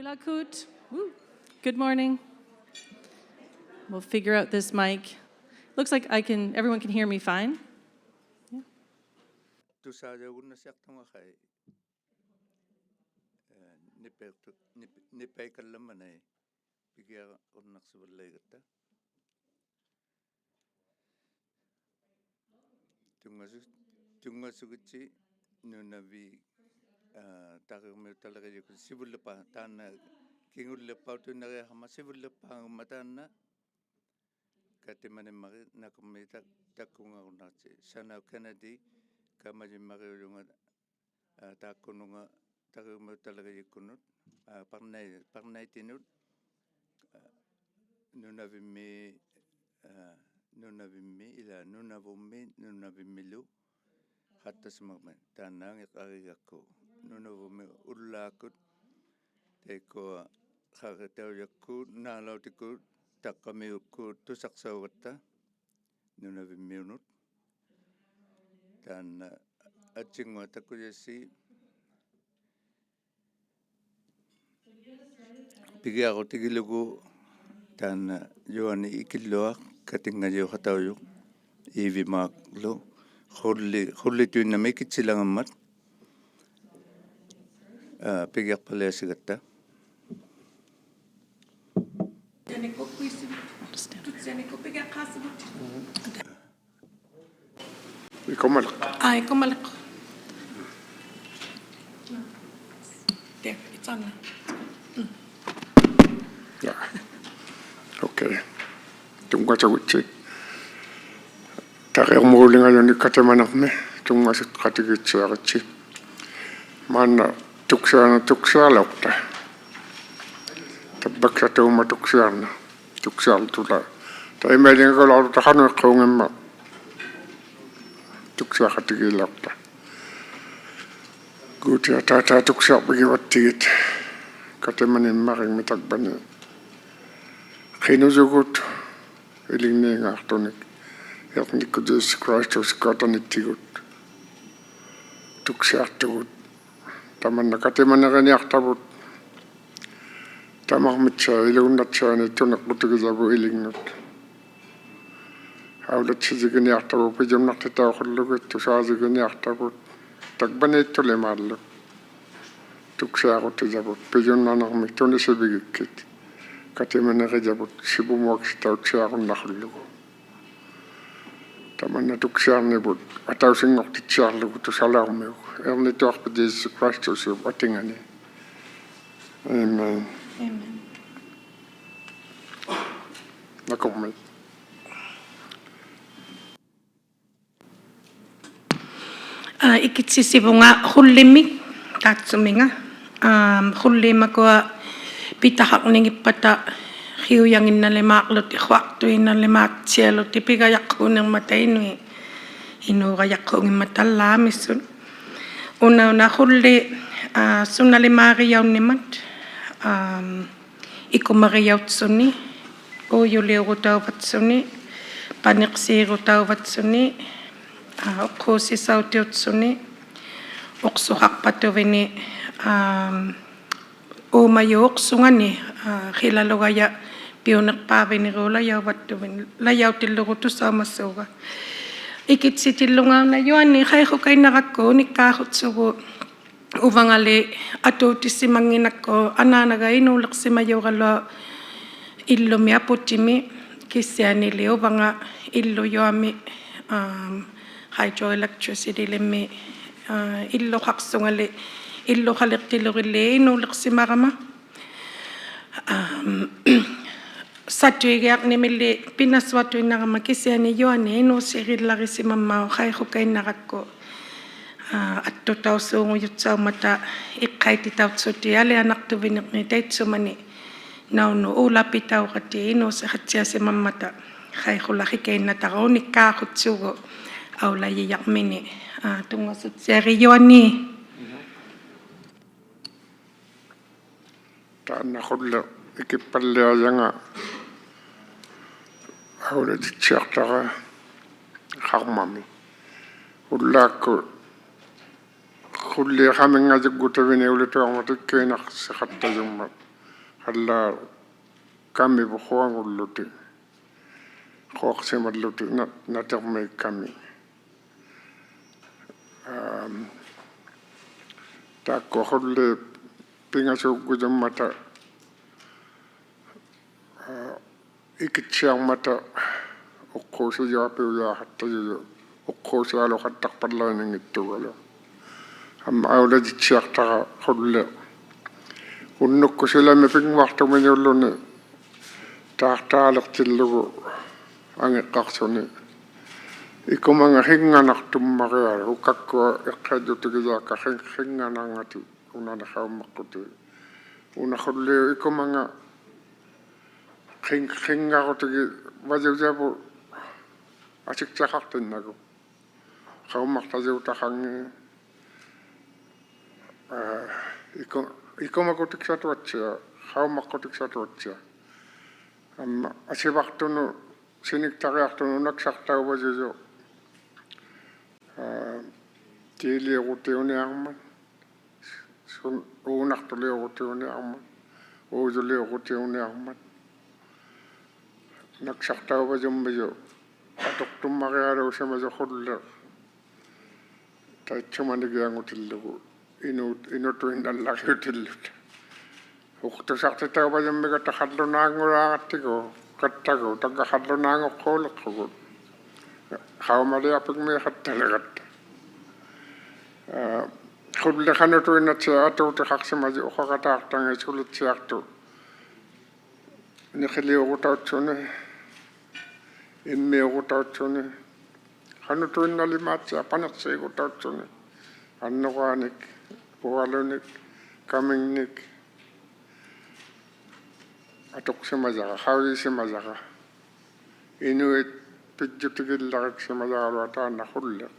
ᕬᕗअᕆ. Woo. Good morning. We'll figure out this mic. Looks like everyone can hear me fine. Yeah. ᕗᕋ. There, it's on. Yeah. Okay. 뚱가저구치. 다레모링아요니 카테마나메 뚱가스 카티기치아치. 만나 뚝사알옥다. tabaksateuma 뚜ksiarna. 뚜ksiartula. taimailingalauta hanuqqungemma. 뚜ksiaqatigilaqta. Kuutia tata tuksiarpigivattigit. КаТиᒪниуᓚ Qinusugut ilinniingaartunik ernikku Jesus Christus katanittigut tuksiartugut tamanna КаТиᒪниуᓚᒃ tamarmitsaa iluunnatsaani tuneqqutugisavu ilingnut aulatsisiginiartagu pijumnartitauqullugut tusaasiginiartagut takpaniittulimaallu tuksiaquttisavut pijunnanermik tunisivigikkit КаТиᒪниуᓚᒃ сипумуакситаутсиақуннарлугу таманна туксиарнивут атаусингортитсиарлугу тусалаармиуг эрнитуарпа Jesus Christus атингани Amen. Amen. Накомми икитсисивунга хуллимик таатсуминга хуллимакуа питахарнигиппата хиуянгинналимаарлут ᕗᓃъартуинналимаактиалут пигаяққунерматаинуи инуураяққунгимматаллаамиссут унауна суналимаариаунимат икумариаутсуни уйулиугутауватсуни панеқсиирутауватсуни оққуусисаутиутсуни оқсуқарпатувини уумаюоқсунгани хилалугая пиунерпаавинеруулаяуваттувин лаяутиллугутусаамассууга икитситиллунгаарнаюани хайхукайнараккуу никкаахутсугу увангали атуутиссимангинакку анаанага инуулерсимаюралуа иллуми апутими киссианили уванга иллуюами hydroelectricity-limmi illuqarsungali illuqaliqtilurille inуулерсимарама сатуигиарнимилли пинассуатуиннарама кисиани инуусириллариссимаммаа хайхукаиннаракку аттутаусуунгуйутсаумата иккаититаутсути алианартувинерни таитсумани науну уулапитаугати инуусихатсиасимаммата хайхулахикаиннатаруниккаахутсугу аулайиярмини тунгасутсиариюани тааннахулле икиппаллиаянга аулатитсиартара хармами уллаакку хуллиахамингатуккутавини улутуарматиккиинарсиқаттажумма alla kami buhuangulluti qoaqsimalluti natermei kami taakkohulle pingasuuggujammata икитсиармата оққуусиарпиуяахаттажу оққуусиалоқаттарпаллаанангиттугалу амма аулатитсиартара хулле уннуккусилами пингмартуминиуллуни таартаалертиллугу ангеққарсуни икуманга хинганартуммариала укаккуа эққаджутигизааққа хинганаангати ᓄнаᕕауммаққути унахуллиу икуманга хингарутиги важужабу асиксақартиннагу хауммартажиутаханги икумакутиксатуатсиа хауммаққутиксатуатсиа амма асивартуну синиктариартуну наксартауважужу тилиорутиуниарман сун уунартулиорутиуниарман уузулиорутиуниарман наксартауважуммижу атоқтуммариалуусамасу хулле таитсуманигиангутиллугу инутуинналлариутиллут уқтусартитауважуммига тахаллунаангулаагаттигу каттагу такахаллунаангоққуулеққугу хаумалиарпигмиахатталагатта хулле ханутуиннатсиа атуутеқарсимаси оқақатаартанга сулитсиарту ниқилиугутаутсуни иммиугутаутсуни ханутуинналимаатсиа панерсиигутаутсуни аннораник пуалуник камингник атоқсимасара хаусимасара инуит пиджутигиллариксимасаралуа таанна хулле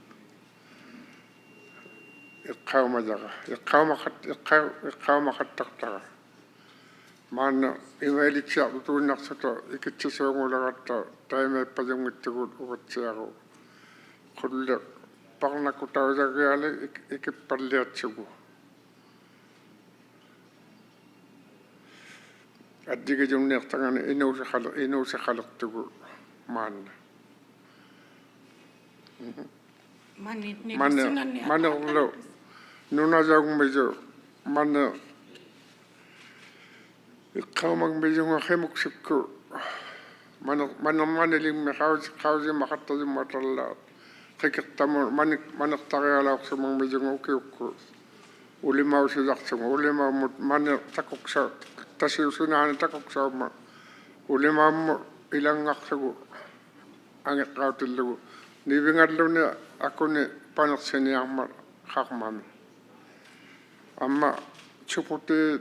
иққаумасара иққаумақаттартара маана имаиликсиарту туиннарсута икитсисуунгулагатта таймааппасунгиттугут угатсиару хулле парнакутаусагиали икиппаллиатсугу аддигижумниартагани инуусахалертугу маанна манерлу нуназаагуммису манна иққаумагмисунга хемуксукку манерманилимми хаусимақаттасумматаллаа қикертаму манертариалаорсумагмисунга укиукку улимаусиларсуга улимааммут манер такукса тасиусинаани такуксаама улимаамму илангарсугу ангеққаутиллугу нивингаллуни акуни панерсиниарма хармами амма супути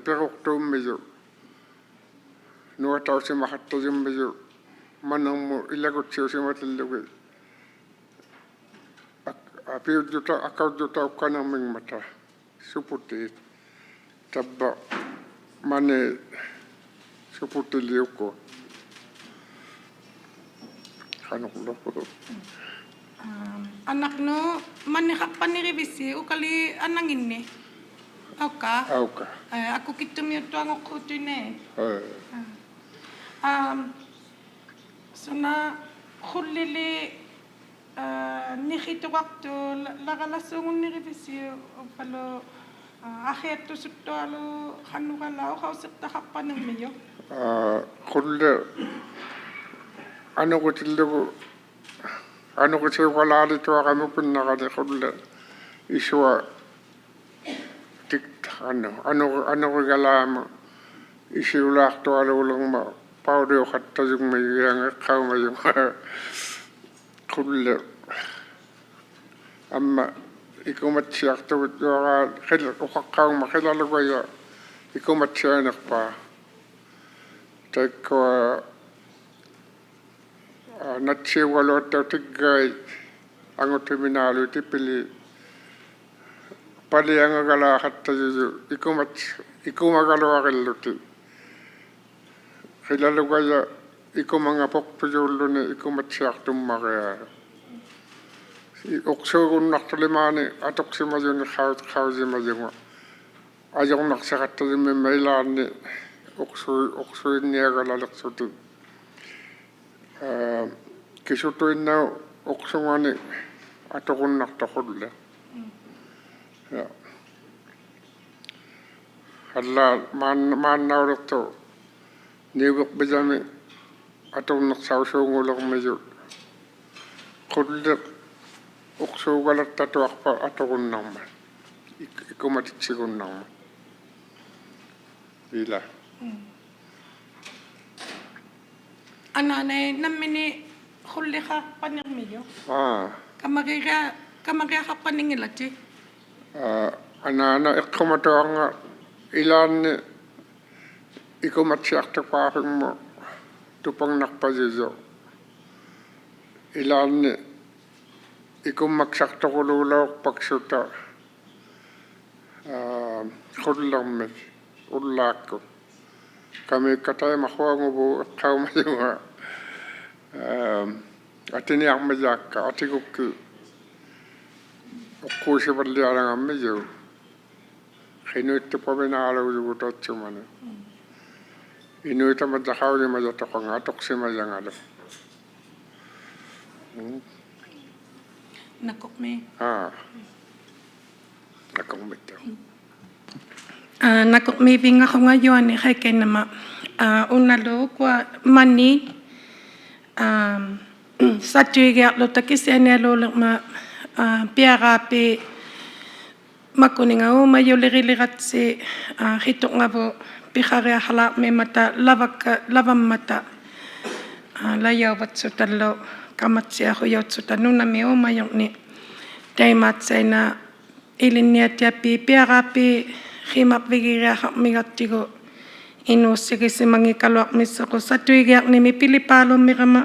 перуқтууммису нуатаусимахаттасуммису манерму илагутсиусиматиллуги апиуддута акауддута укканермингмата супути табба мане супутилиукку ханурлу Anakno manirevisi ukali ananginne. Auka. Aku qitummiuttuangoqqutune. Suna khullili nixituaqtu laqalasungunnerivisi palo ahiattusuttualu hannuqalau qausiqtaqarpanermiyo. Khulle anuqutillugu анукутиугалаалитуарамупиннарали хулла исуа ануригалаама исиулаартуалуулерма паулиохаттасугмагиангеққаумаюнга хулла амма икуматсиартугут юараа хил оқаққаума хилалугая икуматсианерпаа таккуа натсиугалуаттаутиггай ангутиминаалуутиппили палиангагалаахаттажу икумагалуариллути хилалугая икумангапорпужууллуни икуматсиартуммариаа оқсуугуннартулимаани атоқсимасуни хаусимасуга ajornarsaqattalimmi mailaarni uqsuinniagalalерсути kisutuinnau uqsungani atoqunnartoqulle ja alla maannaulertu niuverpijami atoqunnersausuungulermiyu qulle uqsuugalattatuarpa atoqunnarma ikumatitsigunnarma ila Ananay namini ᓱᓃꒃ kamariaqappaningilati anaana eqqumatuanga ilaanni ikumatsiartuqaafimmu tupangnarpajuju ilaanni ikummaksartoquluulauqpaksuta qullermik ууᓪᓗᒃ камиккатаимахуангуву эққаумалуга атиниармиаакка атигукки оққуусиваллиалагаммиу хинуиттуппаминаалугугу таатсумани инуитаматахаулимажатоқанга атоқсимаjanгалу nakokme накоммиттаа nakokme vingajonga yoani khakenama ууᓪᓗᒃ mani ᓱᓃꒃษิanialolerma piaraapi makuningauma yulerileratsi hitoqngavu piqariarlaarmimata lavammata layauvatsutallu kamatsiaruyautsutta ᓄnaᕕaumayorni taimaatsaina ilinniatiapi piaraapi himapvigiriarmigartigu inuussigisimangikaluarmissequ ᓱᓃꒃษิarnimi pilipaalummirama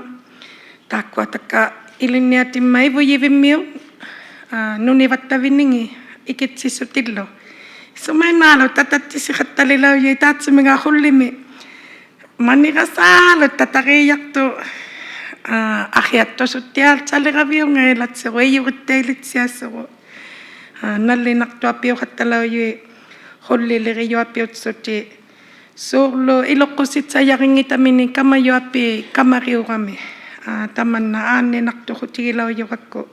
taakkuatakka ilinniatimma ivuyivimmiu ᓄනිවත්තවින්නිŋi икитсиссутиллу сумайнаалу тататтисихатталилауйи таатсимигаахуллими манигасаалу татариарту ахиаттусуттиаал салеравиунгаилатсеру июриттаилитсиассеру наллинартуаппиухатталауйи хуллилериюаппиутсути суурлу илоққуситсаярингитамини камаюаппи камариурами таманна ааннинартухутигилауйоракку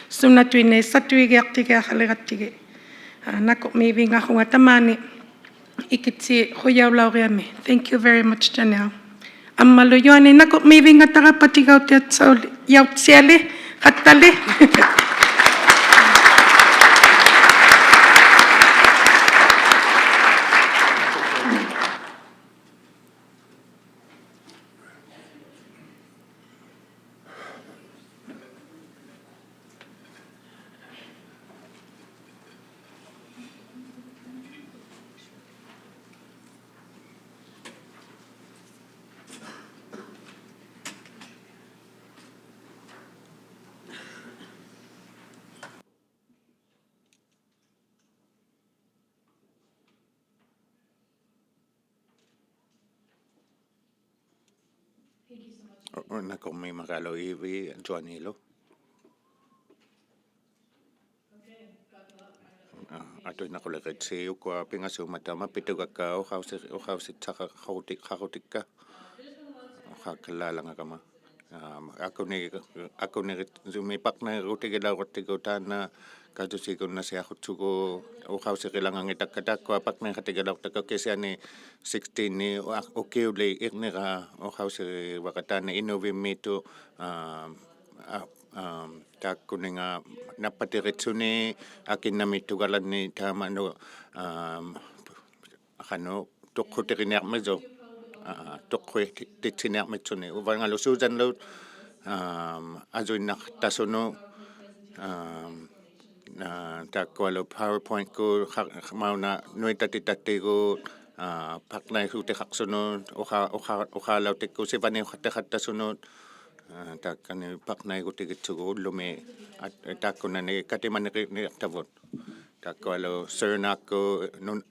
суннатуине ᓱᓃꒃษิартигиахалераттиги накоқмиивингахунга тамаани икитси хуяулауриами thank you very much Janelle аммалу юани накоқмиивингатараппатигаутиатсаули яутсиали хаттали Nakomi magalo iwi Joanilo. Ato nakuleqetsiu kwa pingasummatama pitugakka uqausittaqa qarutikka uqaakkalaalangakama akuni sumipaqnarutigilaurattigu taana katusikunnassiaqutsugu uqausiqilangangitakkatakkua paqneratigilaurtakka kisiani 16 ni ukiuli irnera uqausiriwaqataana inuvimmitu taakkuninga nappatiritsuni akinnamittugalanni taamanu qanu toqqutiqiniarmisu toqqutitsinermitsuni uvangalu suusanlu asuinnartasunu taakkualu PowerPoint ku mauna nuitatitatigu paqnaisuutiqarsunut uqaalautikku sivaniuqattasunut taakkani paqnaigutigitsugu ullumi taakkunani kkatimaneqiniartavut taakkualu CERNAKku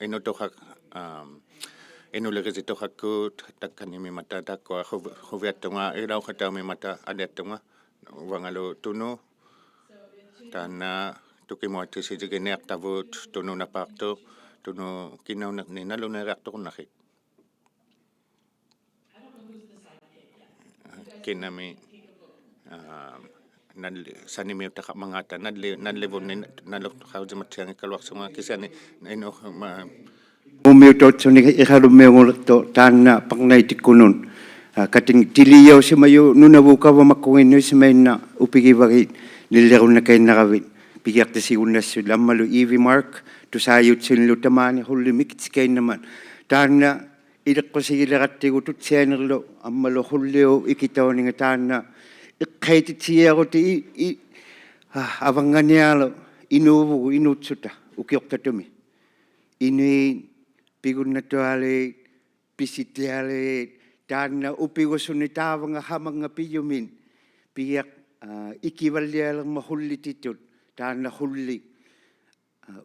inutuqaq inuleqisituqakkut takkanimimata taakkua huviattunga ilauqataumimata aliattunga uvangalu tunu taana 뚜기모아티시지기네악타붓 tununapaaqtu tuno kinaunakni ᕪᕗഅᕆ kinami sanimiuta mangata ᕪᕗ kalwaksunga kisani umiutotsuni iqalumiungulutto taanna paqnaitikkunun kating tiliyausemayu ᓄnavuukavamaqqunginnuisimainna upigivagit nillerunakainnaqavit pigiartisigunnassut ᕗᓪᓗᒃ 뚜ᕕᓓ夕утсунилу тамаани хуллимик таанна илеққусигилеқаттигу 뚜ৎсианерлу аммалу хуллиу икитаунинга таанна ᕗққаититсиагути аванганиалу инуувугу инуутсута укиортатуми инуи пигуннатуали писитиали таанна упигусуни тааванга хаманга пиюмин пияқ икиваллиалерма хуллититут таанна хулли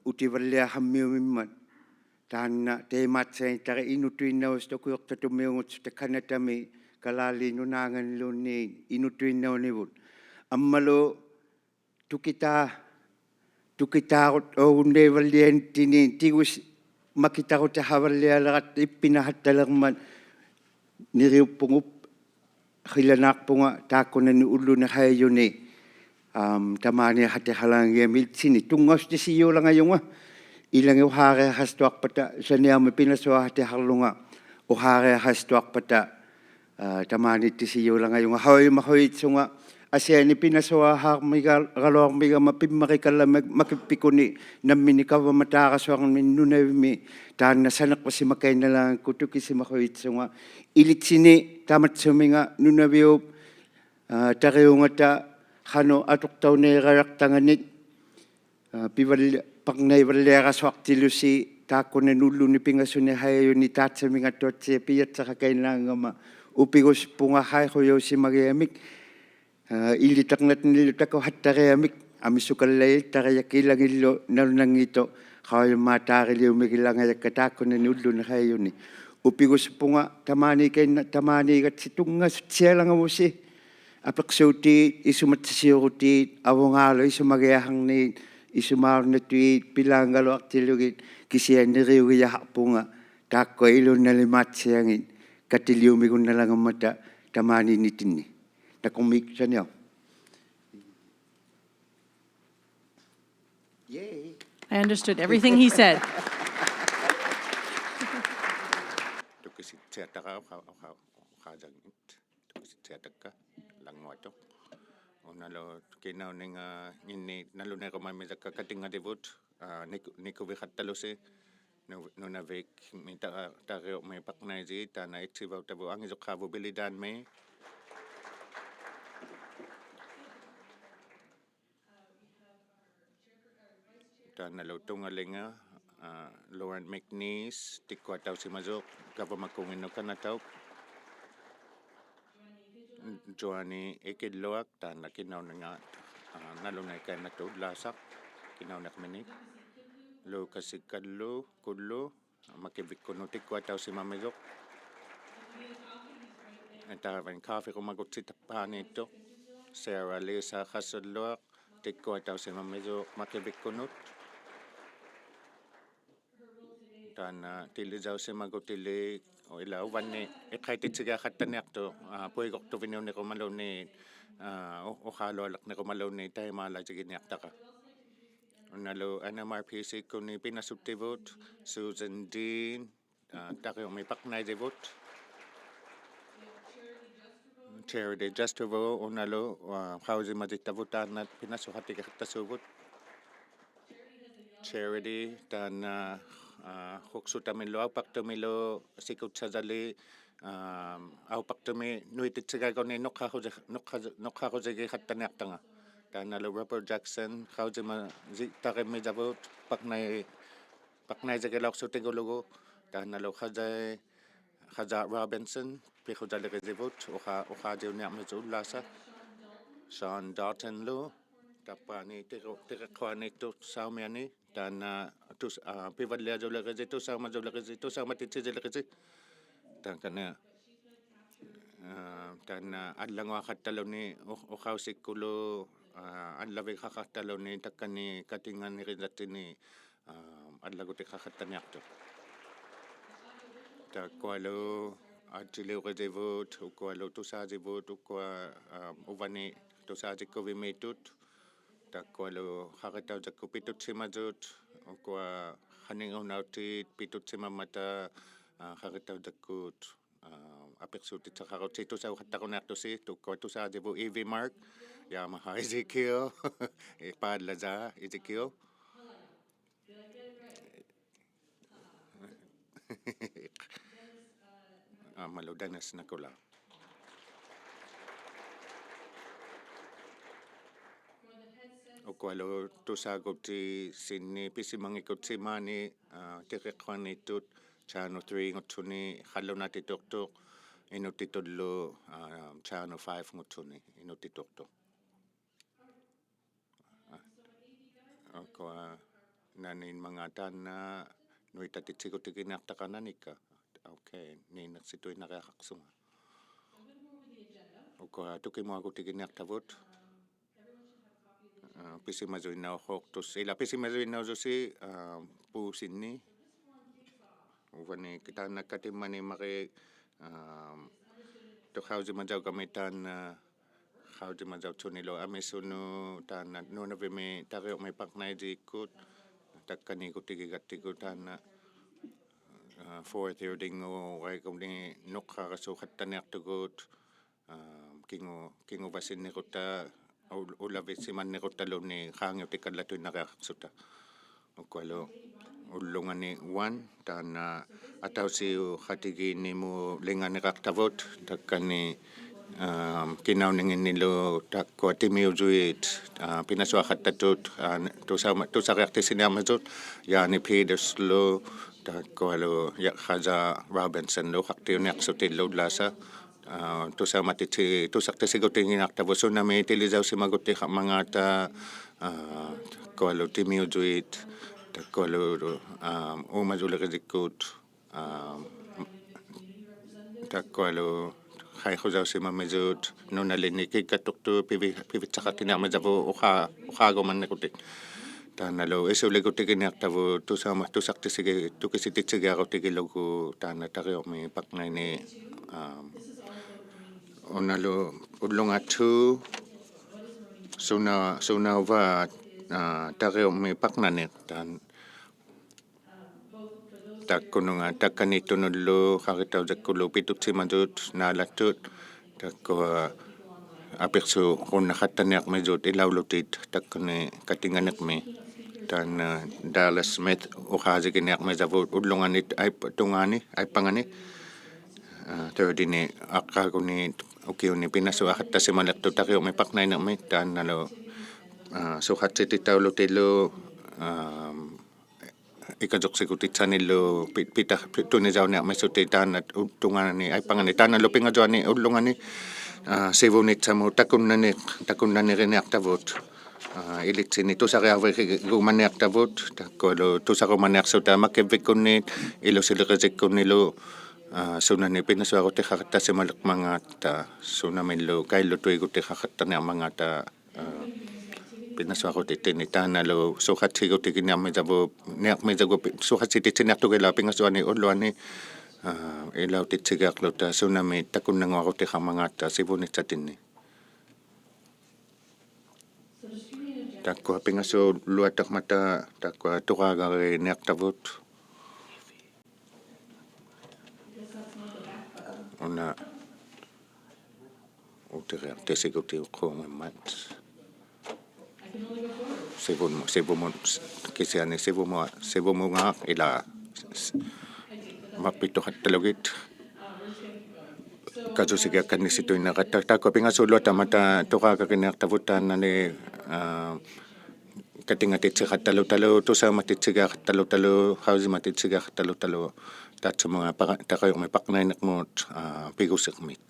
утиваллиа хаммиумиммат таанна теемаатсаитара инутуиннауста куйортатумиунгутсута канатами калаали нунааганлуунни инутуиннаунивут аммалу tukitaarut ogunneevallianitini tigus makitaruta havallиалерат иппинахатталермат нириуппугуп хиланаарпунга тааккунани уллунахаяюни тамаани хатехалаангиамилтсини тунгостисиюлангаюнга иlangi uhaarehastuarpata saniarmi pinasuahatehарлунга uhaarehastuarpata tamaanittisiyulangayunga hoimahoitsunga asiani pinasuahаармигалуармигама пиммарикаллама макиппикуни наммини каваматаарасуарми нунавими таанна санеққусимакаинналаангку тукисимахуитсунга илитсини таматсуминга ᓄнаᕕауᵄ тариунгата хану атортаунеераартанганит пивалли пақнайваллиарасуартилуси тааккуна нуллуни пингасуни хаяюни таатсамингаттуатсия пиятсақакаинаангама упигуспунга хайхуйаусимагиамик илитақнатнилу таку хаттариамик амисукаллаи тарияккилагиллу налунангито хааюмаатаарилиумигилангаякка тааккуна нуллуни хаяюни упигуспунга тамааниигатси тунгасутсиалангавуси апеқсуути исуматсисиурути авунгаалу исумагиахарни исумаарнатуит пилаангалуартилугит кисианнериугиахарпунга таакко илунналимаатсиангит катилиумигунналагаммата тамаанинитинни такумик саниа I understood everything he said. tukisitsiataka languato unalo kinauninga inni ᕪᕗαᕆ katingadivut nikuviqattalusi ᕄnaᕗvik taqiuqmi paqnaisi taana итсиваутаву ангисоққаавубилидаанми taanalo tungalinga Lauren McNeese tikkuatausimasuuq gavamaqqunginnukanataup Joani ikilluak taana kinauninga ᕪᕗαᕆ kinauneqminik luukasikallu kullu makivikkunnu tikkuatausimamisuq taavan kaafiqumagutsitappaaniittuq Sarah Lisa qassulluaq tikkuatausimamisuq makivikkunnut taana tilisausimagutili ila uvanni iqaititsigaaxattaniartu puigortuviniunniqumaluni uqaalualaqniqumaluni taimaalaatiginiartaqa unalu NMRPC kuni pinasuttivut Susan Dean taqiumi paqnaisivut Charity Justovo unalu qausimatittavutaannat pinasuqatiqattasuuvut Charity taana huqsutamillu aupaqtumillu sikutsasali aupaqtumi nuititsigaaguni noqqaqusigiqattaniartanga taanalu Robert Jackson qausima taqimmisavut paqnaisigilaorsutigulugu taanalu Khaza Robinson piqutaliqisivut uqaatiuniarmisuullaasa Sean Daltonlu tappaani tiqeqquaniittu saumiani taana pivalliazuleqisi tusaamatitsisilekisi taakana taana allanguaqattaluni uqausikkulu allaviqaqartaluni takkani katinganniqisatini ᕁ땐ᕗ ᕁᕐᕗ ᕁᕗᕗ ᕁᕐᕗ ᕁᕐᕗ ᕁᕐᕗ ᕁᕐᕗ ᕁᕐᕗ ᕁᕗᕗ 아펙수티 차가로치투사우하타고나투시 투코투사제부 EV-Mark 야마하 Ezekiel padlaza Ezekiel maludanas na kula Ukwalo tusaguti sinni pisimangikutsimani tiqiqwanitut chano 3 ngutuni halonatituqtuq inutitullu chano 5 ngutuni inutituqtuq Ukwa nanin mga tana ᕿtatitsigutiginaqtaqananika okay ninaqsituy naqaqaqsunga Ukwa ತುಕಿᒧಅᒍಟಿಸಿನಿᓅ ಪಿಸಿಮಜುಯಿನೌಹೋಕ್tus ila pisimazuyinaususi puusinni uvani kitana ṭatimmaniuᓚ tuqausimajau kamitan qausimajau tunilo amisunu tana ᓄnaᕕ미 ᕕᕗഅᕆ takkaniigutigigattigu tana 4:30 waikuni nuqqaqasuqattaniartugut ಕಿಂಗುವಸಿನ್ನಿರುತ್ತ ᕁᕗᕗ haangiutikallatuinnaqiaqsuta ukwalo ᕁᕗᓗᒃ 1 tana atausiu hatigiinimu linganiqaqtavut takkani ಕಿನಾವ್ನಿಂಗಿನ್ನಿಲು takkua timiusuit pinasuaqattatut tusariartisinermatut ja ᕿmiᕐᕗᕗ takkualu ᕿᕗஅᕆ haqtiuniaqsutillu ulaasa tusartisigutinginaqtavu ᓄnaᕕમિᕐᕗᕗ takkualu timiusuit takkualu ууᓪᓗᒃ takkualu haihusausimamizut ᓄnaᕕmiᓏ kikatuqtu pivitsaqatiniarmisavu ᓄqaagumanniqutik taanalu isuligutiginniartavu tukisititsigiarutigilugu taana ᕕᕗअᕆ paknaini ᕁᕗᕗᒃ 2 sunauva ᕕᕗअᕆ paknanik takkununga takkanitunullu qaritausakkulu pitutsimadut naalattut takkua apiqsu qunnaqattaniarmisut ilaulutit takkuni katinganiqmi taana Dallas Smith uqaasiginiarmisavut ulluŋanit tungaani aippangani thirdini aqqaaguni ukiuni pinasuaqattasimaleqtu ᕕᕗअᕆ paknainermi taanalu suqatsititaulutillu икажоқсигутитсаниллу тунисауниармиссути таанат тунгани айпангани тааналу пингажуани уллунгани сивунитсаму такуннанириниартавут илитсини тусариарвигуманиартавут таккуалу тусаруманиарсута маккиввиккунниит илусилеқисиккуннилу сунани пинасуарутихақаттасималеқмангаатта сунамиллу кайлутуигутихақаттаниармангаата pinasuaqutittini taanalu suqatsigutiginniarmisavu niarmisagu suqatsititsinniartugila pingasuani ulluani ilautitsigiarluta sunami takunnanguarutiqarmangaata sivunitsatinni takkua pingasu luatarmata takkua tuqaagariiniartavut una utiriartisiguti-uqquungammat sivumungaaq ila mappituqattalugit kasusigiakkannissituinneqatta takkua pingasuluatamata tuqaagakiniartavut taannani katingatitsiqattalutalu tusaamatitsigiaqattalutalu hausimatitsigiaqattalutalu taatsamunga ᕕᕗअᕆ paknainermuut pigusiqmit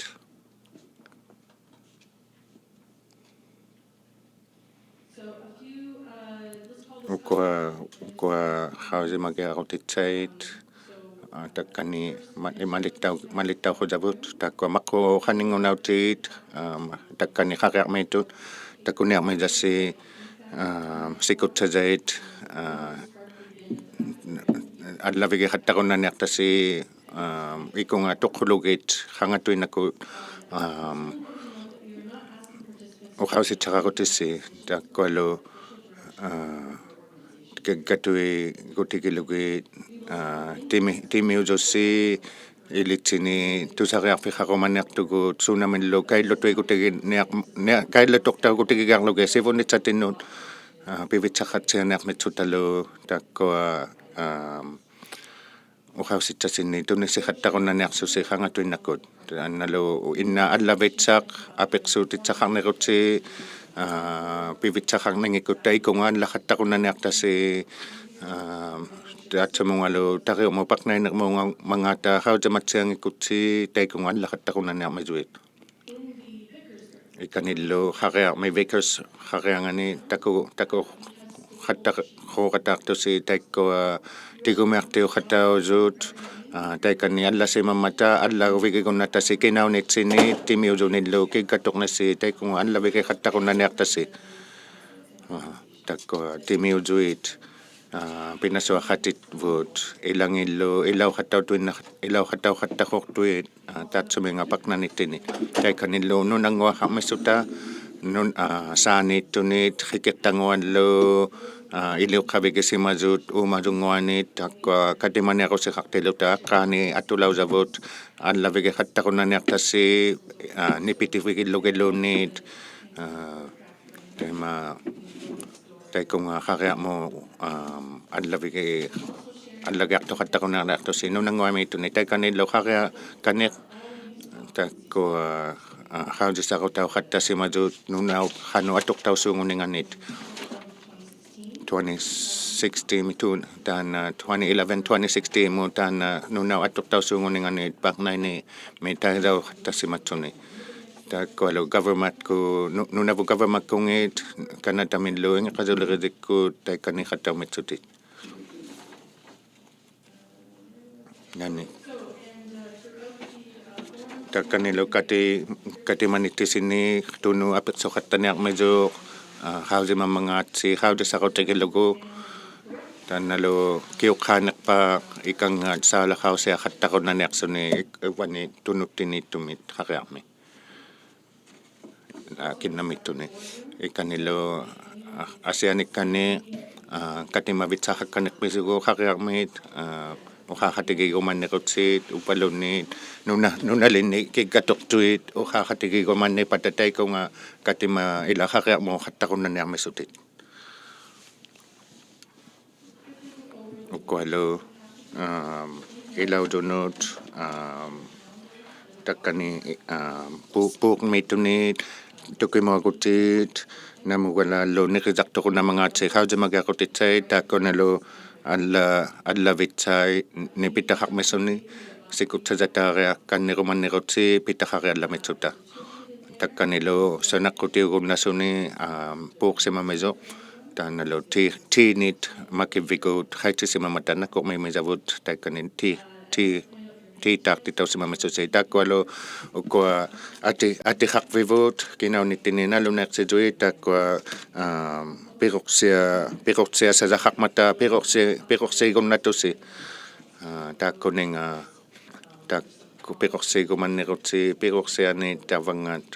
ukua hausimagiarutitsait takkani malittauhusavut takkua maqqu takkani qariarmiitut takkuniarmisassi sikutsasait ăllавиге хаттакуннаниартаси икунга тоққулугит хангатуинакку укауситсақарутисси тааккуалу каттуи гутикилуги тимиужусси илитсини тусариарфихақуманиартугу цунамиллу кайлатортаагутигиарлуге сивунитсатиннут пивитсақатсианиармитсуталу тааккуа укауситсасинни тунисихаттақуннаниарсуси хангатуиннаккут анналу инна ăllавитсақ апеқсуутитсақарнерутси пивитсақарнингиккут таикунгаанлахаттақуннаниартаси таатсамунгалу ᕕᕗАᕆ пакнайнермуунга хаутаматсиангиккутси таикунгаанлахаттақуннаниармисуит иканиллу ᕗᕗ·މިᒃ ᕗᕗангани таку хаттаққоқатаартуси таиккуа ТУКИᒧಅᒍᑎуᓪᓗ таиканни алласимаммата аллагувигигуннатаси кинаунитсини тимиусуниллу киккатоқнасси таикунга аллавиге хаттақуннаниартаси таккуа тимиусуит пинасуахатитвут илангиллу ᕿമിᕐᕈяуниᓓ таатсуминга пакнаниттини таиканиллу ᓄнаᕕуахармиссута саанииттунит хикертангуаллу илиуққавигисимазут уумалунгуанит таккуа КАТИᒪНИУРАСИқартилута аққаани атулаусавут аллавиге хаттақуннаниартасси ниpitifigillugilluunniit тема таикунга ᕗᕗ·МО аллагиартоқаттақуннариартусси нунангуамииттуни таиканиллу ᕗᕗ канеқ таккуа хаудисарутаухаттасимазут ᓄнаᕐ атортаусуунгунинганит 2016 таана 2011-2016 му таана ᓄнаᕐ атортаусуунгунинганит пакнайни митаилауаттассиматсуни тааккуалу government-ку нунаву government-кунгит канатамиллу ингеқасулерисикку таиккани хаттаумитсутит нани такканилу КАТИᒪНИТТИСИНИ туну апеқсоқаттаниармисуу хаусимаммангаатси хаудисарутигилугу танналу киуққаанерпаа икангаат саалахаусиахаттақуннаниарсуни ивани тунуттинииттумит ᕗᕗ·МИ киннамиттуни иканилу асианиккани катимавитсахакканерписугу ᕗᕗ·миит укаахатигигуманнерутсиит упалунниит нулалинни киккатортуит укаахатигигуманни пататайкунга катима ила ᕗᕗ·мо хаттақуннаниармисутит уккуалу илаудунут таккани пуукмиттунит ТУКИᒧАᒍтит намугалааллу нерисартоқунамангаатси хаутимагиақутитсаит тааккуналу аллавитсай нипитахармисуни сикутсасатаариакканнеруманнерутси питахариалламитсута такканилу санаққутиугуннасуни пууксимамисо таанналу тиинит макиввикут хайтисимаматана кормимисавут такканин тиитаартитаусимамисуси тааккуалу уккуа атихақвивут кинаунниттининналунеерситуи тааккуа пиқорсиа сасахақмата пиқорсигуннатуси тааккунинга таакку пиқорсигуманнерутси пиқорсиани тавангаат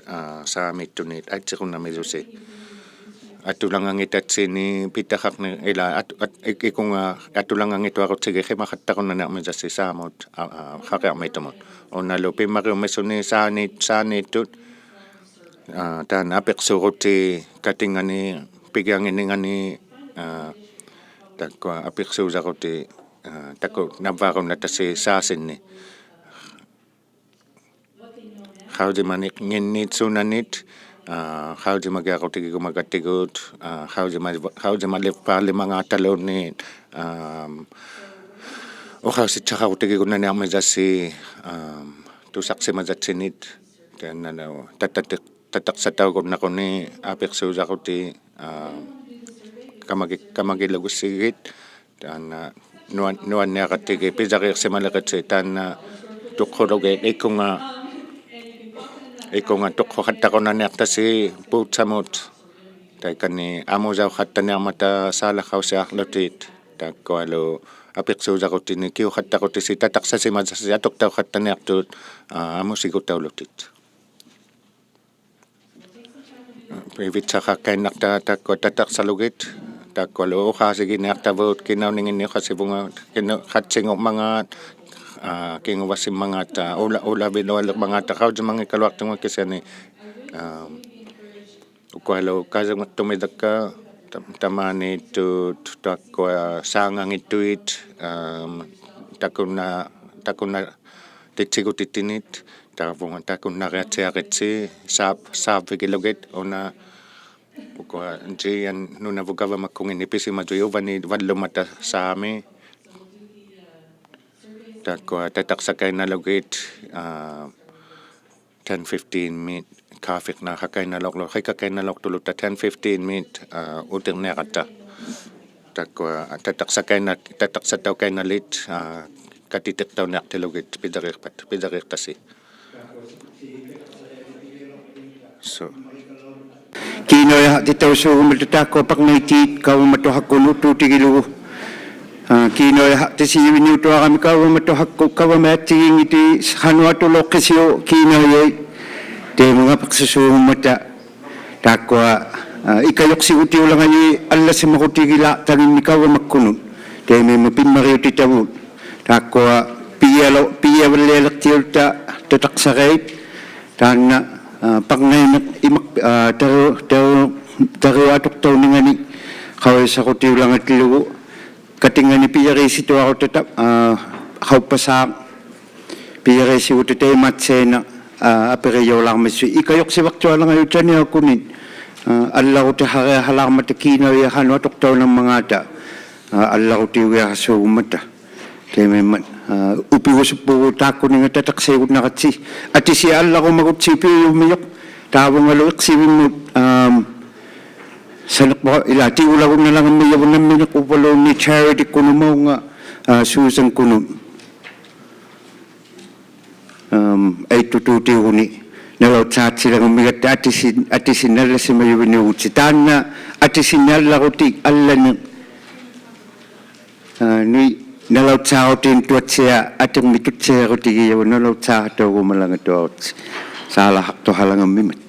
саамиттунит атсиқуннамисуси атулангангитатсини питахарни ила икунга атулангангитуарутсиги химахаттақуннаниармисасси саамут ᕗᕗ·митумут онналу пиммариуммисуни саанииттут таана апеқсуурути катингани пигиангинингани таккуа апеқсуусарути таку наввааруннатасси саасинни хаудиманик гинниитсунанит хаудимагиақутигигумагаттигуут хаудималиппаалимангааталуунни укауситсақарутигигуннаниармисасси тусақсимасатсинит таанналу татақсатаугуннақуни апеқсуусарути камагилагуссигит таана нуанниақаттиги писариерсималеқатси таана тоққулуге икунга тоққохаттақуннаниартаси пуутсамут таикани амузаухаттаниармата саалахаусиарлутит тааккуалу apiqsuusaqutini kiuqattaqutisi tataqsasimasasi atoqtauqattaniartuut amusikutaulutit ivitsaqaqqainnarta takkua tataqsalugit takkualu uqaasigineartavuut kinauninginniuqasivunga qatsingormangaat kinguvasimmangaat ulavilualermangaat taqautimanngikaluartungukkisani ukualu kaasanguttumidakka tamaaniittut takkua saangangittuit takuna titsigutittinit taqavunga takunnariatsiaqitsi saapvikilugit una ukua jian ᓄnaᕗαᒃ ниpiᓕуᓐтauᓱnipi vallumata saami takkua tataqsakainalugit 10-15 minute kaafiqna hakainaloqlu hikakainaloqtuluta 10-15 minute utirneaqatta takkua tataqsataukainalit katitiqtauneartilugit પિતᕪટિu̓asi so ᕿ미ᕐᕈ야u̓ ᕿpaqqnaitiit kavamatuhaqqunu tuutigilugu ᕿ미ᕐᕈ야u̓ kavamatuhaqqu kavamaatsigingiti hanuatuloqqisiu ᕿ미ᕐᕈyai teemungapaqsusuugummata taakkua ikayoqsigutiulangayi allasimaqutigilaaq taginni kavamakkunu teemimma ಪಿತ್ь‍යutitavuut taakkua piyavallialertiulta tataqsaqait taanna paqnaineq imaq taruatuqtauningani qawissaqutiulangatlugu katingani piyarisituarutatap qawppasaaq piyarisigutataimatseena aperiyolarmassu ikayoqsivaqtualangayutaniakunin алларутахариахалаармата кинавиахану атортаунаммагаата алларутиуиарсуугуммата темиммат упигусуппугу тааккунинга татақсиигутнератси атиси алларумагутси пиуйуммиоқ таавунгалу иқсивиммут санеқпа ила тиулагунналагаммиявунамминеқ упалуунни charity кунумаунга суусан куну айтутуутиугуни налаутсаатсилагуммигатта атисинналласимаювиниугутси таанна атисинналларути аллани ни налаутсаарутин туатсиа атумми тутсиарутигияву налаутсаартуугумалангатуарут саалахартухалагаммимат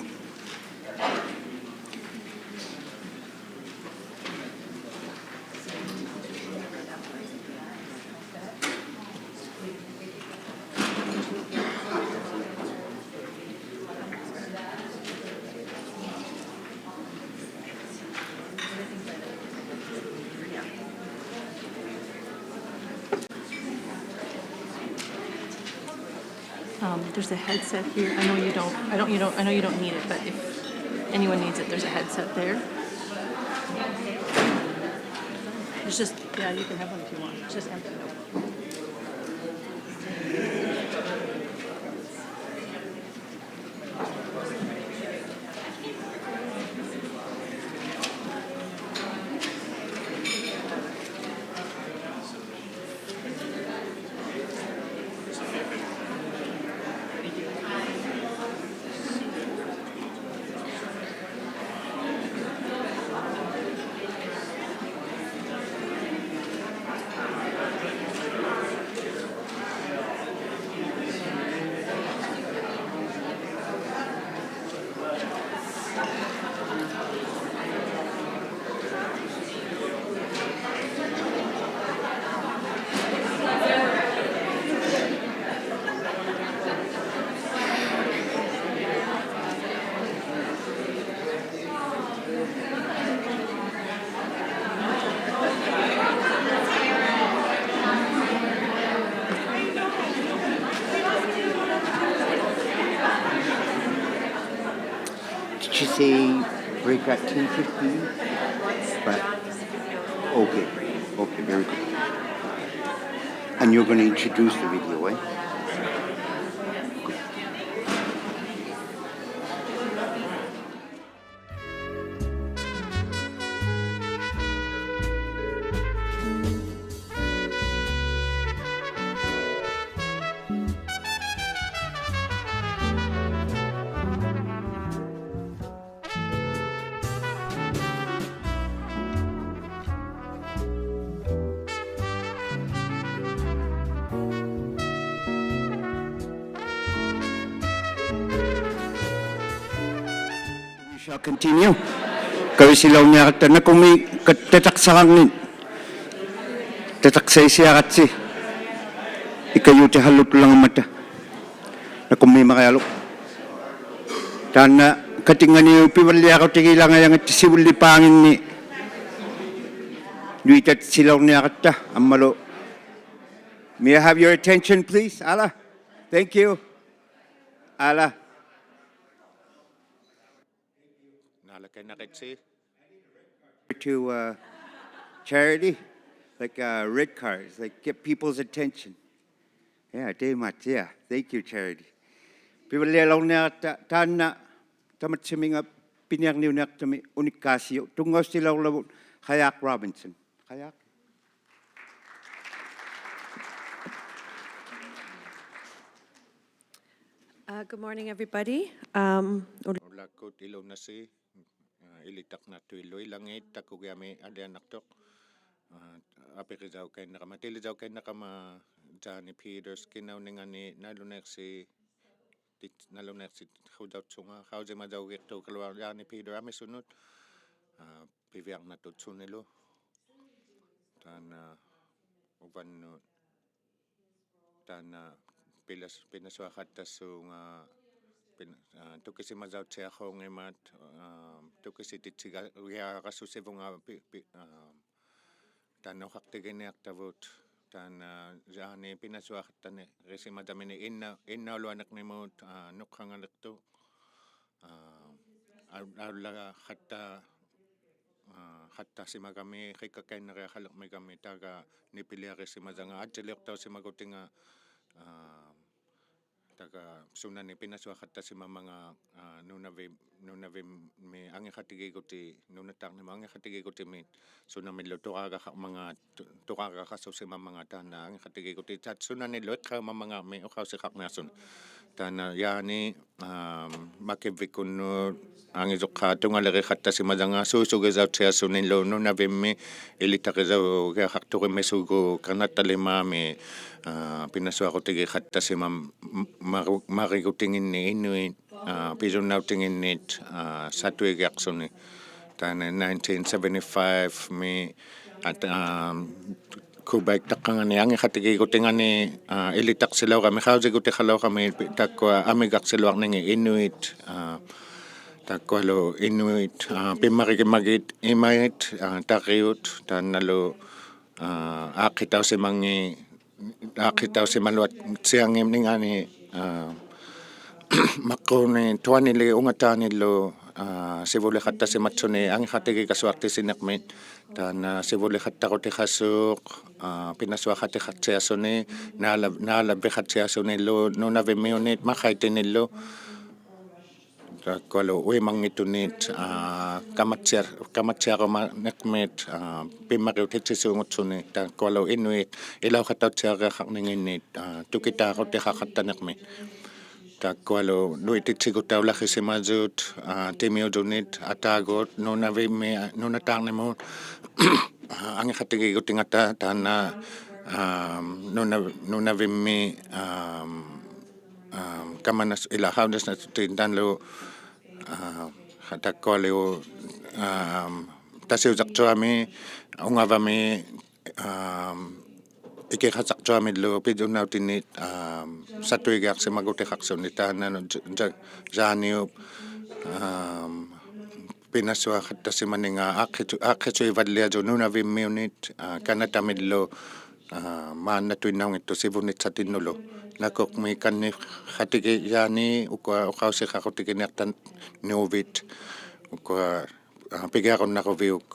There's a headset here. I know you don't need it, but if anyone needs it, there's a headset there. It's just, yeah, you can have one if you want. It's just empty. Did you say break at 10:15? But okay, very good. And you're going to introduce the video, eh? shall continue. ᕁ미ᕐᕈ야우니아귿ta na kumi tataksaangin. Tataksaisiagatsi. Ipitᔪutiᓓᓗ tulangamata. Na kumi makayalok. Tana katingani ᕁ미ᕐᕈ야우tigilangayang tisibulipangin ni ᕿ미ᕐᕗ ammalo. May I have your attention, please? Allah. Thank you. Allah. To charity, like red cards, like get people's attention. Yeah, very much. Yeah, thank you, charity. People along there, Tana, Tamatsiming પિતિᔪટિᓓᓗ unikasio. Tungos sila ulabot. Kayak Robinson. Kayak. Good morning, everybody. ᕁᓪᓗᒃ ilunasi ilitak na tuiloy langit takugami adianaktok apikizau kay nakamatilizaw kay nakama Johnny Peters kinauningan ᕿᕗsi ᕿᕗtsunga hauze madawik to kalwa Johnny Peter amisunod piviang na tutsunilo tana uban tana pinaswakattassunga 뚜키시마자우체아홍에맛 뚜키시티치가 우야가수세봉아 ᑕᕆ우ᓃ 단 자네 피나스와하타네 레시마자미네 ᕰ나우ᓚᒃ ᕿᕗ강알렉도 ᕬᕗ하타 hatta simagami kikakainare halakmigami taga ᓂ피ᕕ우ᕐ타우시마자가 ᐊٿᔨլուᕐτausimagutinga taga sunani pinaswakattasima mga ᕿ나ቬ미 ăᓃᕗatigiikuti ᕿ나타ᕈᓁ mi sunamillo mga tuqaqaqassusima mga tana ăᓃᕗatigiikuti tat sunanillo iqqauma mga mi uqausiqaqniarsun tana yaani makivvikunu ангизоққаатунгалериқаттасимазангаа суусугизаутсиассуниллу нунавимми илитақизау геақартуқиммисугу канатталимаами пинасуақутигиқаттасимам маригутингинни иннуит писуннаутингиннит сатуигиақсуни таана 1975 ми Quebec taqqangani angixatigigutiнгани илитақсилаугами хаусигутихалаугами таккуа амигақсилуарнинги иннуит Takwalo Inuit, Pimarikimagit, Imait, Tariut, Tanalo, Ă귄kitāusimaluat, Siangim Ningani, Makoni, Tuanili, Ungatanilo, Sivulihattasimatsuni, Anghatigikasuartisinikmi, Tan Sivulihattarotikasuk, Pinaswakatihatsiasuni, Naalabbihatsiasuni, ᕿᕗnavymiunit, Mahaitinilo, Kalau uimangitunit kamatsiaromanekmet pimakiutitsisungutsuni ta kalau inuit ilauqatautiareaqarninginnit tukitaarutikaqattanekmet ta kalau ᕿitigutaulaqisimazut timiudunit atagut ᕿnatāᕈmimuut angixatigigutingata taana ᕿnavimmi kamanas ilahaudas na tindanlo hatakoliu tasiuzaqtuami ungavami ikihasaqtuamillu pidunautinit satuigiaqsimagutiqaqsunni taananu ᕗaniuᕐp pinaswaqattasimaninga ă귄tsuivalliatu ᕿunavimmiunit kanatamillu maannatuinnaungittu sivunitsatinulu nakokmi kannixatigi yaani uqausiqaqutiginertan nuuvit pigiaqunnaquviuk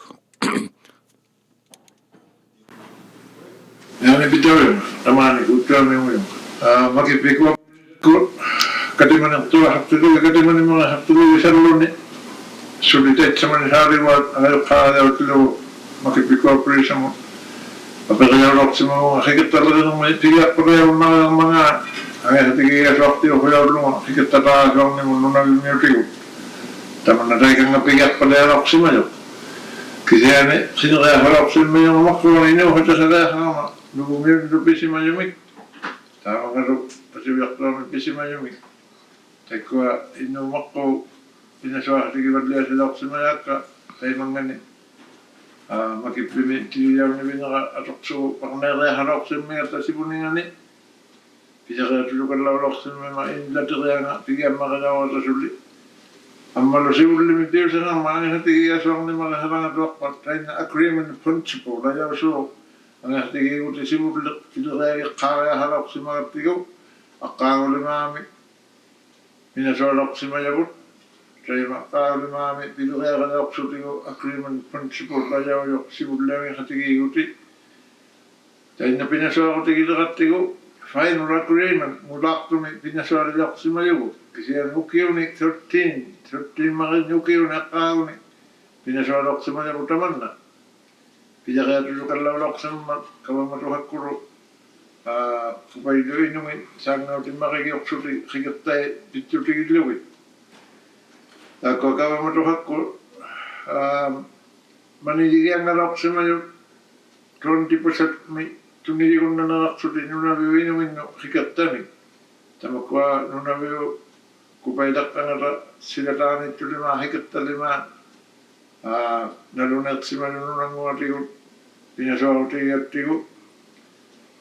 Yani pitävä tamani kuuttamiuju. Makipikua ꕗkatimanuuᓄᓄᓃ saluni sulititsemanisaarivat ăᓃᕗஅᕆ makipikua operation Apakayaloksimau hikitalarinumay tigiaqpariarunnaga mga angihatigiasuartiuhuyaulunga hikitalaasuarnimu ᕿᕗnavymiutigut tamanataikanga pigiaqparialoksimayu kisiani siniqiaqaloksimayu makkuaninuuhatasalaaqama ᕿmiunupisиmayumik taamagalu pasiviaqtuami pisimayumik takkua innuumaqqu ᕕᕗഅᕆ taimangani makipimi tiliyaunivinera atorsugu ᕿ미ᕐᕈ야우시마야ᓓ sipuningani pisaqiatulukallavulorsimmima inlaterianga pigiammaqilaruatasulli аммалу сивуллимитиусанарма ангасатигиасуарнимакасалангатуарпат таинна agreement principle лаяусуу ангасатигиигути сивулле пилериагиққариахалорсимагаттигу аққаагулимаами минасуалорсимаягут таима аққаагулимаами пилериагалеорсутигу agreement principle лаяуйо сивуллеангасатигиигути таинна пинасуарутигилеқаттигу final agreement мулаартуми пинасуалилорсимаягу кисианукиуни 13 маринукиуни аққаагуни пинасуалорсимаягу таманна пилериатулукаллавулорсиммат каваматухаккулу купайдуинуми саангаутиммаригиорсути қигертай питтутигиллуги такко каваматухакку манилигиангалорсимаю 20% ми тунилигуннанерарсути нунавиуинуминну қигертани тамаква нунавиу купайдаққангата силатааниттулима хикетталима налунеқсиманунунгуатигу пинасуарутигиаттигу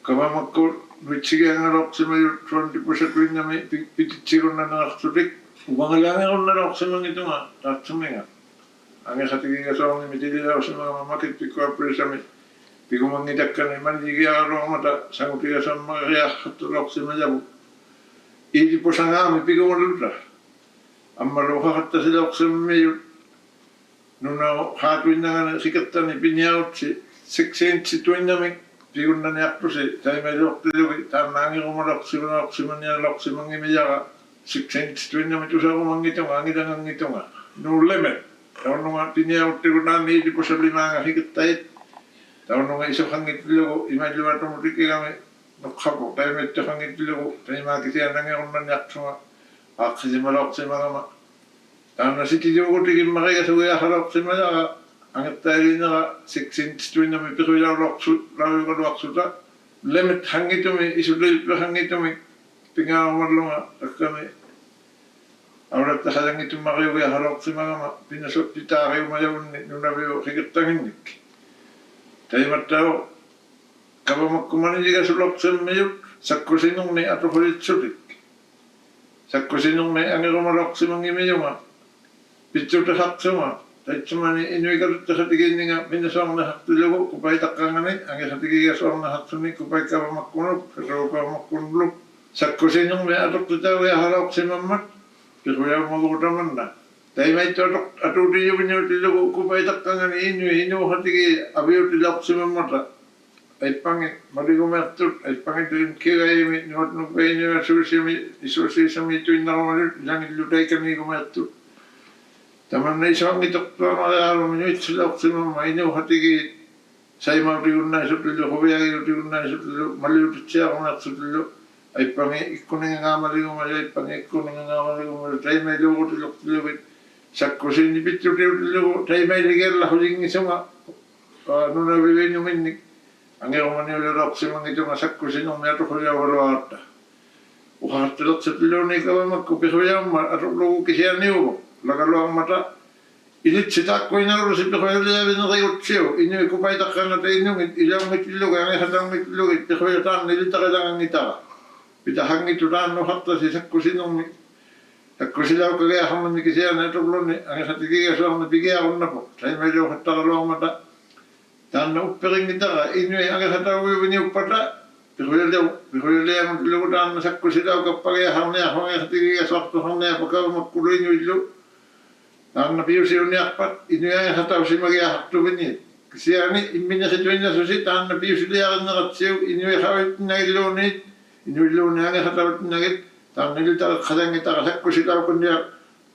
кавамакку митсигиангалорсимаю 20% виннами пититсигуннанерарсутик угангалаангерунналорсимангитунга таатсуминга ангесатигигасоорни митилилаусимага макетпиккуапприсами пигумангитаккани маннигиааруармата сангутигасаммариархаттулорсимаяву иитиппусангаами пигумалута аммалуухахаттасилорсиммию нунаахаатуиннагана сикаттани пиниаутси 6 туиннами пигуннаниарпуси таймалуортилуги тааннаангерумалорсиманиалорсимангимияра 6 туиннами тусарумангитунга ангитангангитунга нуллемет тауннунга пиниауттигунаани иитиппусалимаанга сикаттаит тауннунга исохангиттилугу ималлуатумутиккигами ᕿᕗАᕆ тайметтохангиттилугу таимаакисианангеруннаниартунга аақсисималорсимагама таанна ситилиугутигиммаригасугиахалорсимаяра ангаттаалинера 6 туиннами пируилаулорсулауигалуарсута лемет хангитуми исулиппехангитуми пингаарумаллунга такками ауратта халангитуммариугиахалорсимагама пинасут питаариумаяунни нунавиу хигертагинник таиматтау кавамаккуманилигасулорсиммиют саккусинерни атофулитсутик саккусинерни ангерумалорсимангимиюнга питсутахартсума таитсумани инуикалуттахатигиннинга минасуарнахартулугу купайтаққангани ангесатигигасуарнахартуни купайкавамаккунуп ферукавамаккунлуп саккусинерни атоқтутауиахалорсимаммат пируяумагуутаманна таимайтто атуутиювиниутилугу купайтаққангани инуухатиги авиутилорсимаммата айппанги малигумертут айппанги туин кигаими ᕿᕗАᕆ исусисами туиннарумалут лангиллутайканигумертут таманна исоангитоқтуамариаарумину итсилорсимамма инуухатиги саймаутигуннаисутиллу хувиагиутигуннаисутиллу малиутитсиарунерсутиллу айппанги иккунингаамалигумали айппанги иккунингаамалигумали таймайлуугутилортилугит саккусинни питтутиутиллугу таймайлигиаллахулингисунга нунавивинуминник ангеруманиулерорсимангитунга саккусинерни атохулиавалуаратта ухартилерсатиллууни кавамакку пихуяамма аторлугу кисианиугу лагалуармата илитситааккуинерулуси пихуялиавинеригутсиу инуи купайтаққангата инугит илаунгитиллуга ангесатангиттиллугит пихуятаанни илитақилангангитара питахангитутааннухартаси саккусинерни саккусилаукагиахарнами кисиани аторлуни ангесатигигасуарни пигиаруннапо таймалиухаттаралуармата таанна упперингитара инуи ангесатауивиниуппата пихуялиамутлугу таанна саккусилаукаппагиахарниахуангесатигигасуартухарниа пакавамаккулу инуиллу таанна пиусиуниарпат инуиангесатаусимагиахартувини кисиани имминеритуиннасуси таанна пиусилиариннератсиу инуихавиттинагиллуунит инуиллууниангесатавиттинагит тааннилитаққалангитара саккусилаукунниа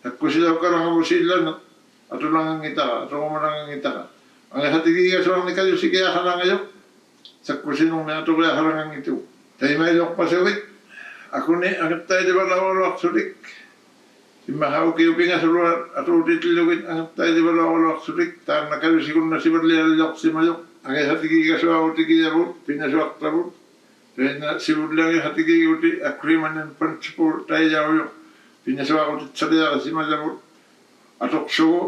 саккусилауккалангамусииллана атулангангитара атурумалангангитара ангесатигигасуарни калусигиахалангайо саккусинерни атуриахалангангиту таимайлорпасугит акуни агаттаиливалавалуарсулик иммахаукиупингасулуа атуутиттиллугит агаттаиливалавалуарсулик таанна калусигуннасиваллиаллорсимайо ангесатигигасуарутигиявут пинасуартавут таинна сивуллаги агreement principle тайяуйо пинасуарутитсалиарасималавут атоксугу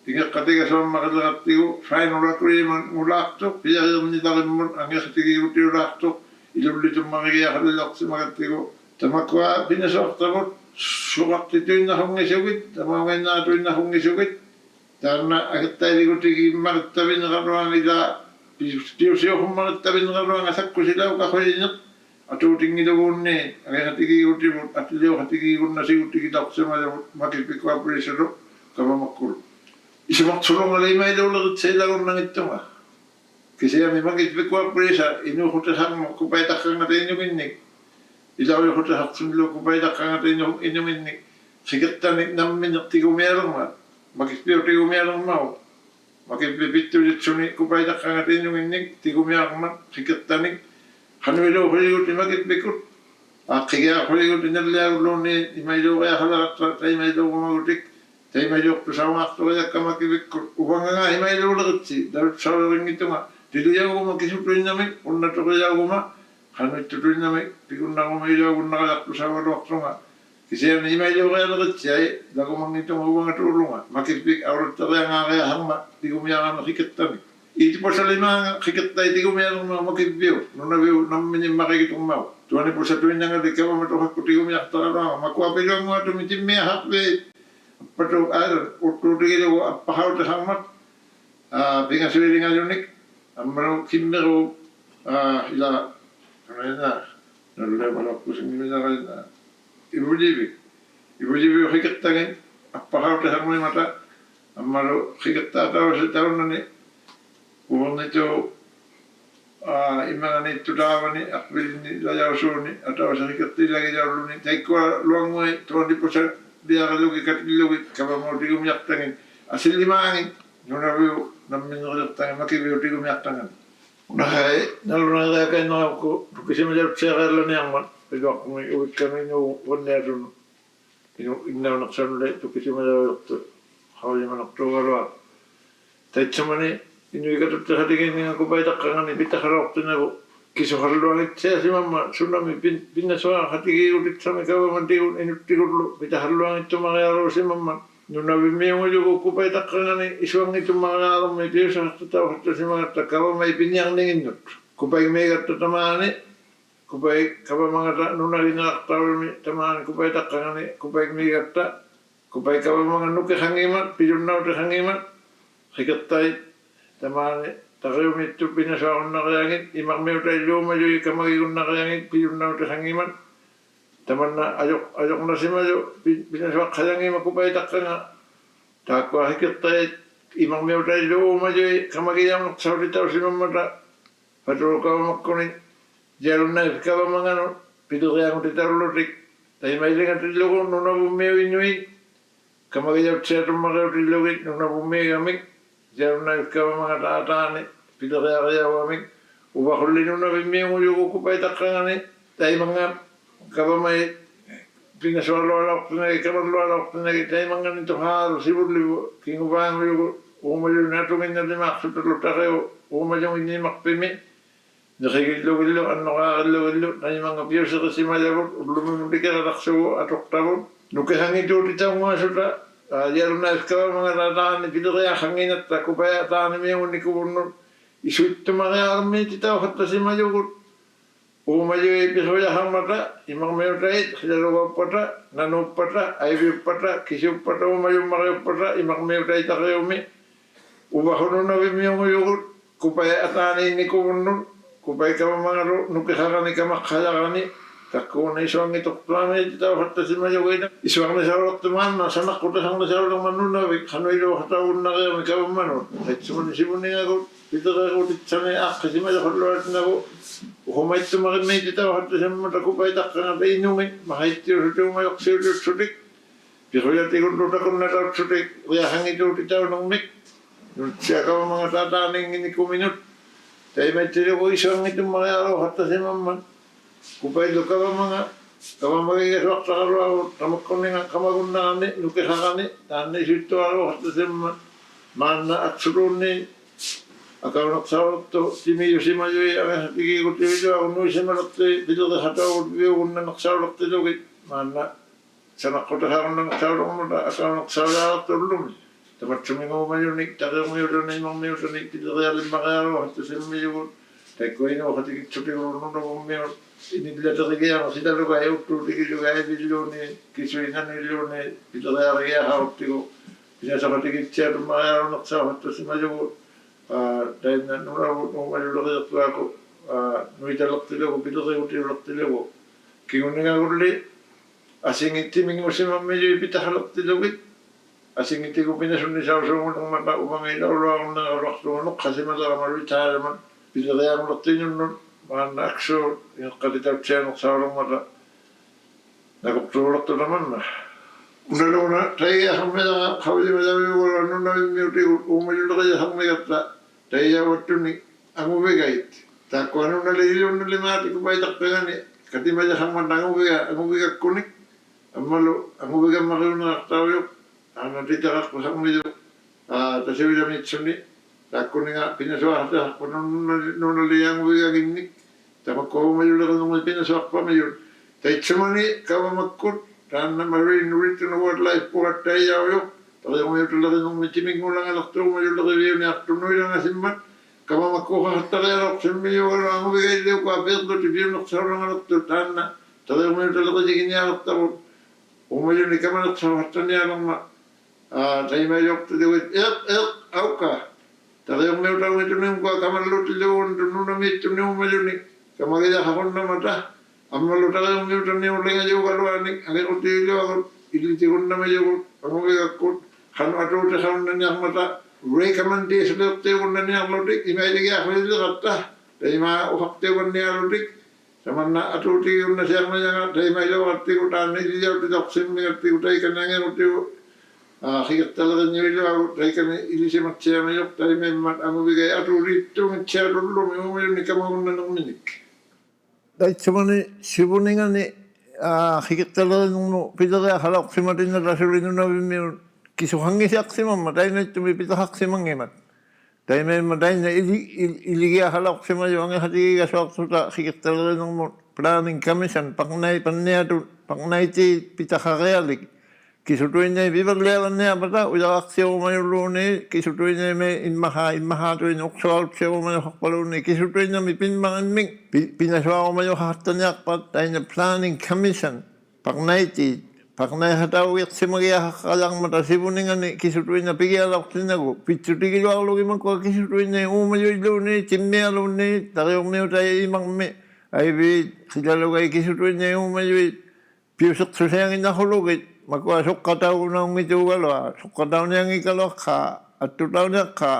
ингеккатигасуаммакалеқаттигу ᕈᓗᒃ пиариернитариммут ангертигигутиулаартоқ илуллитуммаригиахаллеқсимагаттигу тамаккуа пинасоортамут суқартитуиннахунгисугит тамауганнаатуиннахунгисугит таана агаттаилигутигиммариттавинеқаруангила пиусиохуммариттавинеқаруанга саккусилау кахолинеқ атуутингилугуунни агертигигутимут аттилиохатигигуннасигутигитарсималерут макипикуапулисулу кавамаккулу исумартсулунгалимаилуулеритсеилагуннагиттунга кисиами макипикуапулиса инуухутасарма купайтаққангатаиннугинник илауихутасарсунлу купайтаққангатаиннугинник сигертаник намминертигумиалерма макипиутигумиалермау макипипиттулитсуни купайтаққангатаиннугинник тигумиалерма сигертаник ᕭ누илуу хулигутимакиппикут ааққигиақхулигутинерлиагуллуунни имаилууриахалератта таимаилуугумагутик таимаилуортусауаартуриаккамакипиккут уфанганга имаилуулеритси дарутсауерингитунга тилуягума кисутуиннамик уннаториягума ᕭnuiттутуиннамик пикуннагума илуагуннагалартусауалуартунга кисиани имаилууриалеритси ай лагумангитунга уангатуулунга макиппик ауруттериангаариахарма тигумиарама хикеттами итипосалимаанга хикеттаитигумиалерма макиппиу ᓄнаᕕуᵃ намминиммакигитуммау туани посатуиннангали каваматохаккутигумиартаралуага макуапилуангуатуми тиммиахарпи аппату аалу уттуутигилугу аппахаутасармат пингасуилингалуник амману киммеру ила канаина наллемалаккусингиминаралина ивуливи хикеттагин аппахаутасармимата аммалу хикеттаатавасатауннани уорниту имаганиттутаавани ақвилинни лаяусууни атавасарикертилагилауллуни таиккуа луангуи туандипуса биаралуги катиллуги кавамаутигумиартагин асиллимаангин ᕭnunaᕗ намминерилертагин макивиутигумиартаган унахай налунариакаиннеракку укисималиутсиариалланиармат пилуаққуми увиккаминуу вонниасуну иннаунерсануле укисималиуерту хаулиманертуугалуа таитсумани инуикатуттасалигиннга купайтаққангани питахалоортинагу кисухарлуангитсиасимамма сунами пиннасуа хатигиулитсами кавамантигу инуттигуллу питахаллуангиттумариалуусимамма ᓄнаᕕмиуᓠгу купайтаққангани исуангиттумариалерми пиусартутаухаттусимагатта кавамай пинниарнигиннут купайгмеигатта тамаани купай кавамагата ᓄнаᕕнеқартаулми тамаани купайтаққангани купайгмеигатта купай кавамага нукехангимат пилуннаутехангимат хикеттай тамаани тариумитту пинасуаруннариагит имармиутаиллуумалуи камагигуннариагит пилуннаутехангимат таманна ажоқнасималу пинасуаққалангима купайтаққанга тааккуа хикеттай имармиутаиллуумалуи камагиямнерсаулитаусимаммата патулукавамаккуни диалуннаги кавамангану пилериангутитарлутик таимаилингатиллугу ᓄнаᕕмиуиннуи камагиявтсиатуммариутиллугит ᓄнаᕕмиигамик диалуннаги кавамага таатаани пилериариауамик увахуллинунаᕕмиугуйугу купайтаққангани таиманга кавамай пинасуарлуалаортинаги каварлуалаортинаги таимангани тухаару сивулливу кингуваангуйугу уумалунатугинналимаақсуталутариу уумалугиннимарпими неригиллугиллу аннораариллугиллу таиманга пиусерисималавут уллумимутикераларсугу атортавут нукехангитуутитаунгуасута диалуннаги кавамага таатаани пилериахангинатта купая таанimиуникувуннут исуиттумариаарми титаухаттасималугут уумалуи писуяхармата имармиутаит хилалугаппата нанууппата айвиуппата кисиуппата уумалуммариуппата имармиутаитариуми увахунунаᕕмиугуйугут купая атааниинникувуннут купай кавамагалу нукехарани камаққаларани таккуuna isuangitортуами титаухаттасималугина исуарнисаулертумаанна санаққутасарнисаулерманнунавик ᕭnuiluuħtaugunnaриами кавамманут таитсумани сивуннингагут питереерутитсани ааққисималухаллуатнагу ухумайттумаримми титаухаттасиммата купайтаққангата иннуми махайттиусутуумайорсиулуутсутик пихуятигуллутакуннатаутсутик риахангитуутитаунермик нутсиакавамага таатаанингиникуминут таиматтилугу исуангитуммариалуухаттасимаммат купайлу кавамага кавамагигасуартаралуагу тамаккуннинга камагуннаарни нукехарани таанни исуттуалуухаттасимма маанна атсулуунни акаунерсаалерту тимиусималуи агасатигигутивилуа уннуисималерти пилерихатаагут виугуннанерсаалертилугит маанна sanakkotasaunnuuta asuanaqsaulaartorlumi tamatsuminguumayunik taqiumiutanimorniutanik pitlerialimmaqiaruartusimmiugut takkuinuuqatikitsutigurunnunagummiut inillaterigianga silaluga iuttuutigiluga ivilluuni kisuinanilluuni pitleriarigiaqaruttigu pinasaqatigitsiatummaqiarunaqsaavattusimalugut tainna nunavuumaluleriartuaku ᓄ이탈럭들려고 비도대우들럭들려고 기운이가굴리 아싱이티밍무시맘미주이 비타할럭들려고 아싱이티고 비네순니사우성운동마다 우방이라울라운나가락수원uk 가시마다가말리 타야만 비도대양럭들려는 만악수 ᕗ가티타우치아녹사우롱마다 나국주럭들라만나 ᓪᓗᒃ 타이야 상매다가 가우지마자위고라 ᓄ나ꕕ미우티고 우마줄럭이 상매갔다 타이야 wattu니 아무베가이트 ᕗ굣nuunnaliilluunnalimaatiku paitarpagani katimajahammantanguvigakkuni ammalu anguvigammaqiunerartaujuk aanatitaqarqusarmilu tasivilamitsunni taakkuninga pinasuartaqarpunnunnalianguvigaginnik tamakkohumayulerinermi pinasuarpamiyut taitsumani kavamakkut taanna marine written wildlife pugattaiyaujuk tariumiutelerinermi timingullangalertuumayuleriviuniartunuilangasimmat kamamakkuuqartarialoqsimmiugalu anguvigailliuku apierdutipiunersaulungalertu taanna tariumiutelerigigiñaartarut umayuni kamanersauartanialerma taimailortuliguit auka tariumiutalngituniumkua kamallutillugun ᓄ나미ittuniumayuni kamagiaqaqunnamata ammalu tariumiutaniullingajuugaluanik agiqutiilluagut illitigunnamijugut anguvigakkut qanu atuutiqarunnaniarmata recommendation-lertiugunnaniarlutik imaidigiaqmillerata taima ufaqtiugunnialutik tamanna atuutigiunnasiarmajaga taimailuartigu taanna iliautilorsimmigattigu taikanangerutigu qigertalerinniuilluagu taikani ilisimatsiamijoq taimaimmat anguvigai atuuliittuungitsialullumi umayunni kamagunnanerminik taitsumani sivuningani qigertalerinnernu pileriaqaloqsimatinna rasulinunavimmiun kisuhangisiaqsimamma tainattumi pitahaqsimangimat taimaimma tainna iligiaqaloqsimajuangihatigigassuartuta qigertalerinermu planning commission paqnaiti pitaharialik kisutuinnai viverlialanniapata ujaraqsiurumayulluuni kisutuinnaimi immahaatuin uqsuarupsiurumajuharpaluunni kisutuinnami pinmaqimmik pinasuarumajuhartaniarpat tainna planning commission paqnaiti paqnaihatauiqsimagiaqalarmata sivuningani kisutuinna pigialortinagu pitsutigiluarlugimakua kisutuinna uumayuilluuni timmialuunni tariurmiutai imarmi aivi qilalugai kisutuinna uumayui piuseqsusianginnarulugit makua suqqataugunaungituugalua suqqatauniangikaluaqqa attutauniaqqa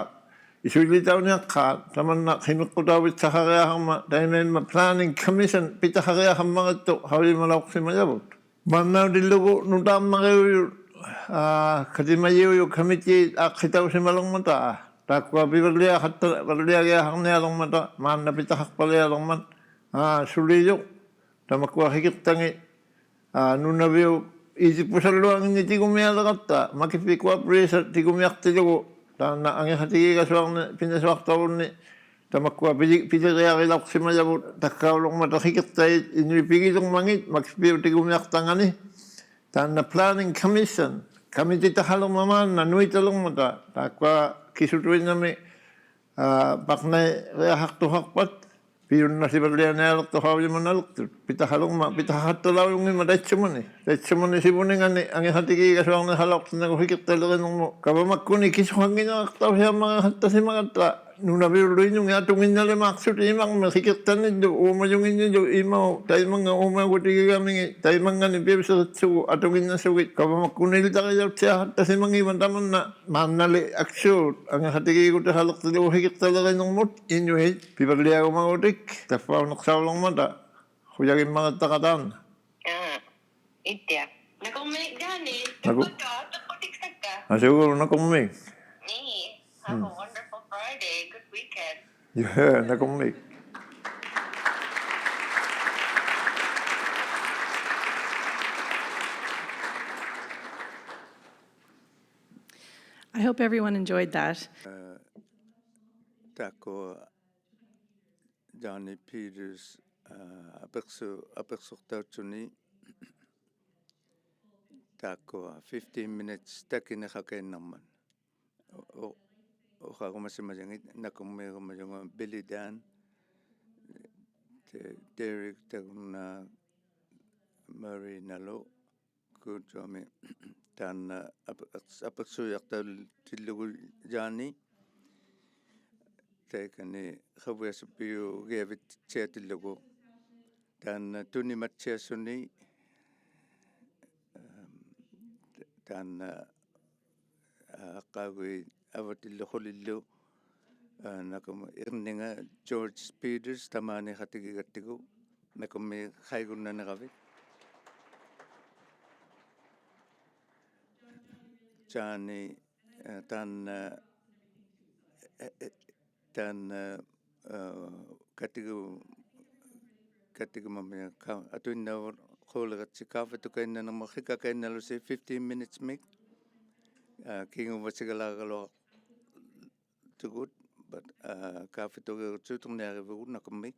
isuilitauniaqqa tamanna qimiqqutauvitsaqariaqarma taimaimma planning commission pitahariaqammarattu haulimalauqsimajavut Mannaudillugu nutaammaqiuyu katimayiuyu committee aqitausimalormata takkua piverliagiaqarnialormata maanna pitahaqpalialorman suliijuq tamakkua hiqirtangi nunaviu isipusalluanginni tigumialerarta makipi cooperation tigumiartilugu taanna angihatigiigasuarni pinasuartarunni tamakkua pileriarilaqsimajavut takkaulormata hiqirtait inuipigilermangit makipiutigumiartangani taanna planning commission committee-tahalermamaanna nuitalermata takkua kisutuinnami paqnaireaqartuharpat piunnasiverlianialertuhaulimanalert pitahattalaujungimma taitsumani sivuningani angihatigiigasuarni halortinagu hiqirtalerinermu kavamakkuni kisuhangineqartausiammaqihattasimagatta nunaviulluinnungi atunginnalimaaqsuti imarmi hiqirtanillu uumayunginnillu imau taimanga uumagutigigamingi taimangani piuseritsugu atunginnasugit kavamakkuniiltariartiahattasimangiima tamanna maannali aksuut angihatigiigutihalertilugu hiqirtalerinermut inuit piverliagumagutik taffauneqsaulormata hujagimmaqattaqataanna Itya. Nakuminik gani. Naku- Takutiksak asuguru nakummik Have a wonderful Friday. Good weekend. nakummik I hope everyone enjoyed that. Tako Johnny Peters apersurtautuni taakkoa 15 minutes takina hakennerman oqarumasimajangit nakummirumajonga bilidan Derek taguna marinalo kuutsuami taanna apaqsuiartaultillugu jaani taikani qaviasuppiu giavitsiatillugu taanna tunimatsiassuni taanna aqqaagui avatilluqulillu nakuma irninga George Peters tamaani qatigigattigu nakumi qaigunnaniqavit jaani taanna katigumamia atuinnaur quuleqatsikaavatukainnanerma qikakainnalusi 15 minutes mik kinguvasigalaagalua tugut but kaafitugiutsuuterniarivugut nakummik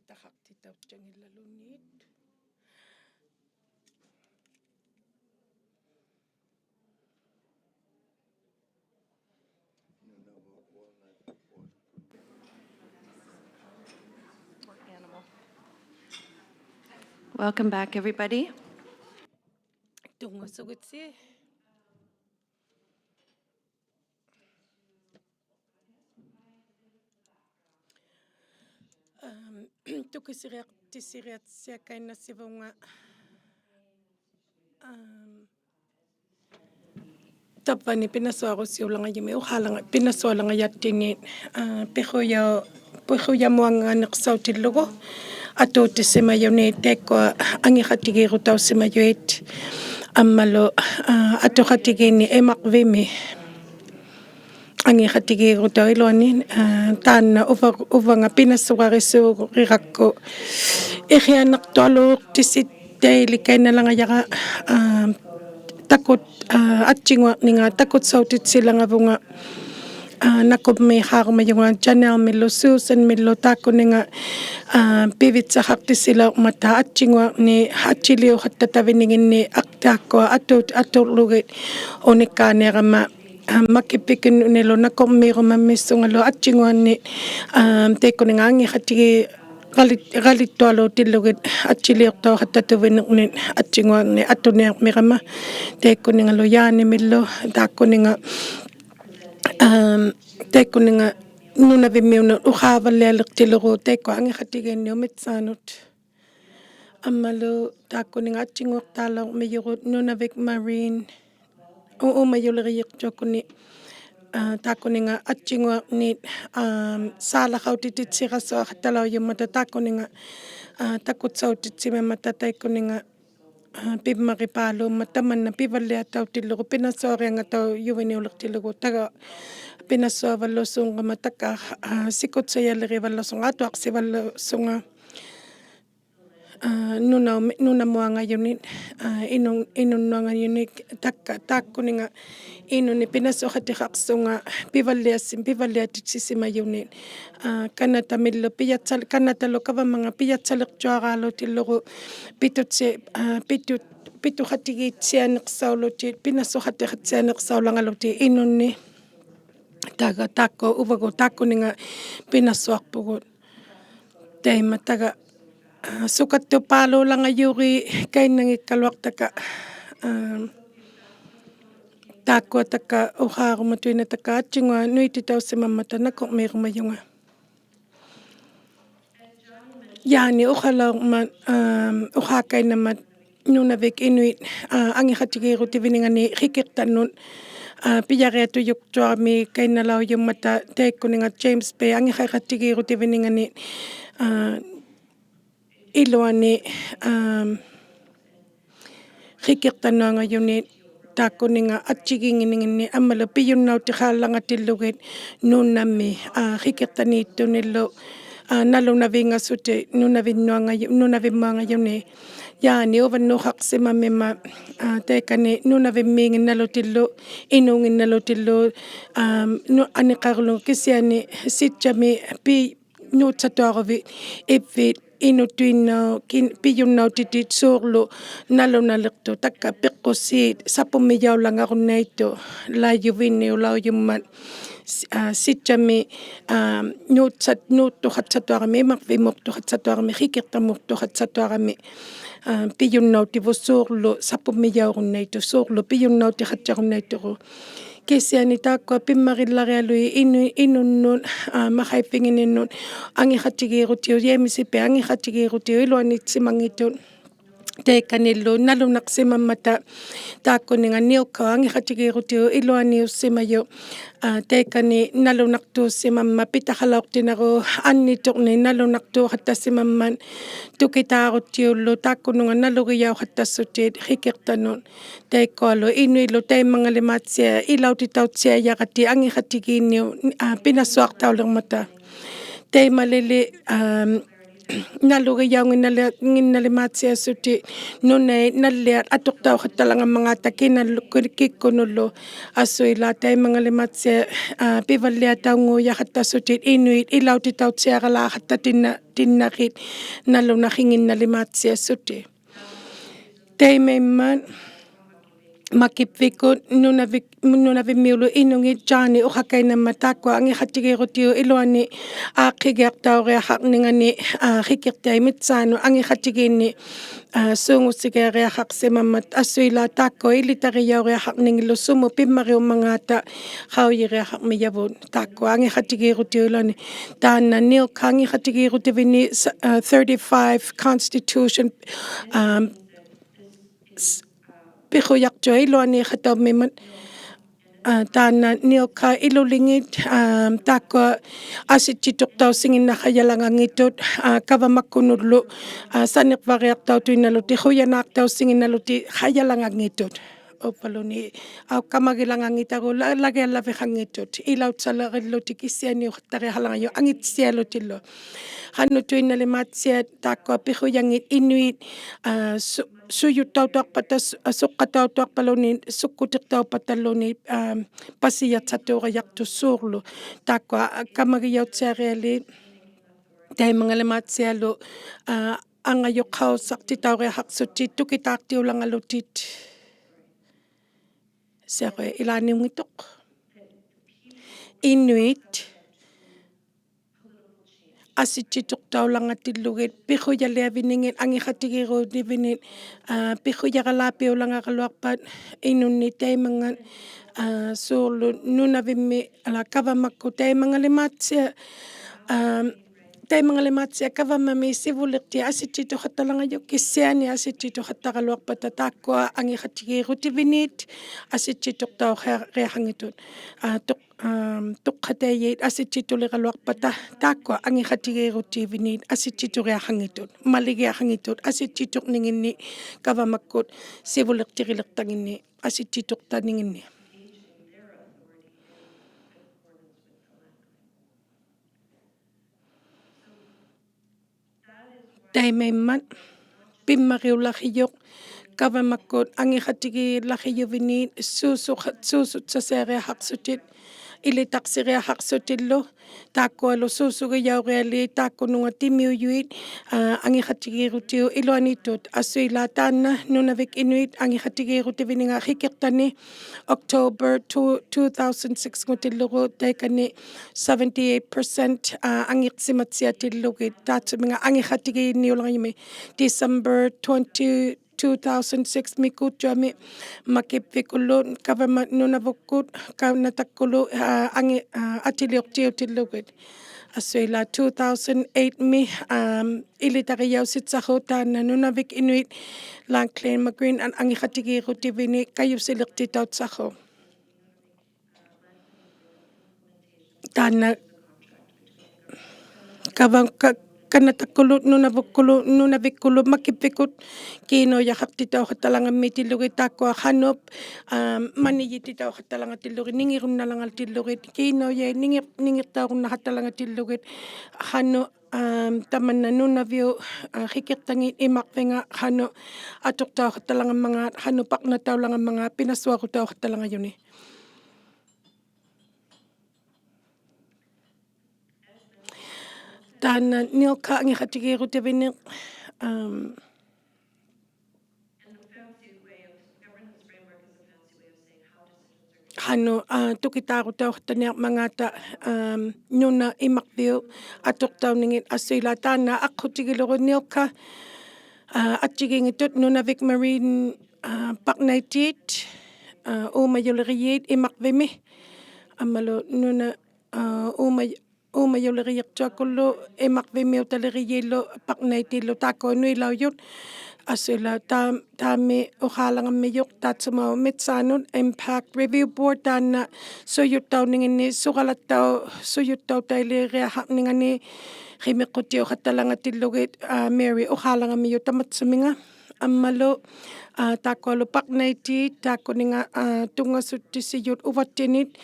ᕗᕗ Welcome back, everybody. 뚱어서그치 뚜키시리아티시리아티시아카이나시봉아 tapani pinasuarusiulanga yumi uhalanga pinasualanga yattini ᕗᕗ야무앙아넥사우틸루고 atoutisimayone tekwa angihatigiirutaussimajut ammalo atohatigini emakvimi angihatigiirutauiluani taanna uvanga pinasuarisuuriraqku ᕗᕗഅᕆ takut аттингуарнинга укуссаутитсилангавунга накубмихаармаюнга жанеармиллу суусанмиллу тааккунинга пивитсахартиссилаумата аттингуарни аттилиухатта тавинигинни артааккуа атуурлугит униккаанеерама маккиппикиннунилу накормиирумаммиссунгалу аттингуарни тееккунинга ангихаттиги галиттуалуутиллугит аттилиортауhаттатувинернит аттингуарни аттуниармирама тееккунингалу яанимиллу тааккунинга тееккунинга ᓄнаvimmиуну ухааваллиалертилеру теекку ангихаттигиинниумитсаанут аммалу тааккунинга аттингуартаалаар миюрут ᓄнаvic marine уумаюлериертуаккуни тааккунинга аттингуарнит саалахаутититсирасуа талауйуммата тааккунинга ᑕකුৎсаутитсимамата таиккунинга пиммарипаалуумма таманна пиваллиатаутиллеру пинасуариангатау ювиниулертилеру тага пинасуаваллусунгама така сикутсаялеривалласунга атуарсивалласунга ᓄнамуангаюнит инуннуангаюник такка тааккунинга инуни пинасуахатиқарсунга пиваллиатитсисимаюнит канатамиллу канаталу каваманга пиятсалертуараалутиллеру птьютигиитсианерсаулутит пинасуахатиқатсианерсаулангалути инунни тага таакко увагу тааккунинга пинасуарпугут тайма тага сукаттупаалуулангаюри кайнангиккалуартака тааккуатака ухааруматуинатака атсингуа ᓄититаусимаммата накормиирумаюнга яани ухалаарма ухаакайнамат ᓄнаvic inuit ангихатигиирутивинингани рикертаннут пияриатуйуктуарми кайналауйуммата тееккунинга James Bay ангихатигиирутивинингани илуани рикертаннуангаюнит тааккунинга атсигингинигинни аммала пиюннаутихааллангатиллугит нуннамми рикертанииттуниллу налунавингассути нунавиммуангаюни яани уваннухақсимаммима теекани нунавиммиингинналутиллу инунгинналутиллу аниқарлу кисиани ситчами пи нуутсатуаруви ипвит инутуиннаа пиюннаутитит суорлу налуналерту такка пеққуссиит сапуммияулангаруннаитту лаажувинниулаujummat ситчами нууттухатсатуарами имарвимортухатсатуарами хикертаммортухатсатуарами пиюннаутивуссуурлу сапуммияуруннаитту суурлу пиюннаутихатсаруннаиттору кисиани тааккуа пиммариллариалуи инуннут махайппингининнут ангихатигиирутиу ямисипе ангихатигиирутиу илуанитсимангитут теекканиллу налунақсимаммата тааккунинга NILCA ангихатигиирутиу илуаниуссимаю тееккани налунартууссимамма питахалаортинару анниторни налунартуухаттассимамман тукитаарутиуллу тааккунунга налугияухаттассутиит хикертанут тееккуалу инуилу таимангалимаатсиа илаутитаутсиаяқати ангихатигиинниу пинасуартаулермата теймалили ᕪᕗഅᕆ ᕿ미ᕐᕈယာ우निᓓ atuqtauqattalangamangata qikunullu assuilata imangalimmatsia ಪಿತ್ь‍යutiuħattasutit inuit ᕿauṭitāutsiaqalaaqatta tinnaqit ᕪᕗnaqinnalimatsiassuti taimimman makipvikut ᓄnavimiulu inungit jaani uqaqainamma taakua angiqatigiirutiu iluani qigiaqtauriaqaqningani qikiqtaimitsaanu angiqatigiinni suungutsigeeriaqaqsimammat assuila taakua ilitariyauriaqaqningillu sumu pimmariummangaata qauyiriaqaqmiyavut taakua angiqatigiirutiu iluani taana NILCA angiqatigiirutivini 35 Constitution piquyaqtua iluani qataumimat taana NILCA ilulingit taakua asitituqtausinginnaqayalanganngitut kavamakkunullu saniqvariaqtautuinnaluti quyanaqtausinginnaluti qayalanganngitut uppaluni aukkamagilanganngitaru lagiallaviqanngitut ilautsalaqilluti kissianiuqattariaqalangayu angitsialutillu qannutuinnalimatsiat taakua piquyangit inuit suyuttautuarpata suqqatautuarpaluni sukkutiqtaupatalluni pasiyatsatuurayartussuurlu taakua kamagiyautiariali taimangalimatsialu angayuqqaussartitauriaqarsutit tukitaartiulangalutit seqe ilaaniungituq inuit asitituqtaulangatiluгит piquyaliaviningit angiqatigiiruutivinit piquyaqalaapiulangaqaluarpat inunni taimangan suurlu nunavimmi kavamakku taimangalimaatsia kavamami sivuliqti asitituqattalangayu kissiani asitituqattaqaluarpata taakkua angiqatigiirutivinit asitituqtauqiaqangitut tuqqatayit asitituliqaluarpata taakkua angiqatigiirutivinit asitituriaqangitut maligiaqangitut asitituqninginni kavamakkut sivuliqtiqiliqtanginni asitituqtaninginni taimimmat pimmariulaqiyoq kavamakkut angiqatigiilaqiyovinit suusutsaseeriaqarsutit ilitaqsiriaqarsutillu taakkualu suusugiyauriali taakkununga timiuyuit angiqatigiirutiu iluanitut assuila taanna ᕄnaviq inuit angiqatigiirutivininga qikiqtani October 2006 ngutillugu taikani 78% angiqsimatsiatillugit taatsuminga angiqatigiinniulangayumi December 2006 mikutjuami makipvikullu government ᕄnavukkut kaunatakkulu ăథీలిуᕐқтиутиллугит assuila 2008 mi ilitariyausitsaqu taana ᕄnaviq inuit ᕿanclaimagrin angiqatigiirutivini kayusiliqtitautsaqu taana kanatakkulu ᕄnavikkulu makipvikut kiinoyaqartitauqattalangammitilugi taakkua ᕿanup maniyititauqattalangatillugi ningirunnalangatillugi kiinoyay ningirtaurunnaqattalangatillugit ᕿanu tamanna ᕄnaviu qikiqtangit imaqvinga ᕿanu atuqtauqattalangammangaat ᕿanu paqnataulangammangaat pinassuaqutauqattalangayuni taana NILCA angiqatigiirutivini ᕿanu tukitaarutauqattaniarmangaata nuna imaqviu atuqtauningit assuila taana aqqutigilugu NILCA atchigiingitut ᕄnaviq marine paqnaitit uumayuliriit imaqvimi amalu nuna uumayuliriiqtuakullu imaqvimiutaliriyiillu paqnaitillu taakkuanuilauyut assuila taami uqaalangammiyuq taatsumau mitsaanut impact review board taana suyuttauninginni suyuttautailiiriaqaqningani qimiqqutiuqattalangatillugit Mary uqaalangammiyu tamatsuminga Ammalo takualu ᕃnayti takuninga tungasuttisiyut uvattinit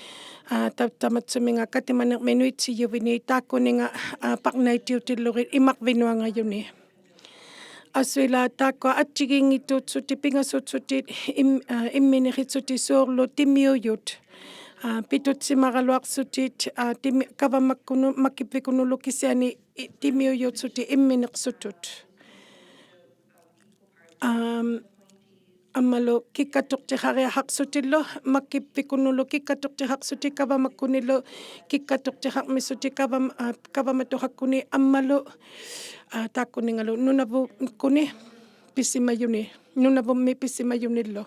tamatsuminga atimanermenuitsiyuvini takuninga ᕃnayti imakvinuangayuni. Asuila takua atchigingitutsuti pingasutsutit imminiritsutsi soorlu timiuyut. Pitutsimaraloaqsutit kavamakkunu makkipvikunulu kisiani timiuyutsuti immineqsutut. Ammalo kikkatuqtihariahaqsutillo makkipvikunulu kikkatuqtihaqsuti kavamakkunilo kikkatuqtihaqmissuti kavamatuhakkuni ammalo takuningalu ᓄnavukkuni pisimayuni ᓄnavummi pisimayunillo.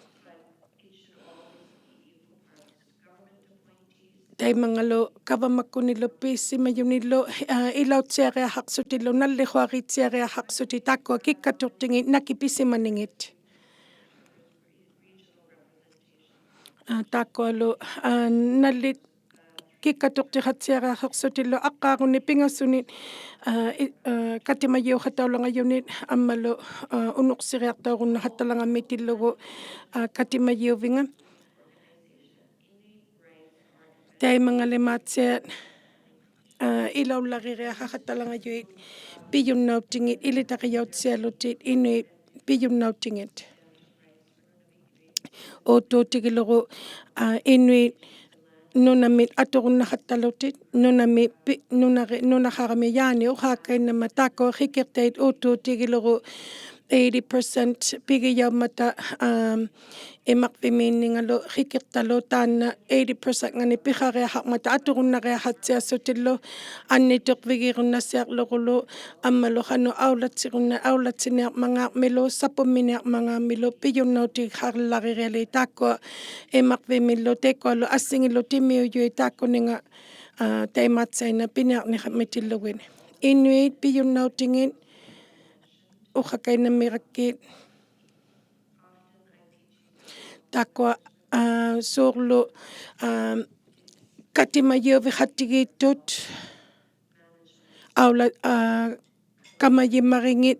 Taimangalu kavamakkunilo pisimayunillo ilautsiariahaqsutillo nallihuaritsiariahaqsuti takua kikkatuqtingi nakipisimaningit. Takualu nallit kikkatuqtihatsiariahaqsutillo aqqaaruni pingassunit katimayuuhataulangaunit ammalu unuqsiriartaurunnahattalangamitillugu katimayuuvinga. Taimangalimatsiat ilaullaririahahattalangayuit piyunnauttingit ilitaqiyautsialutit inuit piyunnauttingit. Otuutigilugu inuit ᓄnaᕆ aturunnahattalutit ᓄnaᕆ укааккаиннама тааккуа хикертаит уутуутигилеру 80% пигияумата имаквимииннингалу хикерталу таанна 80% ngani пихариахармата атуруннариахатсиассутиллу аннитеқвигируннассиарлерулу аммалу хану аулатсиниармангаамилу саппумминиармангаамилу пиюннаутиг харилларириали тааккуа имаквимиллу теккуалу ассингиллу тимиуюи тааккунинга таймаатсайна пиниарнихаммитиллугини иннуит пиюннаутингит укакайнаммираккит таква соорлу катимайуовихаттигииттут аула камайиммарингит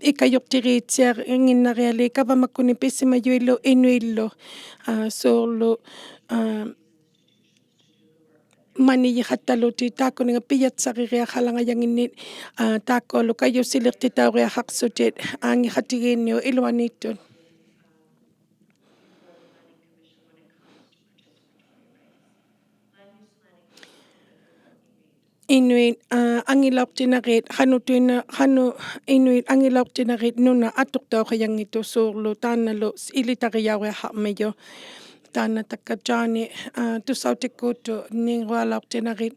икайортириитсиарингиннариали кавамаккуни писсимаюиллу инуиллу соорлу манiyihataluti taakkuninga piyatsaririakhalangayangиннит taakkualu kayusilirtitauриахaqsutit aangihatigiinniu iluaniittut inuit angilauqtinarit hanu inuit angilauqtinarit nuna atuqtauqayangitu soorlu taanalu ilitariauриахармию taana takkajaani tusautikkuutu ningualauqtinarit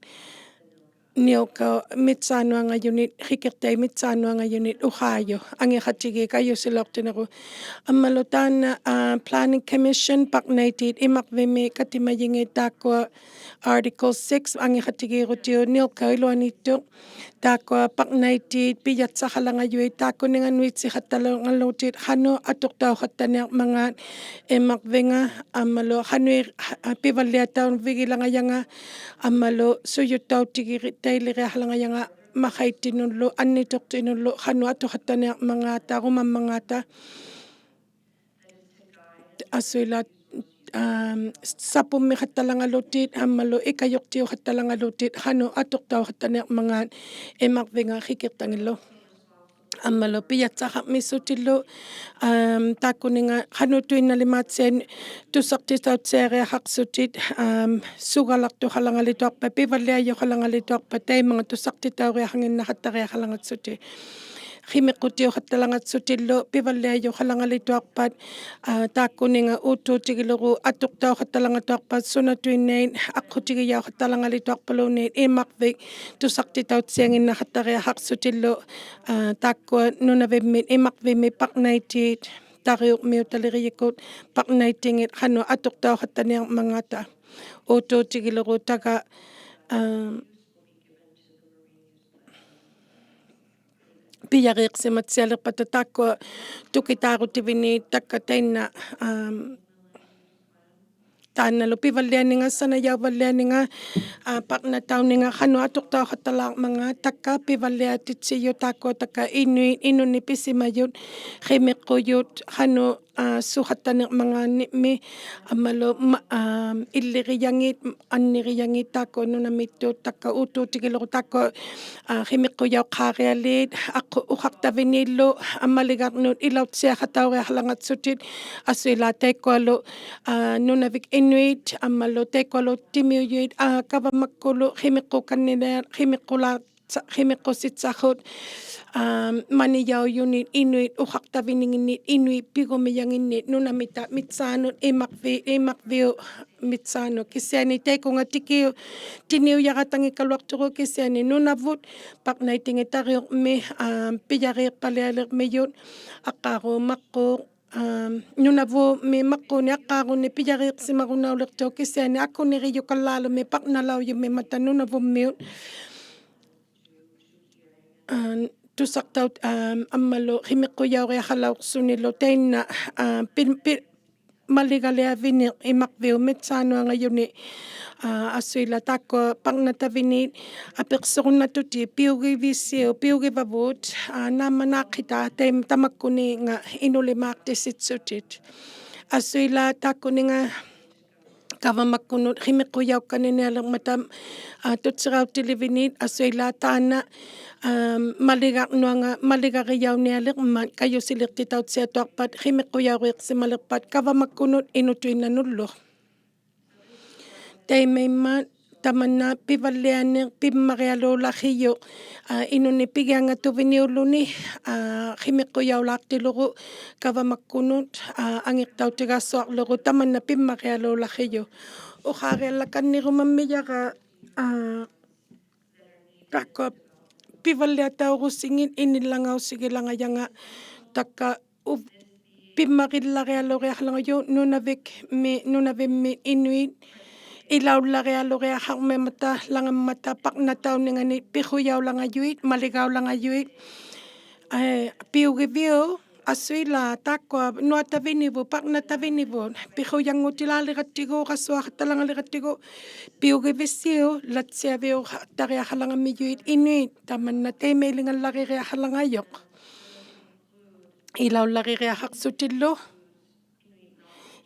NILCA-mitsaannuangayunit hikertai mitsaannuangayunit uhaayu angihachigi kayusilauqtinaru ammalu taana planning commission ᕃnayti imakvimi katimayingi taakua article 6 angihatigirutiu NILCA iluaniittu taakua ᕃnayti piyatsaqalangayui taakkuninganuitsihattalungalutit hanu atuqtauhattaniarmangaat imakvinga ammalu hanui pivalliataunvigilangayanga ammalu suyuttautigiritaileриахлангаяга махайтинуллу аннитортинуллу хану атухаттаниармангаата румаммангаата асуилат сапуммихатталангалутит аммалу икайортиухатталангалутит хану атуқтаухаттаниармангаат имарвинга хикертангиллу аммалу пияцахаммиссутиллу тааккунинга ханутуинналимаатсиан тусартитаутсиариахарсутит сугалартухалангалитуарпа пиваллиайохалангалитуарпа тайманга тусартитауриахангиннахаттариахалангатсути химеққутиухатталангатсутиллу пиваллиайохалангалитуарпат тааккунинга уутtuутигилеру аттуқтаухатталангатуарпат сунатуиннаин аққутигияухатталангалитуарпалуунит имарвик тусартитаутсиангиннахаттариахарсутиллу тааккуа нунавиммит имарвимми ᕃnayti тариуқмиуталерииккут ᕃnatyngit хану аттуқтаухаттаниармангаата уутtuутигилеру тага piyariiqsimatsialerpata taakku tukitaarutivini takka tainna Tanalo pivalyaninga sanayawalyaninga paknatauninga kanu atuqtauqatalaq mga taka ಪಿತಿᔪತಿᓓᓗ tako taka ᓄナᕕauᓐ ᕗ미ᒃquyut kanu suqattaniq mga ni'mi amalo иллириангит аннириангит tako ᓄнаᕕмиттут taka utuutigiluq tako ᕗ미ᒃquyauqaarialit укъактавиниллу аммалигаарнут илаутсиахатауриарлангаtsуtit асуилаатаиккуалу ᓄнаᕕвик Inuit аммалу таиккуалу тимиуйуит кавамаккулу ᕗ미ᒃқуситсахут манияуюнит Inuit укъактавинингиннит Inuit пигумиянгиннит ᓄнаᕕмита митсаанут ᕗмақвиу митсаанут кисиани таикунга тиниуяратангиккалуартуру кисиани ᓄнавут ᕁᕗટિtaриорми пияриерпалиалермиют аққарумаққуу ᓄнаву маққуни аққаруни пияриерсимарунаулертуу кисиани аккунериюкаллаалуми пақналауюми мата ᓄнавуммиут тусартаут аммалу ᕗ미ᒃquyauриахалаорсунилу таинна малигалиавини имақвиу митсаануангаюни асуила тааккуа парнатавинит аперсеруннатути пиугивавут нааманааққита тамаккунинга ᕭнулимаартиситсутит асуила тааккунинга кавамаккунут ᕗ미ᒃquyaukkанниалермата 뚜쓰раутиливинит асуила таана малигариауниалермат каюсилертитаутсиатуарпат ᕗ미ᒃquyauриерсималерпат кавамаккунут инутуиннануллу таймаймат таманна пиваллианер пиммариалууларриу инуни пигиангатувиниуллуни ᕗ미ᒃquyаулаартилуру кавамаккунут ангертаутигассуарлеру таманна пиммариалууларриу ухаариаллаканнирумаммияра такка пиваллиатаурусингит иниллангауссигилангаяга такка пиммариллариаллориарлангаю ᓄнаᕕвимми Inuit илауллариаллориахармамата лагаммата пақнатаунинганит пихуяулангаюит малигаулагаюит пиугивиу асуила тааккуа нуатавиниву пақнатавиниву пихуянгутилаалеқаттигу қассуахатталангалеқаттигу пиугивиссиу латсиавиу тариахалагаммиюит Inuit таманна теймеилингалларириахалангайоқ илаулларириахарсутиллу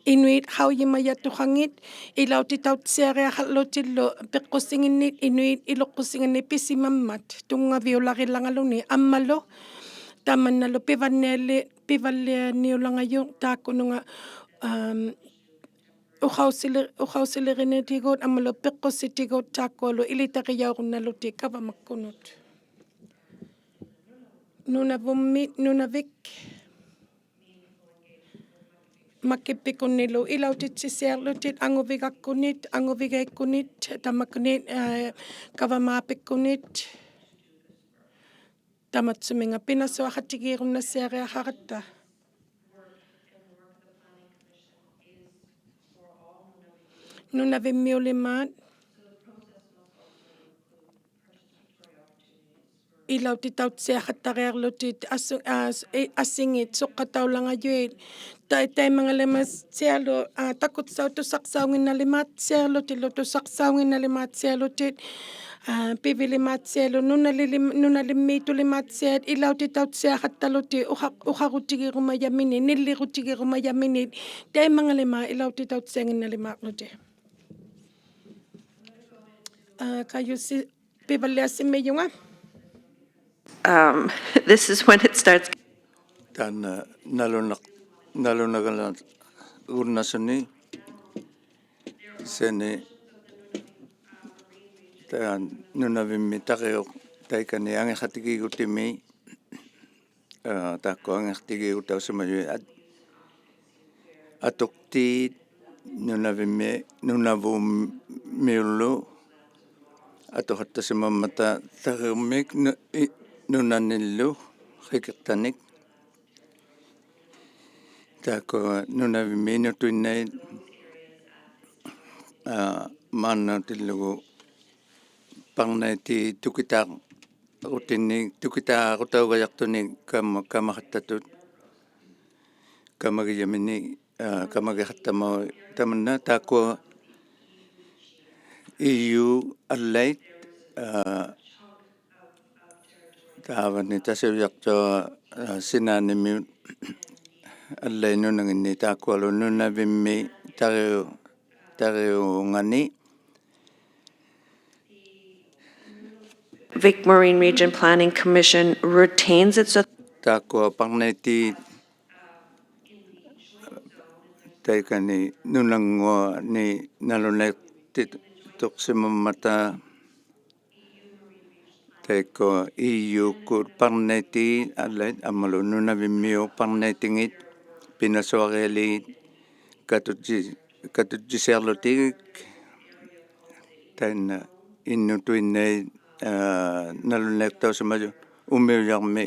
Inuit хауйимаятухангит илаутитаутсиариахарлутиллу пеққуссингиннит Inuit илоққуссингинни писимаммат тунгавиуларилангалуни аммалу таманналу пиваллианиулангаю тааккунунга ухаусилеринитигут аммалу пеққусситигут тааккуалу илитақияорунналути кавамаккунут ᓄнаᕕвик маккиппикуннилу илаутитсисиарлутит ангувигаиккунит тамаккунит кавамаапиккунит таматсуминга пинасуахатигиируннассиариахаратта ᓄнаᕕммиулимаат илаутитаутсиахаттариарлутит ассингит соққатаулангаюит таймангалемассиалу такутсаутусарсаунгинналимаатсиарлутиллу тусарсаунгинналимаатсиалутит пивилимаатсиалу нулалиммиитулимаатсиат илаутитаутсиахатталути ухарутигирумаямини ниллирутигирумаяминит таймангалема илаутитаутсиангинналимаарлути каюси пиваллиассиммиюнга This is when it starts. Tana nalunagalan urnasuni sene tan nunavimmi taqeo taikani angeqatigigutimi taakko angeqatigigutausamayu atoqtiit nunavummiullu atoqattasimammata taqiummik ᓄ나ᕈ루 ᕗkiqtanik taakko ᓄ나ᕕ미누tuinnaит maannautillugu parnaiti tukitaaqutaugajartunik kamaqattatut kamagiyamini kamagihtamau tamanna takwa EU allait taavani tasuyaqtua sinaanimi allainunanginni taakkualu nunavimmi tariungani Vic Marine Region Planning Commission retains its taakua parneiti taikani nunangua ni ᓄnaᕕauᓃ taiko EU kur parneiti allait amalu nunavimmiu parneitingit pinasuarelit gatutiserlutik taina innutuinnei ᓪᓗᒃ umiujarmi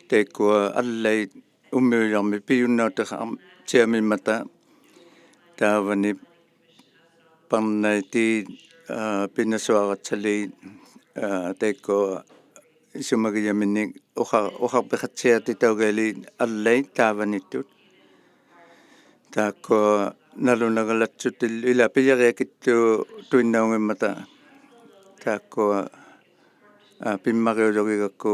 taikua allait umiujarmi piyunnautiqartiamimata taavani parneiti pinasuaratsalit taiko isumagiaminik ᓄқарпихатсиатитаугаили allait taavanittut taakko налунагалатсутил ила пилериакитту туиннаунгиммата taakko пиммариулогигакку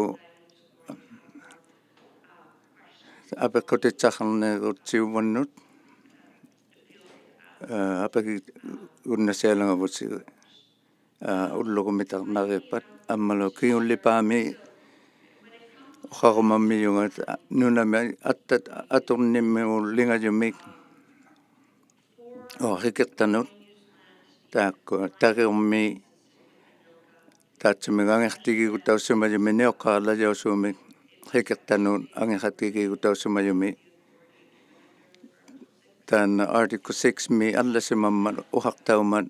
апеккутитсарнерутсиуваннут апаги уннасиалангавутси уллугумитарнариаппат аммалу киуллипаами охарумаммиюнгат нунами атурниммиуллингажумик рикертанут таакку тариумми таатсумигаангертигигутауссумалумини оққаалалиусуумик рикертанут ангертигигутауссумалуми таана Article 6 ми алласимаммат ухартаумат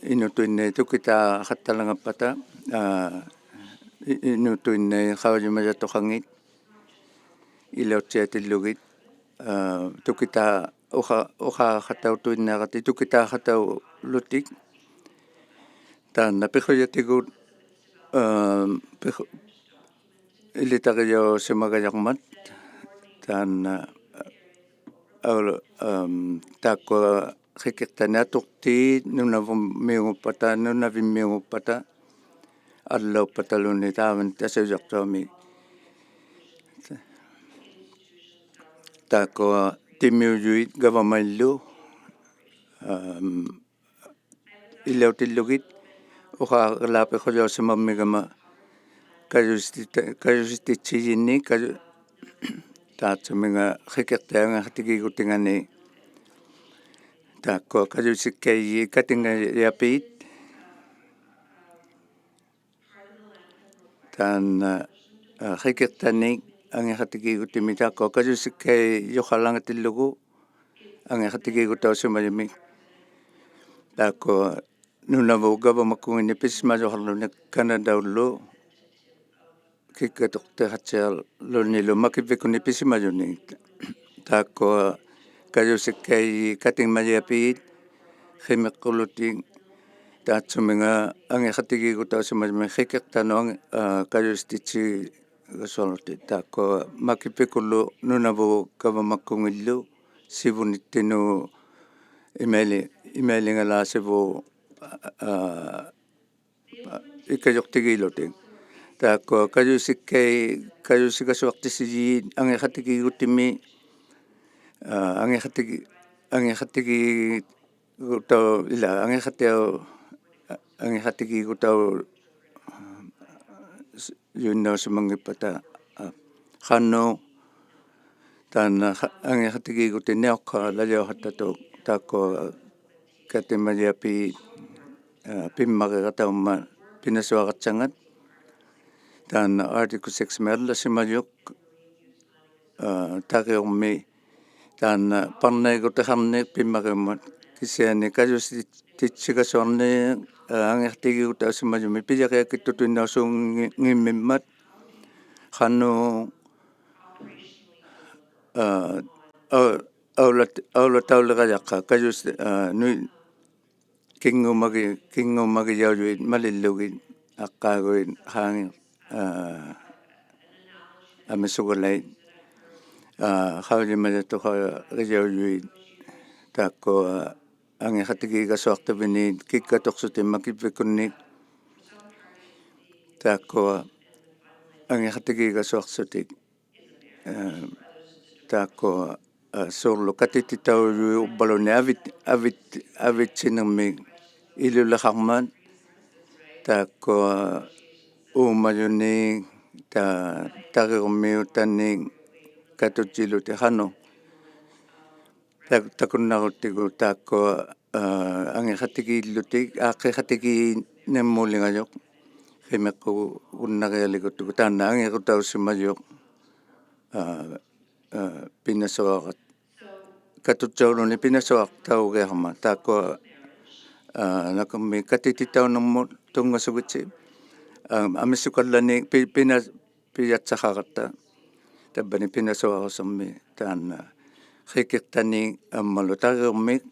инутуинней тукитаахатталангаппата инутуинней хавалимажатоқангит илаутсиатиллугит тукитаа ухаахаттаутуиннеарати тукитаахаттаулутик таана пихуятигут илитариосимагаяқмат таана тааккуа рикертанаатурти нунавиммиугуппата аллауппаталуни тааван тасуяқтуами тааккуа тиммиуюит гавамайлу илаутиллугит ухаалаапихулиусимаммигама кажуститсиинни таатсумига рикертаангартигигутингани тааккуа кажусиккаи катингариапиит таана рикертаник ангертигигутими тааккуа кажусиккаи йохалангатиллугу ангертигигутаусумалими тааккуа нунаву гавамаккунгини писсмажохарлуник канадауллу киккатортехатсиарлунилу макиввикуни писималуни тааккуа кажусиккаи катингмалиапиит химеққулутик таатсумига ангертигигутаусумалими рикертануанг кажуститсигасуарлути тааккуа макиввикуллу нунаву гавамаккунгиллу сивуниттину ималингалаасиву иккажортигилутик тааккуа кажусикасуартиссиит ангертигигутими ангертигигутау ила ангертигигутау юннаусумангиппата ханну таана ангертигигутинниоққаралалиорхаттату тааккуа катималиапи пиммариратаумма пинасуаратсангат таана Article 6 мерласималиук тариорми таана парнаагутахарни пиммариуммат кисиани кажуститсигасуарни ангертигигутаусималуми пилериакитту туиннаусуунгиммиммат ханну аулатаулераяққа кажус нуи кингумагияулуит малиллугит аққаагуит хаанги амисугалай ᕗᓕᒪᓐ таакко ангихатигигасуартавини киккаторсутиммакиппикунник таакко ангихатигигасуарсутик таакко соорлу катиттитауюуппалуни авитсинерми илулахармаат таакко ууmmajuni тарермиутанник катутсилутихану такуннаруттигу таакко ангихатигииллутик ааққихатигинаммуулингажоқ химеққугу уннариалигуттугу таанна ангерутауссимажоқ пинасуарат катутсаулуни пинасуартаугиарма таакко накамми катититаунэрмут тунгасугитси амиссукаллани пиятсахаратта таббани пинасуарусерми таанна хикертани аммалу тарермик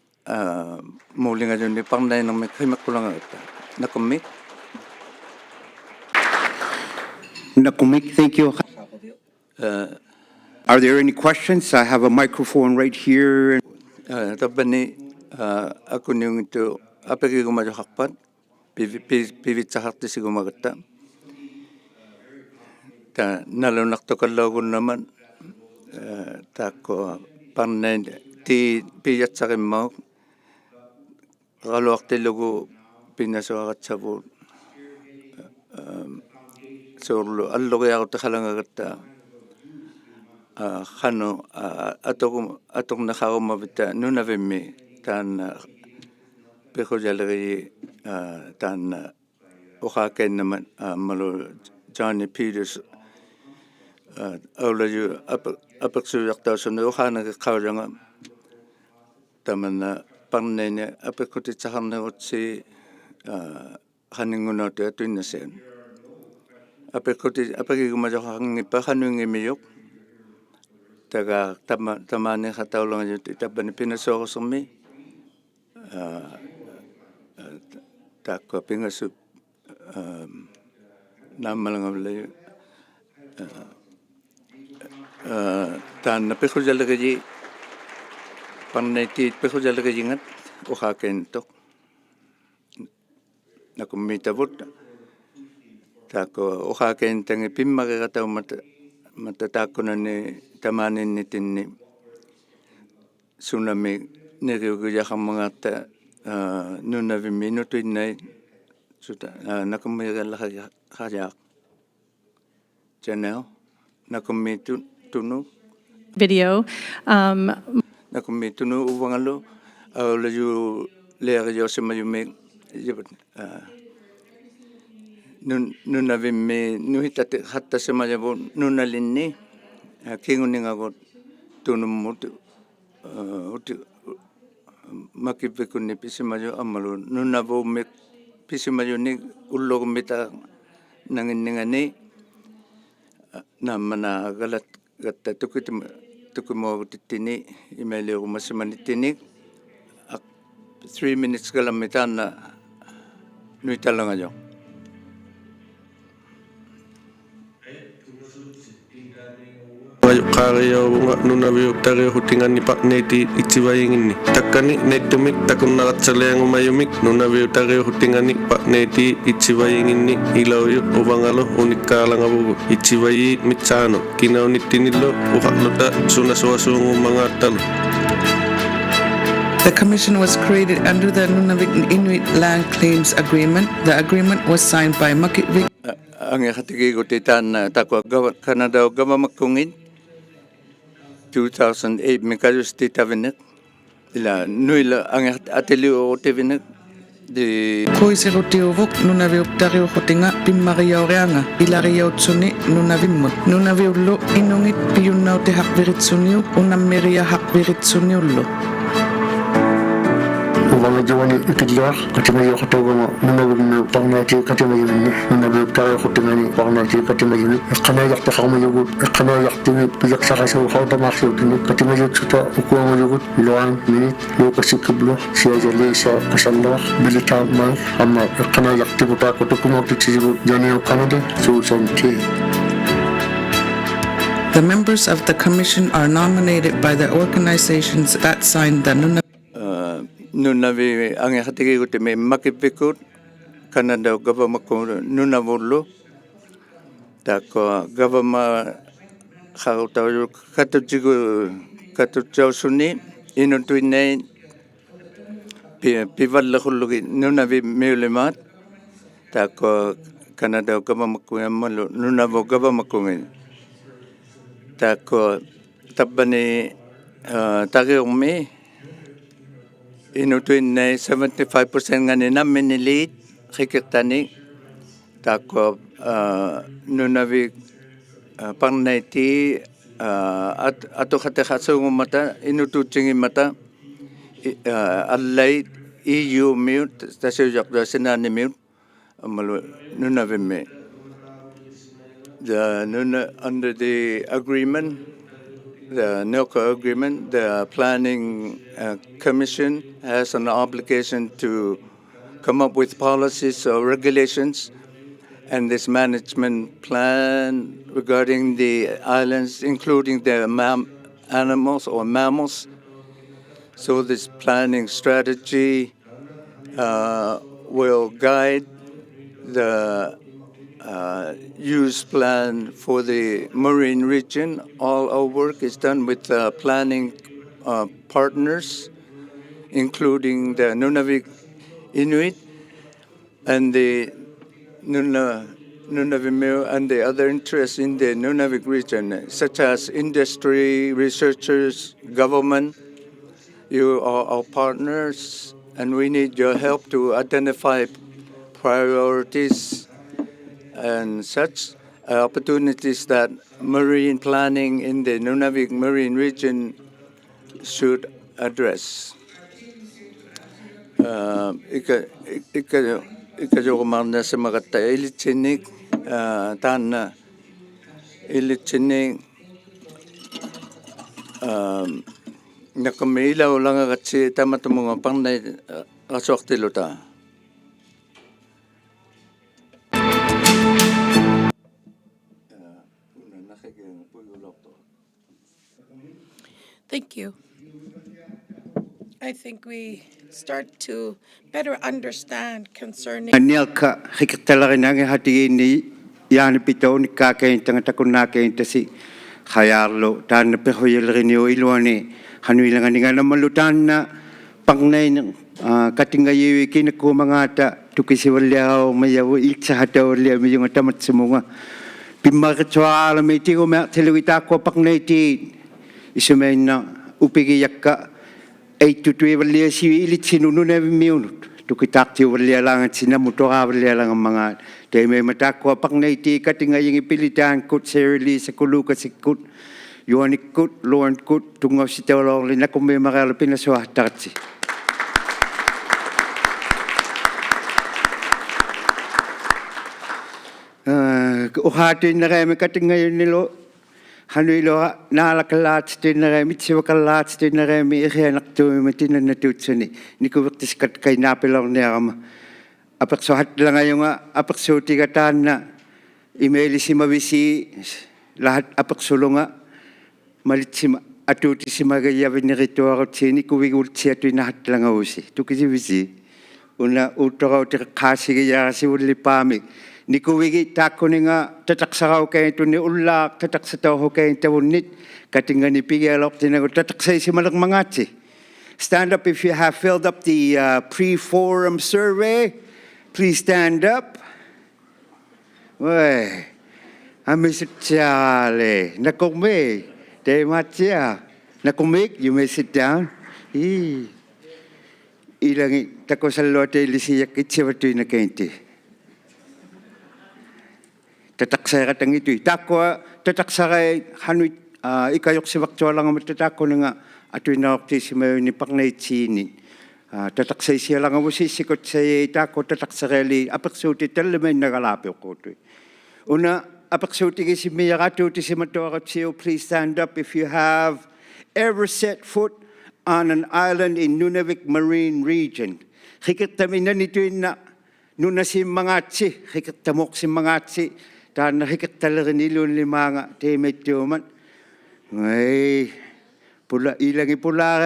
муулингажунни парнайнермик химеққулангаратта накамми ᕗ, thank you. Are there any questions? I have a microphone right here. таббани акуниунгиту апегигумажоқарпат пивитсахартисигумагатта та налунартокаллаагуннамат таакко парнайн ти пиятсариммаук галуартиллугу пинасуаратсавут соорлу аллориарутахалангагатта хану аторнахарумавита ᓄнаvéмми таанна пехожалери таанна охакеннамат малу Johnny Peters аулажу апексуяқтаусуни охаанагеққауланга таманна парнейне апеккутитсахарнерутси ханингунаути атуиннасаан апекигумажоқарнгиппа хануингимиёқ тага тамаани хатаулангажут итаппани пинасоорусерми таакко пингасуп нааммалангавлаю таанна пехужалерiji парнайтиит пехужалерижингат охаакеентоқ накуммитавут таакко охаакеентанги пиммарератаумата мата тааккунани тамааниннитинни сунами нериугуяхармагаатта нунавимми нутуиннай сута накуммиераллахаяақ janelle nakummi tunu Video. nakummi tunu uwangalu aulaju ᕗᕗഅᕆ nunavimmi nuhitate hattasemayavun nunalinni kinguningagut tunummut makippikunni pisimayu ammalu nunavuummik pisimayunni ullogummita nanginningani nammana galat gatta ತುಕಿಮುಅᒍಟಿттини имаилиугумассиманиттини 3 minutes galammitana ᕿಮಿᕐᕈяуниᕐ qaariyauvunga ᓄnaviuꞌtaariuhutinganni ԥаᕆనేти итсиваингинни таккани неттумик такуннақатсалиангумаюмик ᓄnaviuꞌtaariuhutinganni ԥаᕆನೇти итсиваингинни илауйу увангалу униккаалангавугу итсиваи митсаану кинауниттиниллу укъатлута сунасуасуунгуммангаатталу. The commission was created under the Nunavik Inuit Land Claims Agreement. The agreement was signed by ᕗᕗ ангихатигигутитаанна таква Канада гавамаккунгит 2008 микалуститавинек ила нуила ангихатилиуутивинек ди Kuisirutiuvuk nunaviuttariuhutinga pimmariaurianga ilariautsunni nunavimmu nunaviullu inungit piyunnautihaqviritsuniu unammiriahaqviritsuniullu Uvangajawani ikidliaq katimayuqatauгама nunavimmi parnaati katimayunni nunaviuttariuhutingani parnaati katimayunni iqqanaajaqtaqarmayugut iqqanaajaqtimi pijaksaqasuu hautamaarsuutini katimayutsuta ukuangalugut luan minit luukasikiblu siajalisa qasalluaq militaammaa amma iqqanaajaqtibutaa ತುಕಿ್ಮುಅᒍಟಿಸಿᔪಥ್ ಜನಿಯು ಕನಡೆ ಸೂಸಂತಿ. The members of the commission are nominated by the organizations that signed the ᓄnaᕆഅᕆ Canada government ᓄnaᕆᓗᒃ tako government ᓄnaᕆᓗᒃ ᓄnaᕆᓗᒃ ᕕ미ᓕ우ᕐ타উᓱniᓅ tako Canada government ᓄnaᕆᓗᒃ tako tabani ṱaᕆ우ᓁ 75% ngani ᕕ미ᓕ우ᕐ ᓃkiqtanik tako ᓄnaᕆᒃ ПаᕐΝētāйт ătuqatiqasuungumata ᓄtutsiнгимата ăllait EU-miut tasuyaqtuasinanimiut amalu ᓄnaᕆᓕ미ᓪᓗ. Under the agreement, the NILCA agreement, the Planning Commission has an obligation to come up with policies or regulations and this management plan regarding the islands, including the animals or mammals. So this planning strategy will guide the use plan for the marine region. All our work is done with planning partners, including the Nunavik Inuit and the ᓄnaᕆᓁ미ᓪ and the other interests in the Nunavik region, such as industry, researchers, government. You are our partners, and we need your help to identify priorities and such opportunities that marine planning in the Nunavik marine region should address. ᕗ미ᕐᕈ야우시마가tta ᕗ리치닉 타나 ᕗ리치닉 ᕗ미ᕐᕈᓗᒃ 타마토몽아 ПаᕐΝētāйt Thank you. I think we start to better understand concerning NILCA ᓃkiqtalerinangi hatigiinni yaanipitauni kaakaintanga takunnaakaintasi khayarlu taanna pehuyilleriniu iluani hanuilanganiganamalu taanna pangnain katingayiwi kinakkuumangata tukisivalliarumayavu itsahataulliamiyunga tamatsumunga pimmaritsuaraalami tigumeartiluitaaqua paqnaitit isumainna upigiyakka eittutuivalliasivi ilitsinu nunavimmiunut tukitaaqtiuvallialaangatsina mutoqaavallialangammangaat taimeimataaqua paqnaiti katingayingi pilitaankut seriliisakulukasikut yuanikkut luankut tungassitaulorli nakummiimarialu pinasuartaratsi uhaatiinnereemi katingayunnilu hanuiloa naalakalaatitiinnereemi itsivakalaatitiinnereemi irianartuimima tinannatuutsuni nikuvertiskat kainaapilorniarama apersuhattilangayunga apersuutigataanna imeelisimavisi lahat apersulunga malitsima atuutisimagayavinnerituarutsiini kuvigultsiatuinahattilangavusi tukisivisi una uuttorautiqaasigiyaarasivullipaami nikuvigi taakkuninga tataqsaraukaituni ullaaq tataqsatauhukaintavunnit katingani pigialortinagu tataqsaisimalermangaatsi. Stand up if you have filled up the pre-forum survey. Please stand up.喂, amisitsaale nakumik teimatsia nakumik. You may sit down. Ilangi takosallote ilisiyak itsivatuinakainti. Tataqsaeratangitui taakua tataqsarai hanuit ikayoqsivaqtualangamat taakkunanga atuinaortiisimayuni paqnaitsiini tataqsaisialangavusiissikutsayi taakku tataqsareali apersuutitallamainnagalaapioqquutui una apersuutigisimmiaratuutisimatuaratsiu. Please stand up if you have ever set foot on an island in Nunavik marine region. Xiqirtaminanituinna nunasimmangaatsi xiqirtamoqsimmangaatsi taanna xiqirtaleriniluunlimaanga tiimittuumat Ay, ilang ipula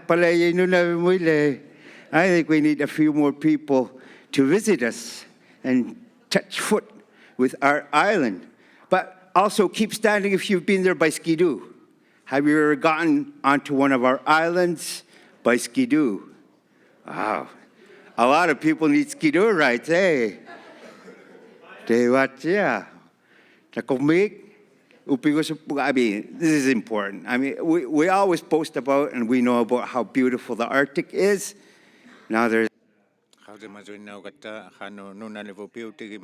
pala yun ᕕ나ᕕ무ᕐ. I think we need a few more people to visit us and touch foot with our island. But also keep standing if you've been there by skidoo. Have you ever gotten onto one of our islands by skidoo? Wow. A lot of people need skidoo rides, eh? I mean, this is important. I mean, we always post about and we know about how beautiful the Arctic is. Now there's ᕗᕗă ᕗᕗ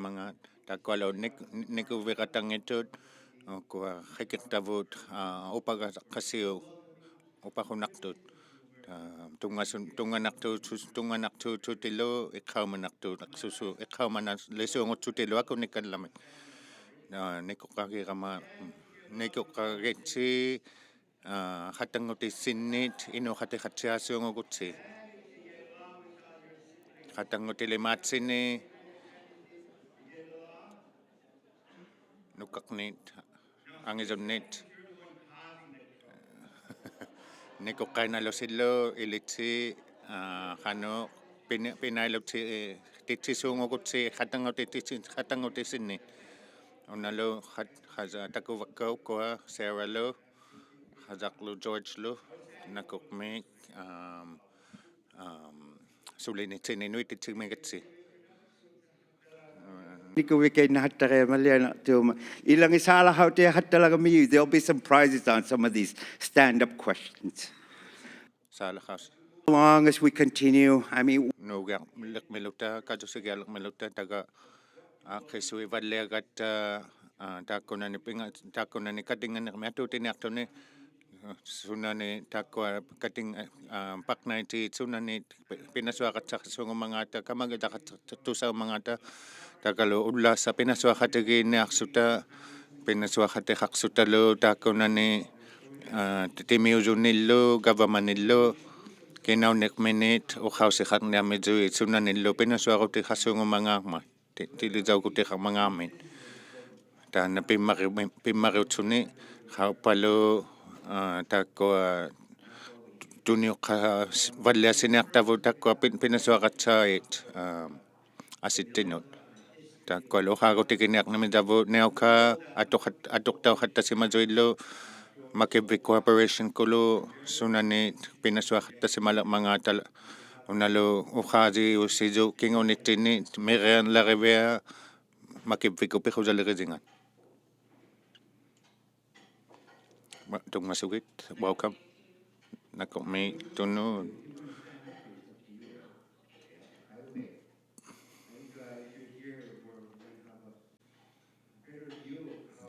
mga takwalo nik ko hikitavut upagasiu upahunaktut tunganaktu tutilo ᕗᕐmanaktu susu ᕗᕐmanalesungot tutilo ako nikanlamit nikukagirama nikukagitsi hatangotisinit inuhatihatiasiungogutsi hatangotilimatsini nukaknit angizonnit nikukainalosilo ilitsi hano pinailotsi titsisungogutsi hatangotisinni unalo haza ṱakuᓴauᵉ koa Sarah lo hazaklu George lo nakukmi sulinitsini nuititsimigitsi there'll be some prizes on some of these stand-up questions. As long as we continue, I mean, ᕗᕗഅᕆ ᕗᕗ taga ᕗᕗ takunani tingani sunani takwa kating ᕗᕗ sunani pinasuakatsaksungumangata ṱakuᓴauᵃ takalo ulla sa pinasuakatigiiniarsuta pinasuakatihaqsutalo takunani timiusunillu governmentillu kinaunikminit ᕗᓄʓausiqarniamitsui sunanillu pinasuaqutiqassungumangаарma tilisaukutiqarmangaarmit taana pimmariutsuni qaupalu takwa tuniuqa valliasiniartavu takwa pinasuaqatsaait asittinut takwa ᕗᓗagutigiiniarnamitavu NILCA atoqtaujattassimasuillu ᕗᕃ Corporation kulu sunani pinasuaqattassimalaqmangaatala unalu ᕗᓗasiusisu kingunitsini mirianlarivia ᕗᕃ upiqusaliqisingat. Tung-masugit, welcome. Nakukmi tunu.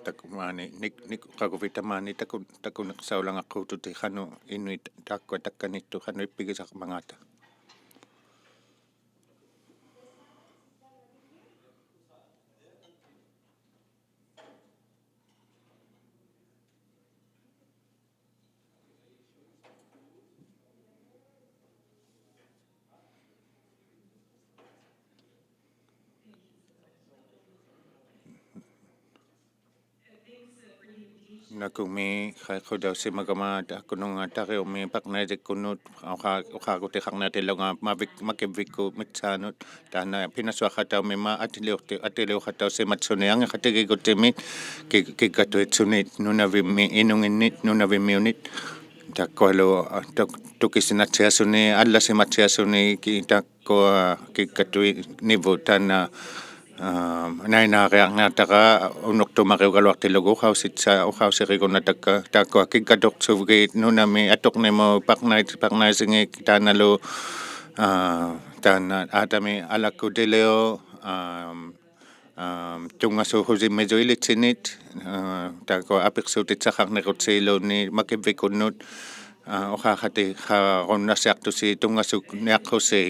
Takumani nik kaguvitamani takunaqsaulangaqqu tutihanu inuit takwa takkanittu hanu ippigisaqmangata. Nakumi khaudausi magama takununga tareumi paknadik kunut ᕗᓗagutiqarniatilunga makivvikku mitsaanut taana pinasuaqataumi ăþeliuᕐᑕausi matsunianga qatigigutimit kikatuitsunit ᕗnaviminunginnit ᕗnavimiunit takkualu tukisinatsiasuni allasimatsiasuni takua kikatui nivu taana nainaariarnaataqa unuqtumariugaluartilugu ᕗᓗausiqigunatakka takua kikkatuqsuvgiit nunami atoqnimu paknaisingik taanalu taana aatami alakkutilio tungasuhusimmizuilitsinit takua apiqsuutitsaqarniqutsiiluni makivvikunnut ᕗᓗaqati qarunnarsiartusi tungasuk niaqqussi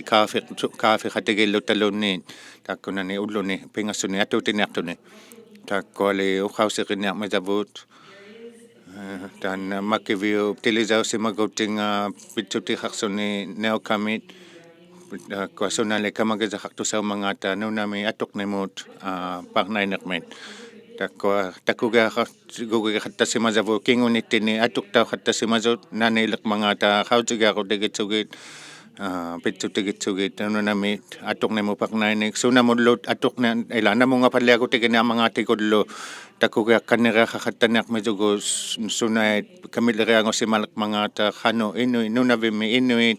kaafiqatigillutaluunniit takkunani ulluni pingassuni atuutiniartuni takkuali ᕗᓗausiqinniarmitavut taana makiviu tilisausimagutinga pitsutiqarsuni NILCA-mit takua sunali kamagisaqartusaumangaata nunami atuqnimut paknainermit ᕗ귿 킹우니티니 ᕗ뜨ktauᓱ지마ᒍ 나네일럭 망아타 ᕗ지가고 되게쪽이 પિትᔪᑎઃᓗ ᕿ누나미 ᕗ뒃네무팍나이닉 수나물로 ᕗ뒃네 일라나몽가 팔레고 되게네 망아티골로 ᕗ쿠가카네가하하타냐크메주고 수나에 카밀레앙오시말럭 망아타 하노 이누이 ᓄ나비미 이누이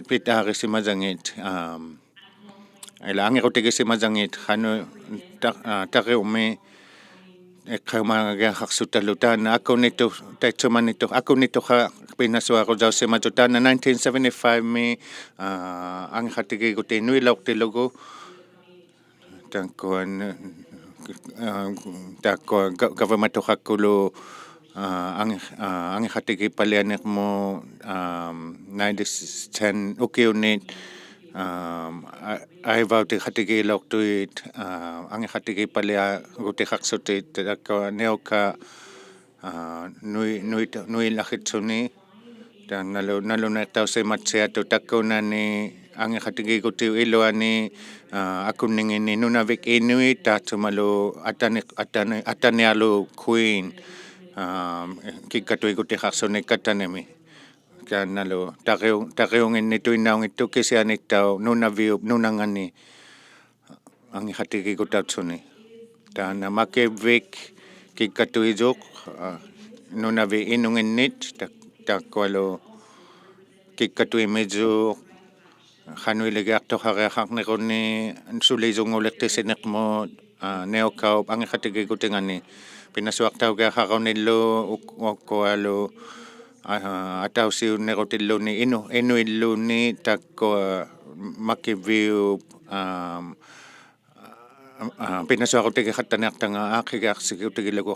피타하리시마장잇 일랑이고 되게시마장잇 하노 ᕗᕗ우미 ᕗᕗ마게학수탈루타나 아코니토 ᕗᕗ마니토 아코니토하 પિનasuakojausemajutana 1975 mi ang hatigiguti ᕿ미ᕐᕐτillugu tankuan takko governmentohakkulu ang hatigipalianek mo 9010 ukiunit aivauti hatigilauktuit ang hatigipalia gutihaksutit takko neoka ᕿᕗअᕆ dan ᕿnatáᕈ takkonani ang hatigigutiu iloani akuningini ᓄnaᕗʃ inuit taatsumalu ăҭანιαλου queen kikatuigutihaqsuni katanemi kanalu taqiungini tuinaungi 뚜키시아닉타우 ᓄ나ᕗ읍 ᓄ나ᕗ니 ang hatigigutautsuni tana ᕗᕗ비ᒃ kikatuijuk ᓄnaᕗ inunginnit takkualu kikkatuimijuk hanuiligiartohariaqarniqunni suliisungulektisiniqmu neokaup ang hatigigutingani pinasuartaugiaqarunillu ukkualu atausiunnerutilluni inuilluni takkua ᕗᕗviup pinasuarutigiqattaniartanga aaqigiarsigutigilagu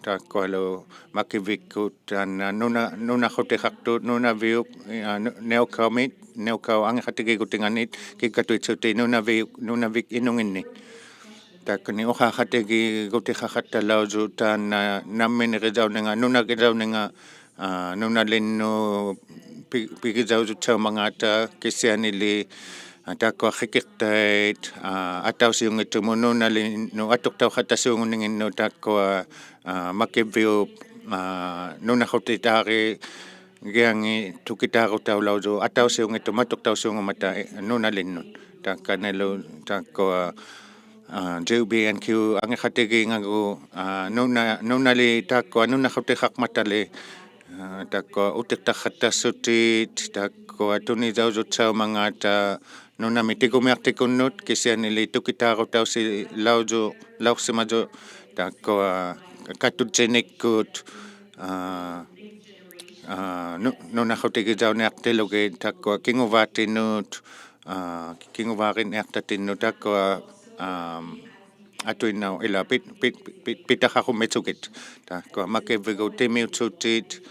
takkualu ᕗᕗvikkut ᓄnaᕗutiqartut ᓄnaᕗviup neokau ang hatigigutinganit kikkatuitsuti ᓄnaᕗviᒃ inunginni takkuni uqaaqatigigutiqaqattalauzu tana namminiqizauninga ᓄnagizaunninga ᓄnalinnu pigizauzutsaumangata kisianili takko qikiqtait atausiungittumu ᓄnalinnu ᕗ뜨ktauqattasuunguninginnu takko ᕗᕗviup ᓄnaᕗtitaari giangi tukitaarutaulauzu atausiungittu ᕗ뜨ktausuungumata ᓄnalinnu takkanelu takko JBNQ ang hatigingagu ᓄnali takko ᓄnaᕗtihaqmatali takko utiqtarqattasutit takko tunizauzutsaumangaata ᓄnami tigumiartikunnut kisianili tukitaarutausi lausimaju takko katutjinikkut ᓄnaᕗtigizauniartillugi takko kinguvaattinnut kinguvaarinertatinnu takko atuinau ila pitahaqumitsukit takko ᕗᕗvigu timiutsutit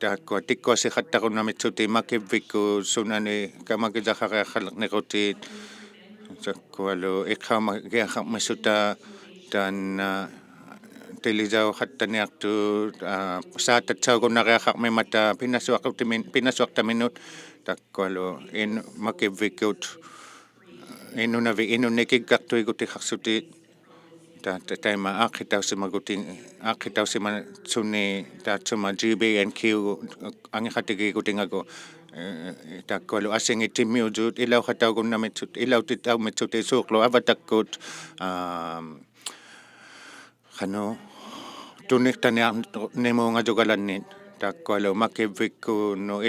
takko tikkuasiqattarunamitsuti ᕗᕗviku sunani kamagizaaqariaqalaqniqutit takkualu iqaamagiaqarmisuta tan tilisauqattaniartut saatatsaaugunnariaqarmimata pinasuartaminut takkualu ᕗᕗvikut ᓄnaᕗ inunnikikkartuigutiqarsutit taima aaqqitausimatsuni taatsuma GBNQ ang hatigigutingagu takkualu asingitimiujut ilauqataugunnamitsut ilautitaumitsut isuuqlu avatakkut qanu tuniqtaniarnimuungajugalannit takkualu ᕗᕗvikku nu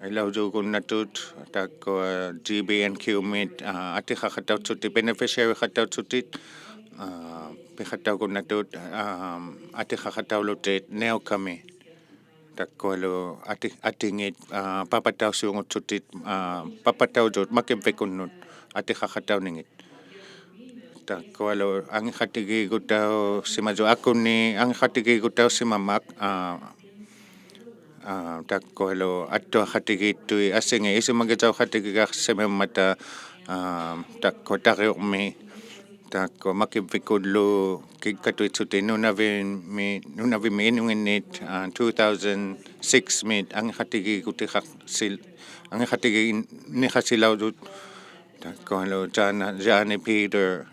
ilauzugunnatut takko GBNQ mit atiqaqattautsutit beneficiary qattautsutit piqattaugunnatut atiqaqattaulutit neokami takkualu atingit papatausiungutsutit papatauzut ᕗᕗvikunnut atiqaqattauningit takkualu ang hatigigutausimaju akuni ang hatigigutausimamak takkualu attuaqatigitui asingi isimagitsauqatigigarsememmata takko tariuqmi takko ᕗᕗvikullu kikkatuitsuti ᓄnaᕗvimi inunginnit 2006 mit ang hatigigutiqarsil ang hatiginihasilauzut Takalo Jani Peter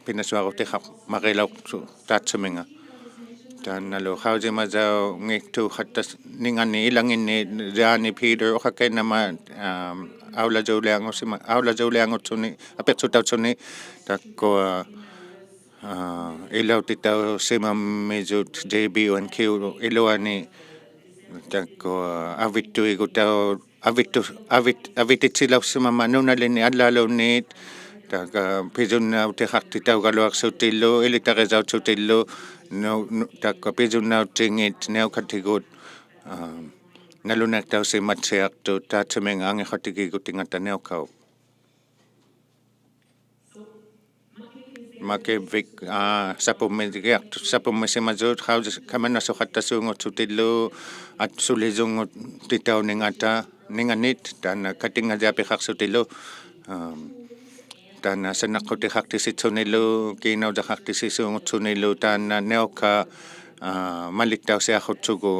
Pinasuarotikap Makilaw Tatsuminga. Tanalo Hausi Mazao Ngiktu Hatas Ningani Ilangin Jani Peter Okake Nama ᕗᓪᓗᒃ Apetsutatsuni Tako ᕗᓗᒃ JB1Q Iloani Tako ᕗᓃ ᕗᓃtitsilaussimamma Taka ᕗᕗtiaugalluarsutillu ilitarisautsutilu Taka ᕗᕗtiautingit ᕿᕗkatigут ᕿᕗnaktausimatsiartu taatsuminga angeqatigigutingata ᕿᕗkaub. ᕗᕗ sapumisimasut kamanasuqattasuungutsutillu atsulisungutitauningata ninganit tana katingajapiqarsutillu tana sanaqutiqartisitsunillu kiinautajaqartisisuungutsunillu tana ᕿᕗka malittausiaqutsugu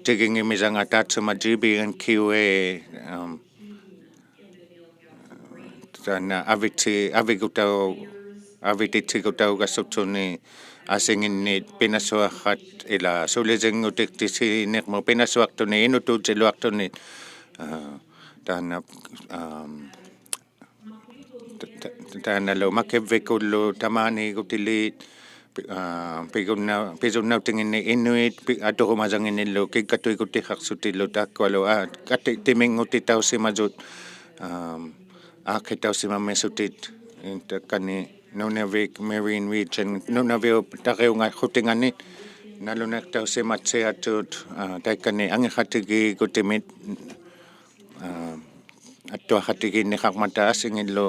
tigingimizanga taatsuma GB&Q tana avititsigutaugassutsunni asinginnit pinasuaqat ila sulisingutiktisinermu pinasuaqtuni inutuutsiluartunit tana tanalo makevvikullu tamaanigutilit pisunnauttinginni inuit aturumasanginnillu kikkatuigutiqarsutillu taakkualu timinngutitaussimasut aaqqitausimamisutit takani ᕿᕗᒃ Marine Region ᕿᕗᒃ tariungaqutinganit ᕿᕗnaktausimatsiatut taikani angeqatigigutimit attuaqatiginniqarmata asingillu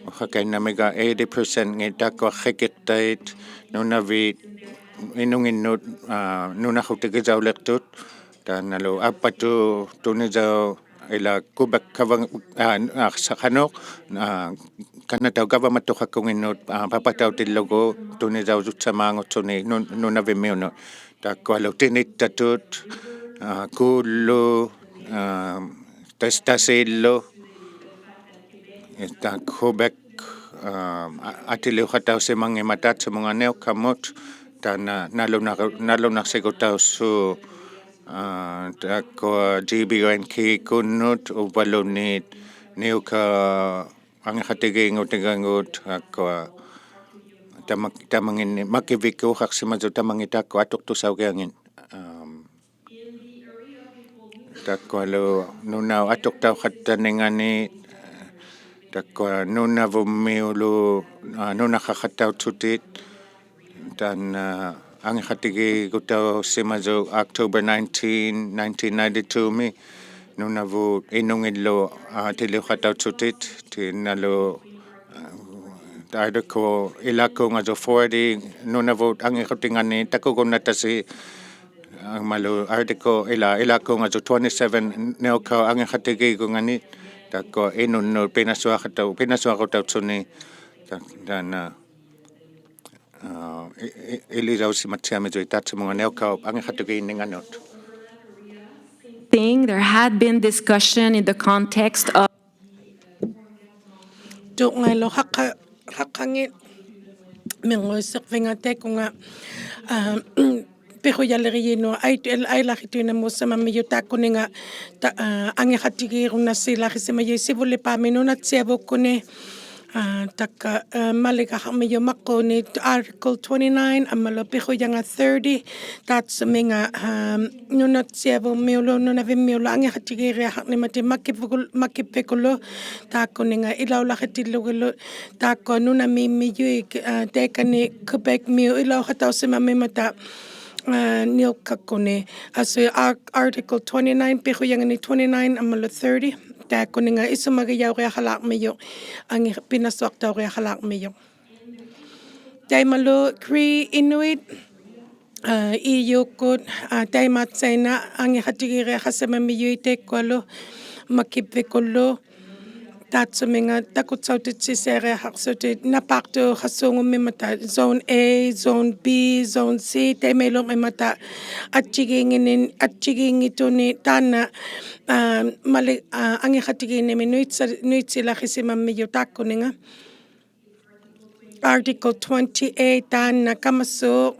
Укакайнамига 80% ngitakuaqqikiqtait ᕿᕗᒃ inunginnut ᕿᕗnaqutikisaulertut taanalu appatu tunisau ila kubak qanoq kanatau gavamattuqakkunginnut papatautillugu tunisausutsamaangutsuni ᕿᕗᒃ takkualu tinittatut kuullu tastasillu kubak ăþeliuqataussimangimataatsumunga ᕿᕗkamut tana nalunaqsigutaussu takko GB1K kunnut uvalunit ᕿᕗka angeqatigiingutigangut akko tamanginni makivikkuuqarsimasu tamangitakko atuqtusaukiangin takkualu nunau atuqtauqattaningani takko ᕿᕗᒃ tan angeqatigigutaussimasu October 19, 1992 mi ᕿᕗᒃ inungillu ăþeliuqatautsutit tinalu article ilakungasu 40 ᕿᕗᒃ angeqatingani takukunnatasi malu article ilakungasu 27 ᕿᕗka angeqatigigungani takko inunnut pinasuaqutautsuni tana ilisausimatsiamisu taatsumunga ᕿᕗkaub angeqatigiinninganut. There had been discussion in the context of Ngailo haqqangit minguiseqvingatekunga pihuyaleriyino ailakhituinamussamamiyutaakkuninga angeqatigiirunassilaaqisimayisivulipaaminunatsiavukkuni taka malikaqarmiyumaqquni Article 29 amalu pihuyanga 30 taatsuminga nunatsiavummiulu nunavimmiulu angeqatigiriaqarnimati makipvikulu taakkuninga ilaulaqitillugulu taakko nunamimiyuik teekani Quebec-miu ilauqatausimamimata NILCA-kuni asu Article 29 pihuyangani 29 amalu 30 taakkuninga isumagayauriaqalaqmiyu angi pinasuaqtauriaqalaqmiyu taimalu Cree Inuit iyukut taimatsaina angeqatigiriaqassamamiyui tekkualu makipvikullu tatsuminga takutzautit haksutit napakto hasungumimata zone A, zone B, zone C temelong imata atchigingituni tana mali angi khatigini nuitsilakhisimammiyo takuninga Article 28 tana kamaso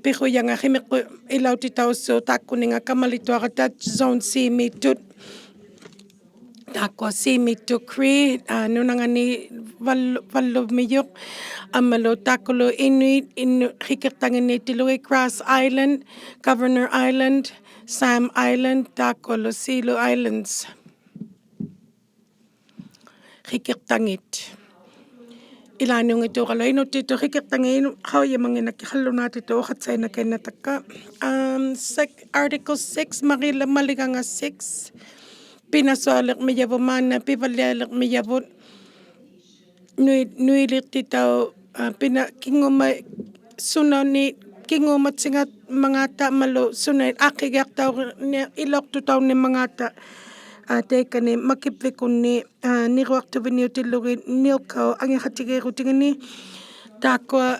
pihuyanga himiku ᓄnatatauso takuninga kamalituagata zone C mitut Tako si mitukri nunangani ᕗᓪᓗᒃ amalo takulo Inuit hikirtangani tilui Cross Island, Governor Island, Sam Island, takulo Silo Islands. Hikirtangit. Ilanong ito kalo inutito hikirtangin how yamangina kihalunatito katsay na kinataka. Article 6 maliganga 6. ᕗᕗ mana ᕗᕗᓗ ᕗᕗᓃ pina kingoma sunani kingomatsingat mangata malo sunay akigaktaw ᕗᕗ mangata tekani makipvikuni niruaktuvinniutillugi NILCA angi khatigirutingani takwa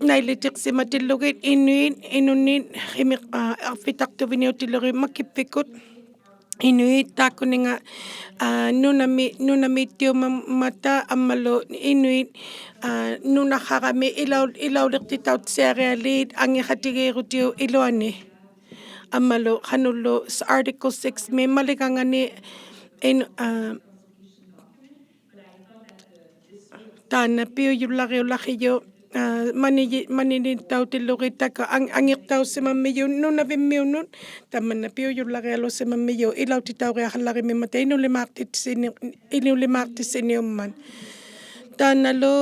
nailitiqsimatillugit Inuit inunit afitaktuvinniutillugi makipvikut Inuit takuninga ᓄ나미티오마마타 amalo Inuit ᓄ나ᕗami ᕗᕗliqtitautsearialit angikhatigirutio iluani amalo khanullo Article 6 me maligangani tana piuyullaqiullaqiyo maninitautiluqitaka angiqtausimammiyo ᓄnavimmиунут tamana piuyullaqialusimammiyo ᕗᕗтитауриахалларимимата ᓄлимаартисиниумман таанало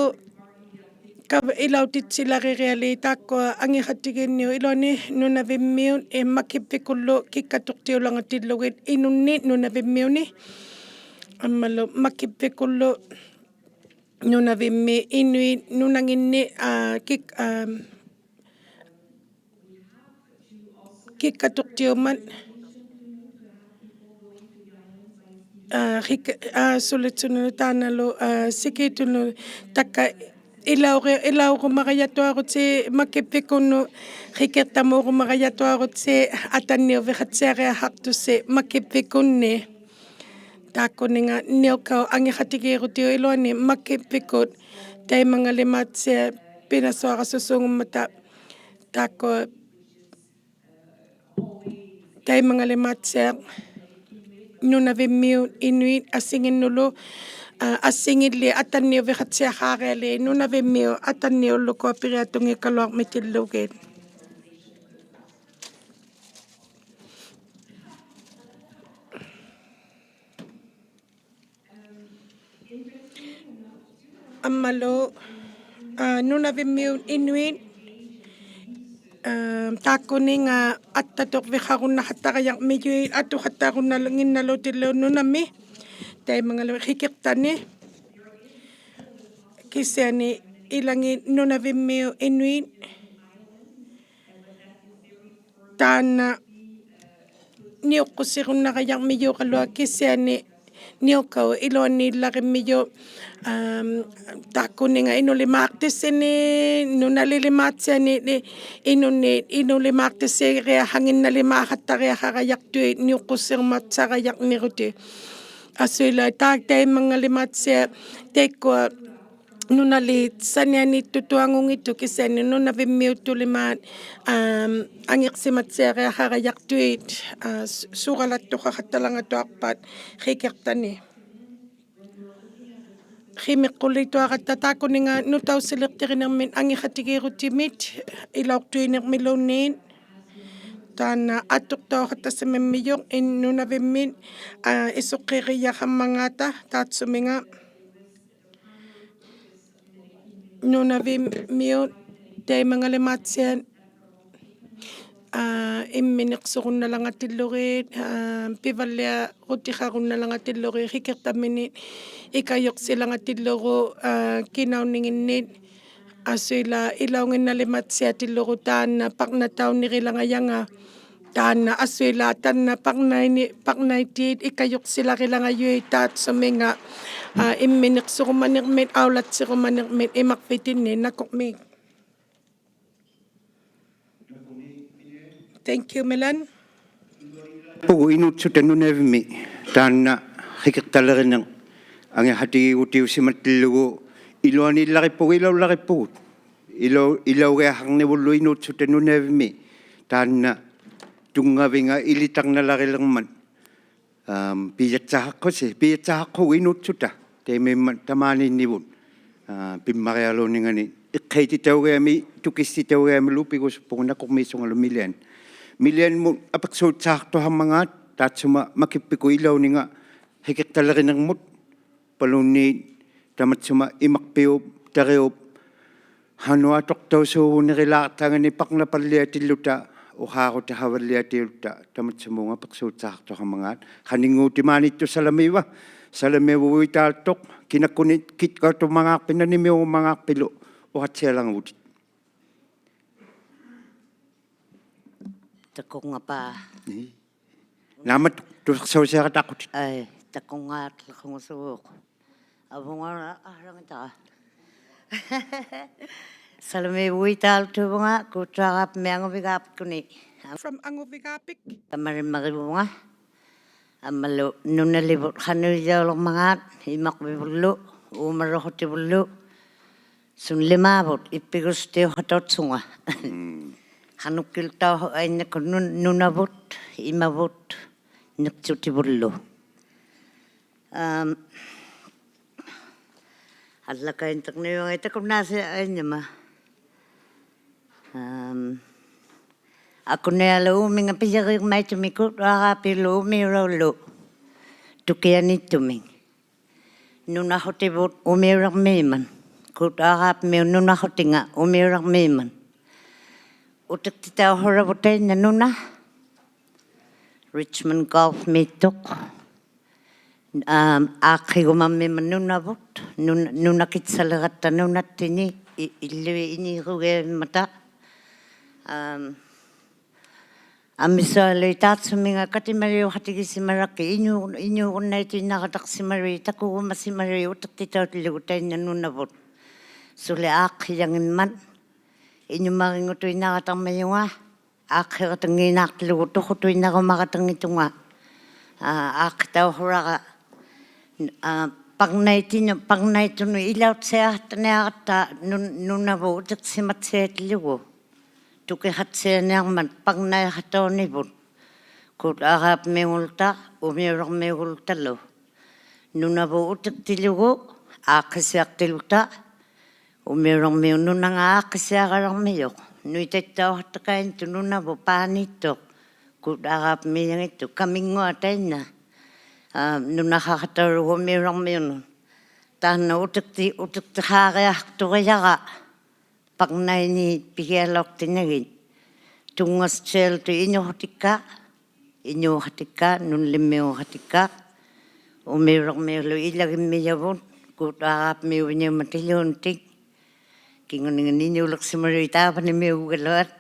ᕗᕗтитсиларiriali taakua angikhatigинниу илуани ᓄнавиммиун маккиппикуллу киккатуқтиулангатиллугит инунни ᓄнавиммиуни аммалу маккиппикуллу ᓄнавимми Inuit ᓄнангинни киккатуқтиумат сулитсуну таанало сикитуну такка илаугумагаяттуарути маккиппикунну хикертамуугумагаяттуарути атанниувихатсиариахартусси маккиппикунни takuninga NILCA angikhatigirutio iluani makipikut taimangalimaatia pinasuaqasusungumata takua taimangalimaatia ᓄнавиммиут Inuit asinginnulu asingilli atanniuviqatsiaqaariali ᓄнавиммиу atanniulluku apiriatungikaluarmitillugit amalo ᓄнавиммиут Inuit takuninga attatuqviqarunnaqattaqayarmiyuit atuqattaqunnalinginnalutillu ᓄнами taimangalu hikirtani kisiani ilangit ᓄнавиммиу Inuit taana niuqqusirunaqayarmiyuqalua kisiani NILCA iluani illaqimmiyu takuninga ᓄлимаартиссини ᓄналилимаатсиани ᓄлимаартиссириахангинналимаахаттариахараяқтуит niuqqussermatsaaqayarnirути asuila taimangalimaatia tekkua ᓄналит санианиттутуангунгитту кисани ᓄнавиммиуттулимаат ангиқсиматсиариахараяқтуит сугалаттуқақатталангатуарпаат хикертани химиққулитуақатта таакунинга нутаусилертиринермит ангихатигирутимит илаортуинермилуунниит таана аттуқтаоқаттасамаммиёқ ᓄнавиммит исоққириахаммангаата таатсуминга ᓄнавиммиут таймангалимаатсиан имминеқсорунналангатиллуриит пиваллиа рутихарунналангатиллури хикертаммини икайоқсилангатиллуру кинауннингиннит асуила илаунгинналиматсиатиллуру таана пақнатауннирилангаянга Tana aswela tana ᕗnayti ikayok sila ᕗ미ᕐᕗ suminga ᕗ미ᕐᕗ ᕗᓚᕃ imakpitinniᒃ. Thank you, Milan. Pugu inutsut ᕄ나ᕕ미 taanna hikiqtalerineng angihatigigutiusimattillugu iluanillaqippugu ilaulaqippugut ilaugeaqarnivullu inutsut ᕄ나ᕕ미 taanna tungavinga ilitarnalarillerman piyatsaqaqqugu inutsuta teimimman tamaaninivut pimmarialuuningani iqqititaugeami tukissitaugeami lupigusuppugu nakormiisungalu Milian mu apaksuutsaartuhammangaat taatsuma makippiku ilauninga hikiqtalerinermut palunniit tamatsuma imakpiup tariup hanua tortausuugunerilaartangani parnapalliatilluta ᓄ하고타하벌리아티울타 타마츠몽아 박수우차학토하망ат 하닝우티마니투 살amivuitaartoq kinakkunit kitqatumangaarpinnanimiugumangaarpilu uhatsialangutit Takungapa. Namat tusausiaqataqqutit Ai takungaat lakungusuuq. Abungara arangta. Salamivuitaaltuvunga kutraaqap mianguvigaapkuni. From ᕗ미ᕐᕗ ᕗmiᕐᕗ Ammalu ᓄnaᕕவுᕐt hanuijaulormangaat imaqvivullu уумаррухутивуллу sunlimaavut ippigustiuhatotsunga. Hanukkiltau ainnaku nunavut imavut niqsutivullu. Allakaintakniuangitakunnaasi ainnama. Akunealuuminga piyariqmaitumikut ᓄnaᕕauᵉ tukianittuming. Nunahutivut ᕗ미ᕐᕗ kut ᓄnaᕕauᵉ nunahutinga ᕗ미ᕐᕗ ᓄnaᕕauᓉ nuna Richmond Golf Meetuq aaqqigumammiman nunavut nunakitsaleratta nunattini illui inirugeemmata Amisaaluitaatsuminga կատիմաниուᓗ iñuugunnaitinnarataqsimarui takugumasimari utaktitautilugu tainna nunavut sule aaqqiyangimman iñumaringutuinnaраtarmayunga aaqqiratangiinaartilugu tuqutuinnarumaratangиtunga aaqqitauhuraqa parnaitunu ilautsiaartaniaratta nunavu utiqsimatsiatillugu 뚜키hatsianiarmat parnaiaqatoornivut kut ᕗmiulta ᕗ미ᕐᕗ nunavu utiqtilugu aaqqisiartiluta ᕗ미ᕐᕗ nunanga aaqqisiaqalarmiyuq ᓄитауᓄитауҳаттакаинту nunavu paanittuq kut ᕗmiangittu kamingua tainna nunaqaqatorugu ᕗ미ᕐᕗ taanna utiqtiqaariarturiara parnaini pigialortinagit tungastialtu ᕗnuuhatikka ᕄnaᕕmiuuhatikka ᕗ미ᕐᕗ ilagimmiyavut kut ᕗmiuviniumatilluuntik kinguninganinuulersimarui taapanimiugugaluat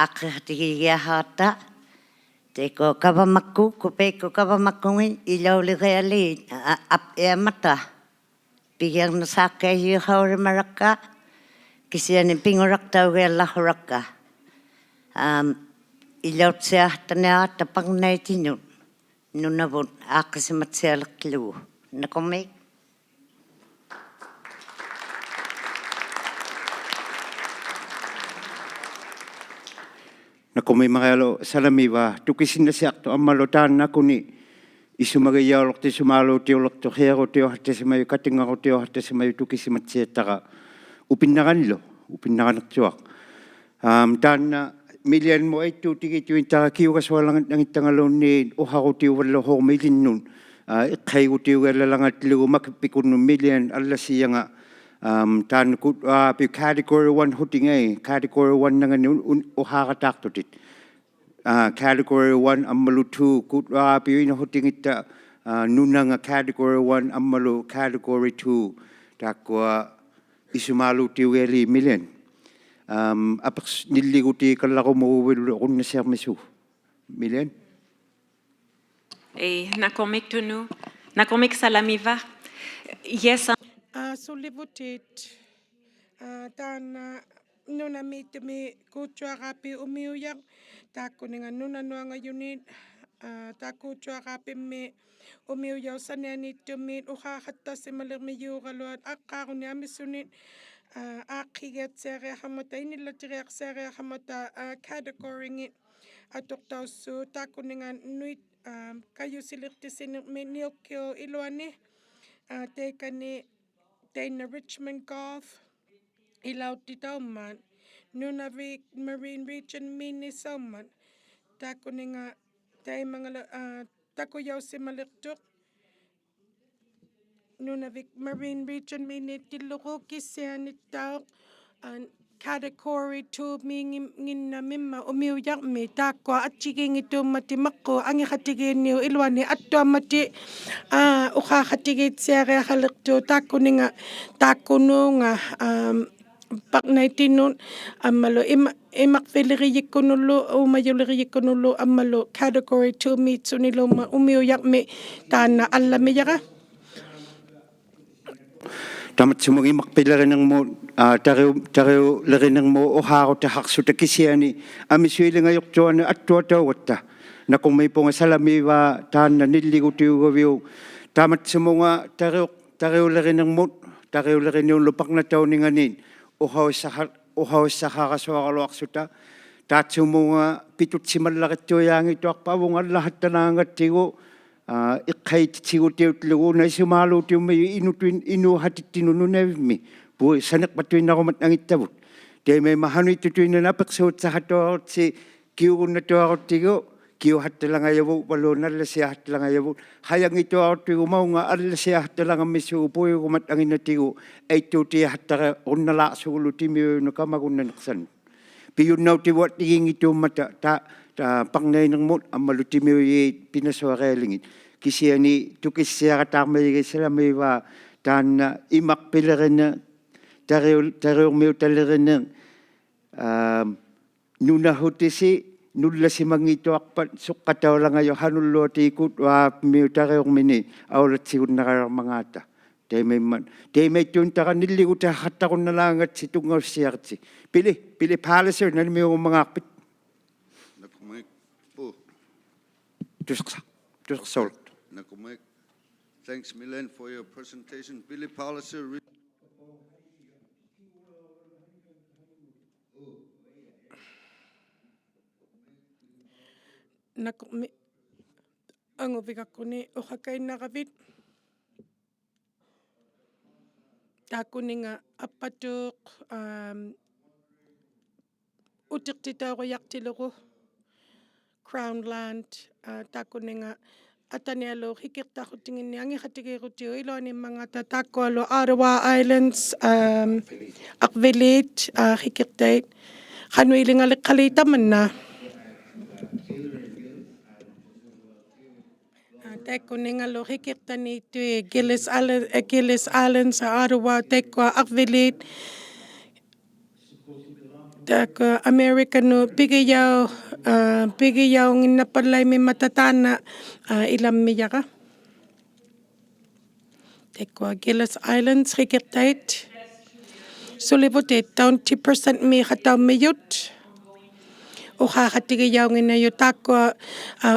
aaqqihatigigiaharata teko kavamakku kupeikku kavamakkungi ilaulirealiit apiamata pigiarnasaakkaiyuuhaurimarakka kisiani pinguraqtaugiallahuraqqa ilautsiaartaniaratta parnaitinut nunavut aaqqisimatsialertilugu nakomik nakomimaqialu salamiva tukisinasiaqtu ammalu taannakuni isumagayaulortisumaaluutiullertu hiarutiuhartasimayu katingarutiuhartasimayu tukisimatsiattaqa upinnaranertuaq taanna milian mo aittuutigituin taqa kiugasualangitangaluunni uharutiuvallu hormilinnun iqqaigutiugallalangatlugu makippikunnu milian allasianga taanna kut pi category 1 hutingai category 1 nangani uharataartutit category 1 ammalu 2 kut pi ina hutingitta nunanga category 1 ammalu category 2 takwa isumaaluutiugali milian Apaks niliguti kallaqumaguvilu qunnasiarmisu. Milen? ᕗᕗ salamiva. Yes. Sullivutit tana ᓄnaᕆᕗ kuutsuaqaapi umiuyaq taakkuninga ᓄnaᕈangayunit taakkuutsuaqaapimmi umiuyausanianiittumit ᓄқаахаттарсималермиюугалуат аққааруни амиссунит ааққигиатсиариахамата иниллатириақсиариахамата категоринги атортауссуу тааккунинга нуит каюсилертисинерми нилкио илуани teikani ᕿ미ᕐᕈ Golf ᕿ뒗Аᕆ ᓄnaᕕᒃ Marine Region Minisaumat taakkuninga taimangala takuyausimalertuq ᓄnaᕕᒃ Marine Region Minittilluqukkissianittauq category 2 minginnamimma umiuyarmi taakkua atsigingituummatimaqqu angiqatigiinniu iluani attuammati ᓄқаахаттигиитсиариахалерту тааккунинга тааккунуунга ԥаᕐнейтиннут аммалу имақфилерiyikkunullu уумаюлерiyikkunullu аммалу category 2 митсунилума умиуярми таанна алламияра Tamatsumugi makpilarinermu tariu lerinermu ᓄқаартитауниарсутакисиани амисуилингайортуани аттуатаугатта накуммиипунга саламива таанна ниллигутиугавиу tamatsumuga tariulerinermut tariulerinuullu ԥаᵉнатаунингани uhaussaharasuaraluarsuta taatsumuga ಪಿತುತ್ಸಿಮаллариттуяангитуарпавунга аллахаттанаангаттигу ᕿқаититигутиутлугу насумаалуутиумми инуухатиттину нунавимми пуи санеқпатуиннарумат ангиттавут теймема хануиттутуиннана аперсуутсахаттуарутси киугуннатуаруттигу киухатталангайаву валууналласиахатталангайаву хаянгитуаруттигу маунга алласиахатталангаммиссугу пуйугумат ангиннатигу айтtuutiахаттара унналаарсугулу тимиуйуну камагуннанеқсан пиюннаутивуат игингитууммата ԥаᵉнеинермут аммалутимиуи пинасуариалингит кисиани тукиссиаратаармаигисаламиива таанна имақпилерина тариурмиуталерина нунахутиси нулласимангитуарпат соққатаулангайо хануллуатикут уаапмиутариурмини аулатсигуннераермангаата теймейттуун тараниллигутаахаттақунналаангатси тунгауссиарти пили пааласу налмиугуммангаарпит ᕿᕗഅᕆ. Thanks, Milen, for your presentation. Billy Policy. ангувигаккуни ухакаиннаравит тааккунинга аппатууқ утертитауриартилеру Crown Land taakkuninga atanialu hikirtarruttinginni angiqatigiirutigu iluanimmangata taakkualu Ottawa Islands aqvilit hikirtait qanuilingaliqqaliitamanna taakkuningalu hikirtaniittui Gillis Islands Ottawa takkua aqvilit taakku Americanu pigiyaunginnapalaimimmata ilammiyara takkua Gillis Islands hikirtait sulivutit 20% miiqataummiyut ᓄқаахаттигияунгинаю тааккуа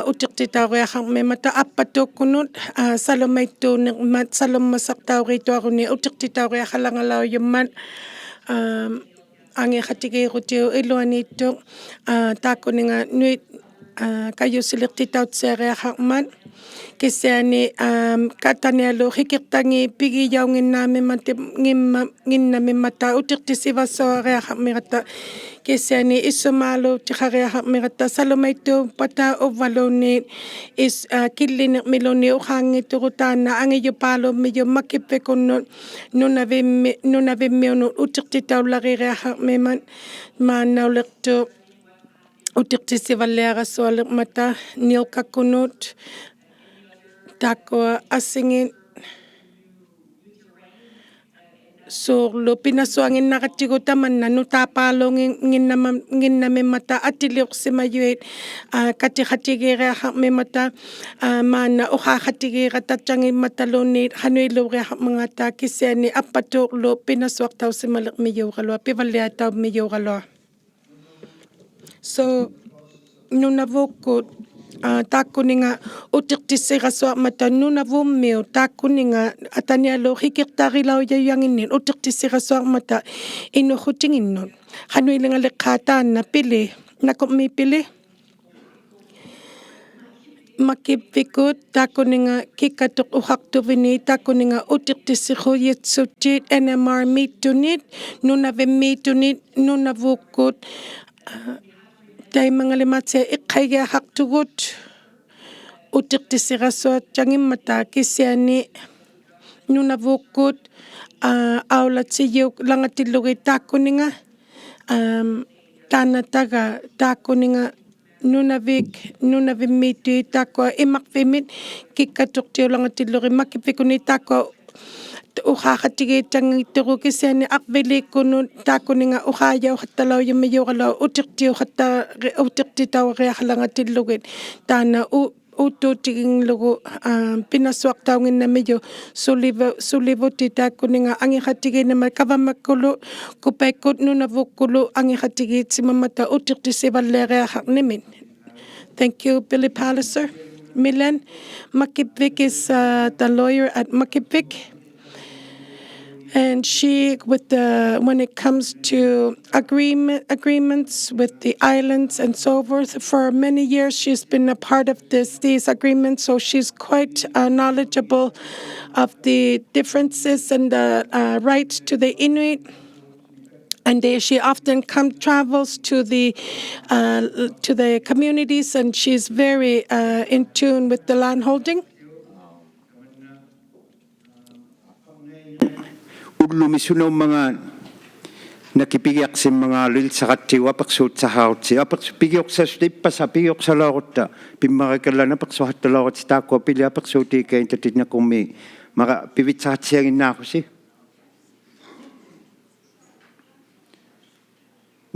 утертитауриахармимата аппатууккунут салумаиттуунермат салуммасартауритуаруни утертитауриахалангалауйуммат ангиqatigiirutigu iluaniittu taakkuninga nuit kayusilirtitautseeriaqarmat kissiani katanialu hikirtangi pigiyaunginnaamimati nginnamimmata utirtisivassuariaqarmiqata kissiani issumaalu tiqariaqarmiqata salumaittu pata uvvaluunni killinermiluni uqaangittugu taanna angiyupaalummiyu makkippekunnu ᓄnaᕕμmiunu utirtitaulariaqarmimat maannaulertu utirtisivalliarassualermata NILCA-kunut takkua assingit So lo pinasuangin na katsigutaman na nutapalong ginamimata ăþeliuᓐᓐᓗ katikhatigera mimata mana ᓄᓗァkhatigera tatjangin mataloni ᓄnaᕈ우ᓗᒃ kiseni appatuk lo pinasuaktausimileqmiyoqalua પિભલ્યાતાવમિyoqalua. So ᓄnaᕐᒃකුත් takuninga ᓄnaᕐʔtissiqasuarmata ᓄnaᕐummmiu takuninga atanialo hikiqtarilauyayanginnin ᓄnaᕐʔtissiqasuarmata inuhutinginnut ᓄnaᕐuliqataana pili nakommi pili ᓁᒃvikkut takuninga kikatuq uqaqtuvini takuninga ᓄnaᕗtiqtissiquyitsutit NMR-miittunit ᓄnaᕐimmiittunit ᓄnaᕐukkut taimangalimatse iqqayaaqtugut ᓄtiqtissiqasuatjangimmata kisiani ᓄnaᕐukkut aulatsiyuk langatillugit takuninga taanataga takuninga ᓄnaᕐimmiittuit takua imaqvimit kikkatuqtiulangatillugi ᓁᒃvikuni takua ᓄᓗァkhatigitangittugu kisiani aqvilikkunut takuninga ᓄқааяухатталауйаммиюqalua ᓄtiqtiutauriaqalangатиллугит таана uuttuutiginlugu pinasuaqtaunginnamiyu sulivuti takuninga angikhatigинама kavamakkulu kupaikkut ᓄnaᕐukkulu angikhatigitsimamata ᓄtiqtissivаллиариақарнимит. Thank you, Billy Palliser. Milen ᓁᒃvick is the lawyer at ᓁᒃvick. And she, when it comes to agreements with the islands and so forth, for many years she's been a part of these agreements, so she's quite knowledgeable of the differences and the rights to the Inuit. And she often travels to the communities, and she's very in tune with the landholding. Ullumisunong mga nakipigiak sa mga lil sa katiwa paksut sa hautsi apakspigiyok sa stipa sa pigiyok sa lawta pimarakala na paksuhat sa lawt sa ko pilya paksuti kay tatit na kumi maka pivit sa hatsiyangin na ako si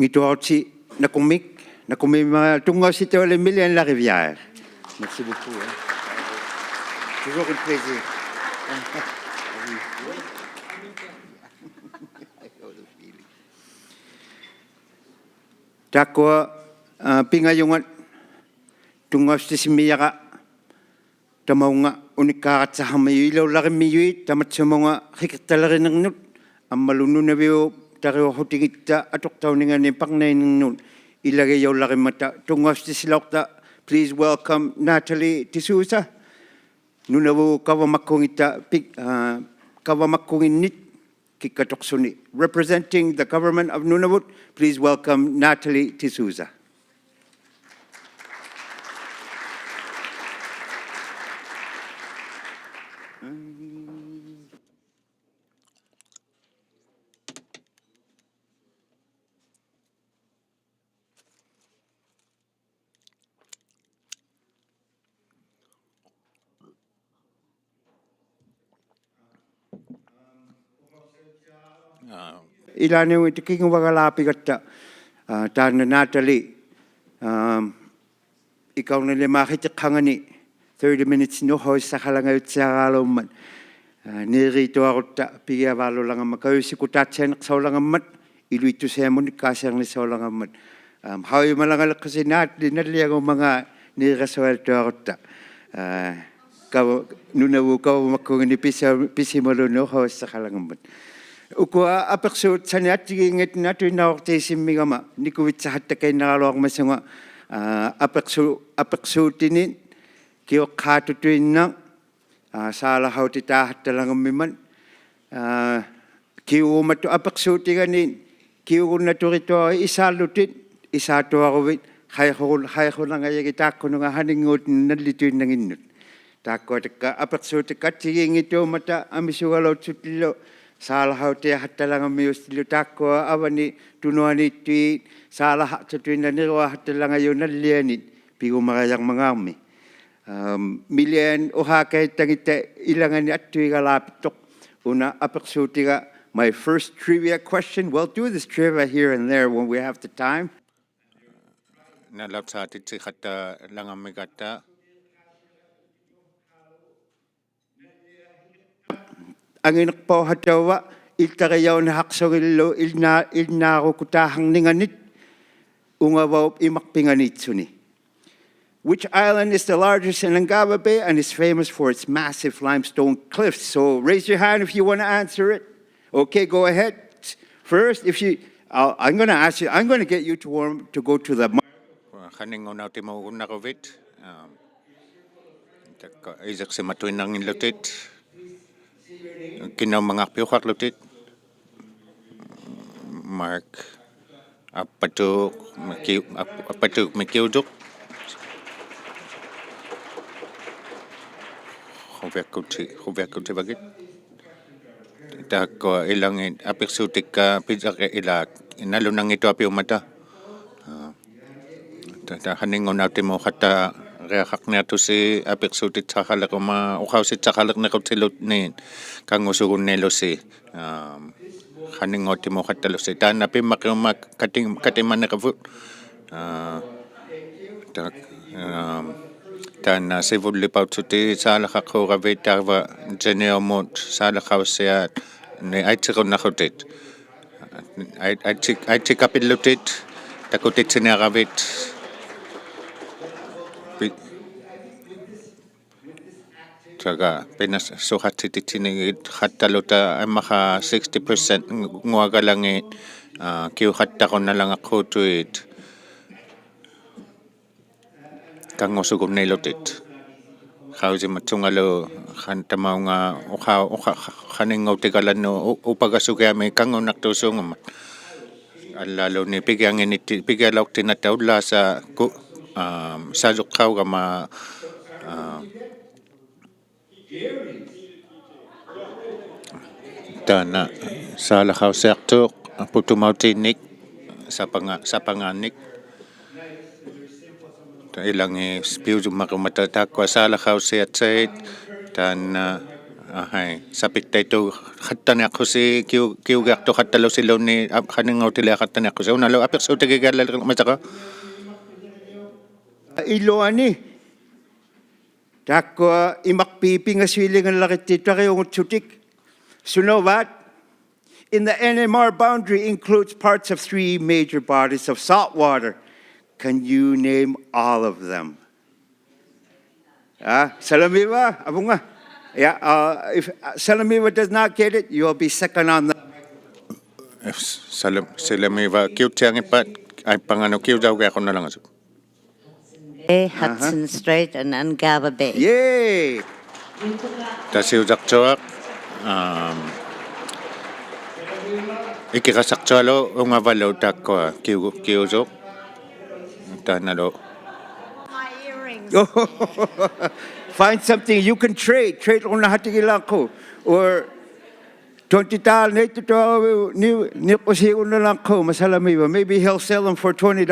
ngito hautsi na kumi mga tungaw si ᕕᕗഅᕆ la rivière. Merci beaucoup. Toujours un plaisir. Takwa pingayungat tung-ᓄnaᕐimiyaqa tamaunga unikkaaqatsaharmayuilaullarimiyuit tamatsumunga hikiqtalarinernerut ammalunnunaviu tariuhutingitta atoqtauningani ᓃnaᕗninnut ilagayaullarimata tung-ᓄnaᕐtisilauqta. Please welcome ᓄnaᕗ nunavu kavamakkungitta kavamakkunginnit Kikatoksuni. Representing the government of Nunavut, please welcome ᓄnaᕗtiauᓨ. Ilaniu itiking wagalapigatta taana Natalie ikaw na limakitikhangani 30 minutes no hoy sa kalangayutsiaralummat ᕕᕗअᕆ pigiavalulangammakayusikutatsianeq saulangammat ᓕitusseamunik kaasiarnisaulangammat hauimalangalaqasi nalliagumanga ᕕᕗasualtuarutta nunavu kavamakkungi pisimalunu hoy sa kalangammat ukua apersut saniatjigingit natuinaortiisimmigama nikuvitsahattakainneraluarmasunga apersutini kiuqqaatutuinna saalahautitaahattalangummiman kiuumatu apersutiganin kiugunnaturitua isaallutit isaatuaruvit haihurangayagi taakkununga haninguut nallituinnanginnut taakkuatakka apersutikatjigingituumata amisugaluutsuttillu saalahautiahattalangamiustillu taakkua avani tunuaniittui saalahattutuinnaniruahattalangayunallianit pigumarayarmangaarmi millian uhakaittangita ilangani attuigalaapittoq una apersutiga my first trivia question. We'll do this trivia here and there when we have the time. ᕿ미ᕐᕗ Ангинерпаухатауа илтариаунахақсориллу ᕿ듪ᓗᒃ ungavaop imakpinganitsuni. Which island is the largest in Ungava Bay and is famous for its massive limestone cliffs? So raise your hand if you want to answer it. Okay, go ahead. First, if you, I'm going to ask you, I'm going to get you to go to the. ᕿ미ᕐᕗ ᕿ미ᕐᕗ કિનાᒃዄ Mark ᕿᕗഅᕆ ᕿᕗᒃ Tako ilangin apiksutika pizake ilak inalunang ito apiumata. ᕿᕗ reakakniatusi apiksutit ma ukausit sakalak na kautilutnin kangusugunnelusi haningotimo katalusi tan napimakuma ǩatiᒪniuᓚ tan ᕕᕗअᕆ salakaqquqavittarva ġeniormut salaqaussiat ᕿᕗatiqunnaqutit ᕿᕗtikapillutit takutitsineravit Taga pinas suhatsititinigit hattaluta amaha 60% nguagalangit kiuhattaqunnalangaqutuit kangusugunnilutit qausimatsungalu hantamaunga haningautikalaну upagasukiami kangunaqtuusuungamat allaluni pigialauktinataullasa saluqqaugama Tana salaqausiartuuq putumautinnik sapangaannik ilangi piusumaqumata takkua salaqausiatsait tana sapitaitu hattaniaqqusi kiugiartu hattalusilunni haningautiliaqattaniaqqusi unalu apiqsuutigigallalmatsaqa Iloani Takkua imakpipingaswilinganlaqittittariungutsutik. So know what? In the NMR boundary includes parts of 3 major bodies of salt water. Can you name all of them? Salamiva, abunga. Yeah, if Salamiva does not get it, you'll be second on the. If Salamiva kiutiangipat ay pangano kiudaw ako na lang asuk. Hudson Strait and Ungava Bay. Yay! Tasiujakchoak ikikasakchalo ungavalo takko kiuzok tanalo. Find something you can trade. Trade on nahatigilako or 20 tal neto niposigunalako masalamiva. Maybe he'll sell them for $20.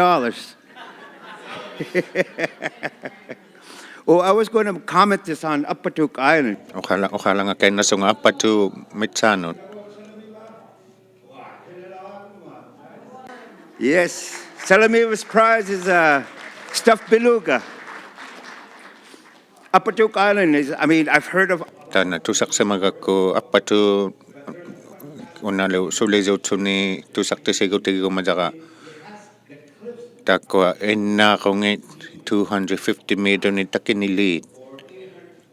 Oh, I was going to comment this on ᕗpatuk Island. Okala nga kay nasong apatu mitsanot. Yes, Salamiva's prize is stuffed beluga. ᕗpatuk Island is, I mean, I've heard of. Tana tusak sa magako apatu unalu sulizutsuni tusak tisigutigo majaka. Takwa enakongit 250 meter ni takinilit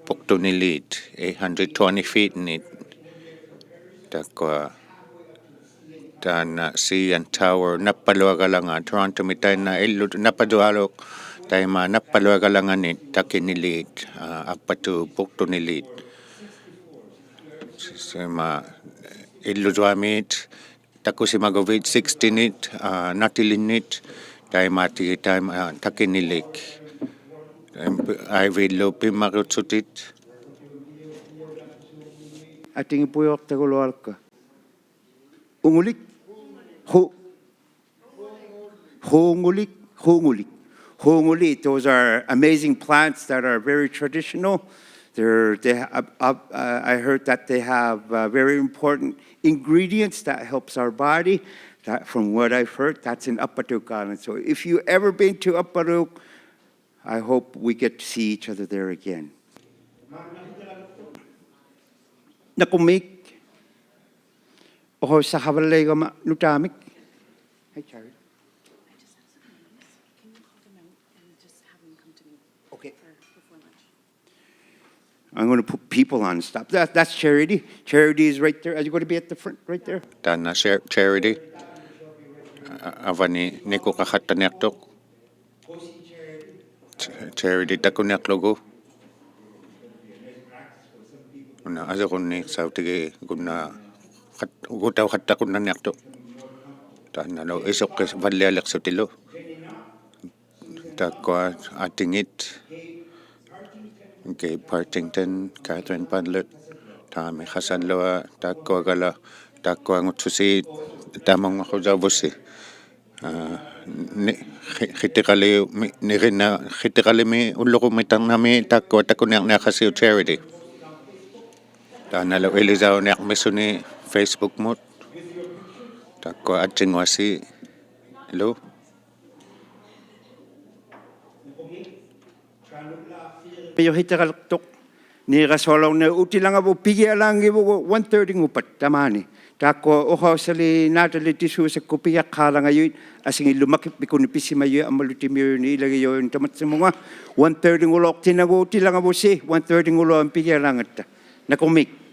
pokto nilit 820 feet ni takwa tana CN Tower napaluagalanga Toronto mitay na ilud napadualok tayma napaluagalanga ni takinilit apatu pokto nilit sema iludwamit takusimagovit 16 nit natilinit Taimati time takinilik. I will loop him marutsutit. Ating puyok tagulwalka. Ungulik. Hongulik. Those are amazing plants that are very traditional. I heard that they have very important ingredients that helps our body. That, from what I've heard, that's in ᕗᕃ Island. So if you ever been to ᕗᕃ, I hope we get to see each other there again. ᕗᕃ ᕗᓗᒃ. Hey, Charlie. Okay. I'm going to put people on stop. That's Charity. Charity is right there. Are you going to be at the front right there? Tana Charity. Avani Niko Kahatanektok. Charity Takuneklogo. Una azakuni sautige guna ᓄnatáᕈ Tana lo isok ᕁᓪᓗᒃ Takwa atingit. Okay, Partington, Catherine Padlet, Tami Hasanloa, Takwa Gala, Takwa Ngutsusi, Tamang Hozavusi. Hitikali Nirina, Hitikalimi, Ulukumitanami, Takwa Takunak Charity. Tanalo Elizao Nek Facebook mode. Takwa Atingwasi. Hello? Piyohitakaltok ni rasolong na utilang abo pigialang ibo 130 ngupat tamani. Tako ᓄnatáᕈ natalitisu sa kupiyak kala ngayon asing lumakip pikunipisimayo ╗ ilagayo tamat sa mga 130 ngulok tinago utilang abo si 130 ngulo ang pigialang at ╗ nakumik.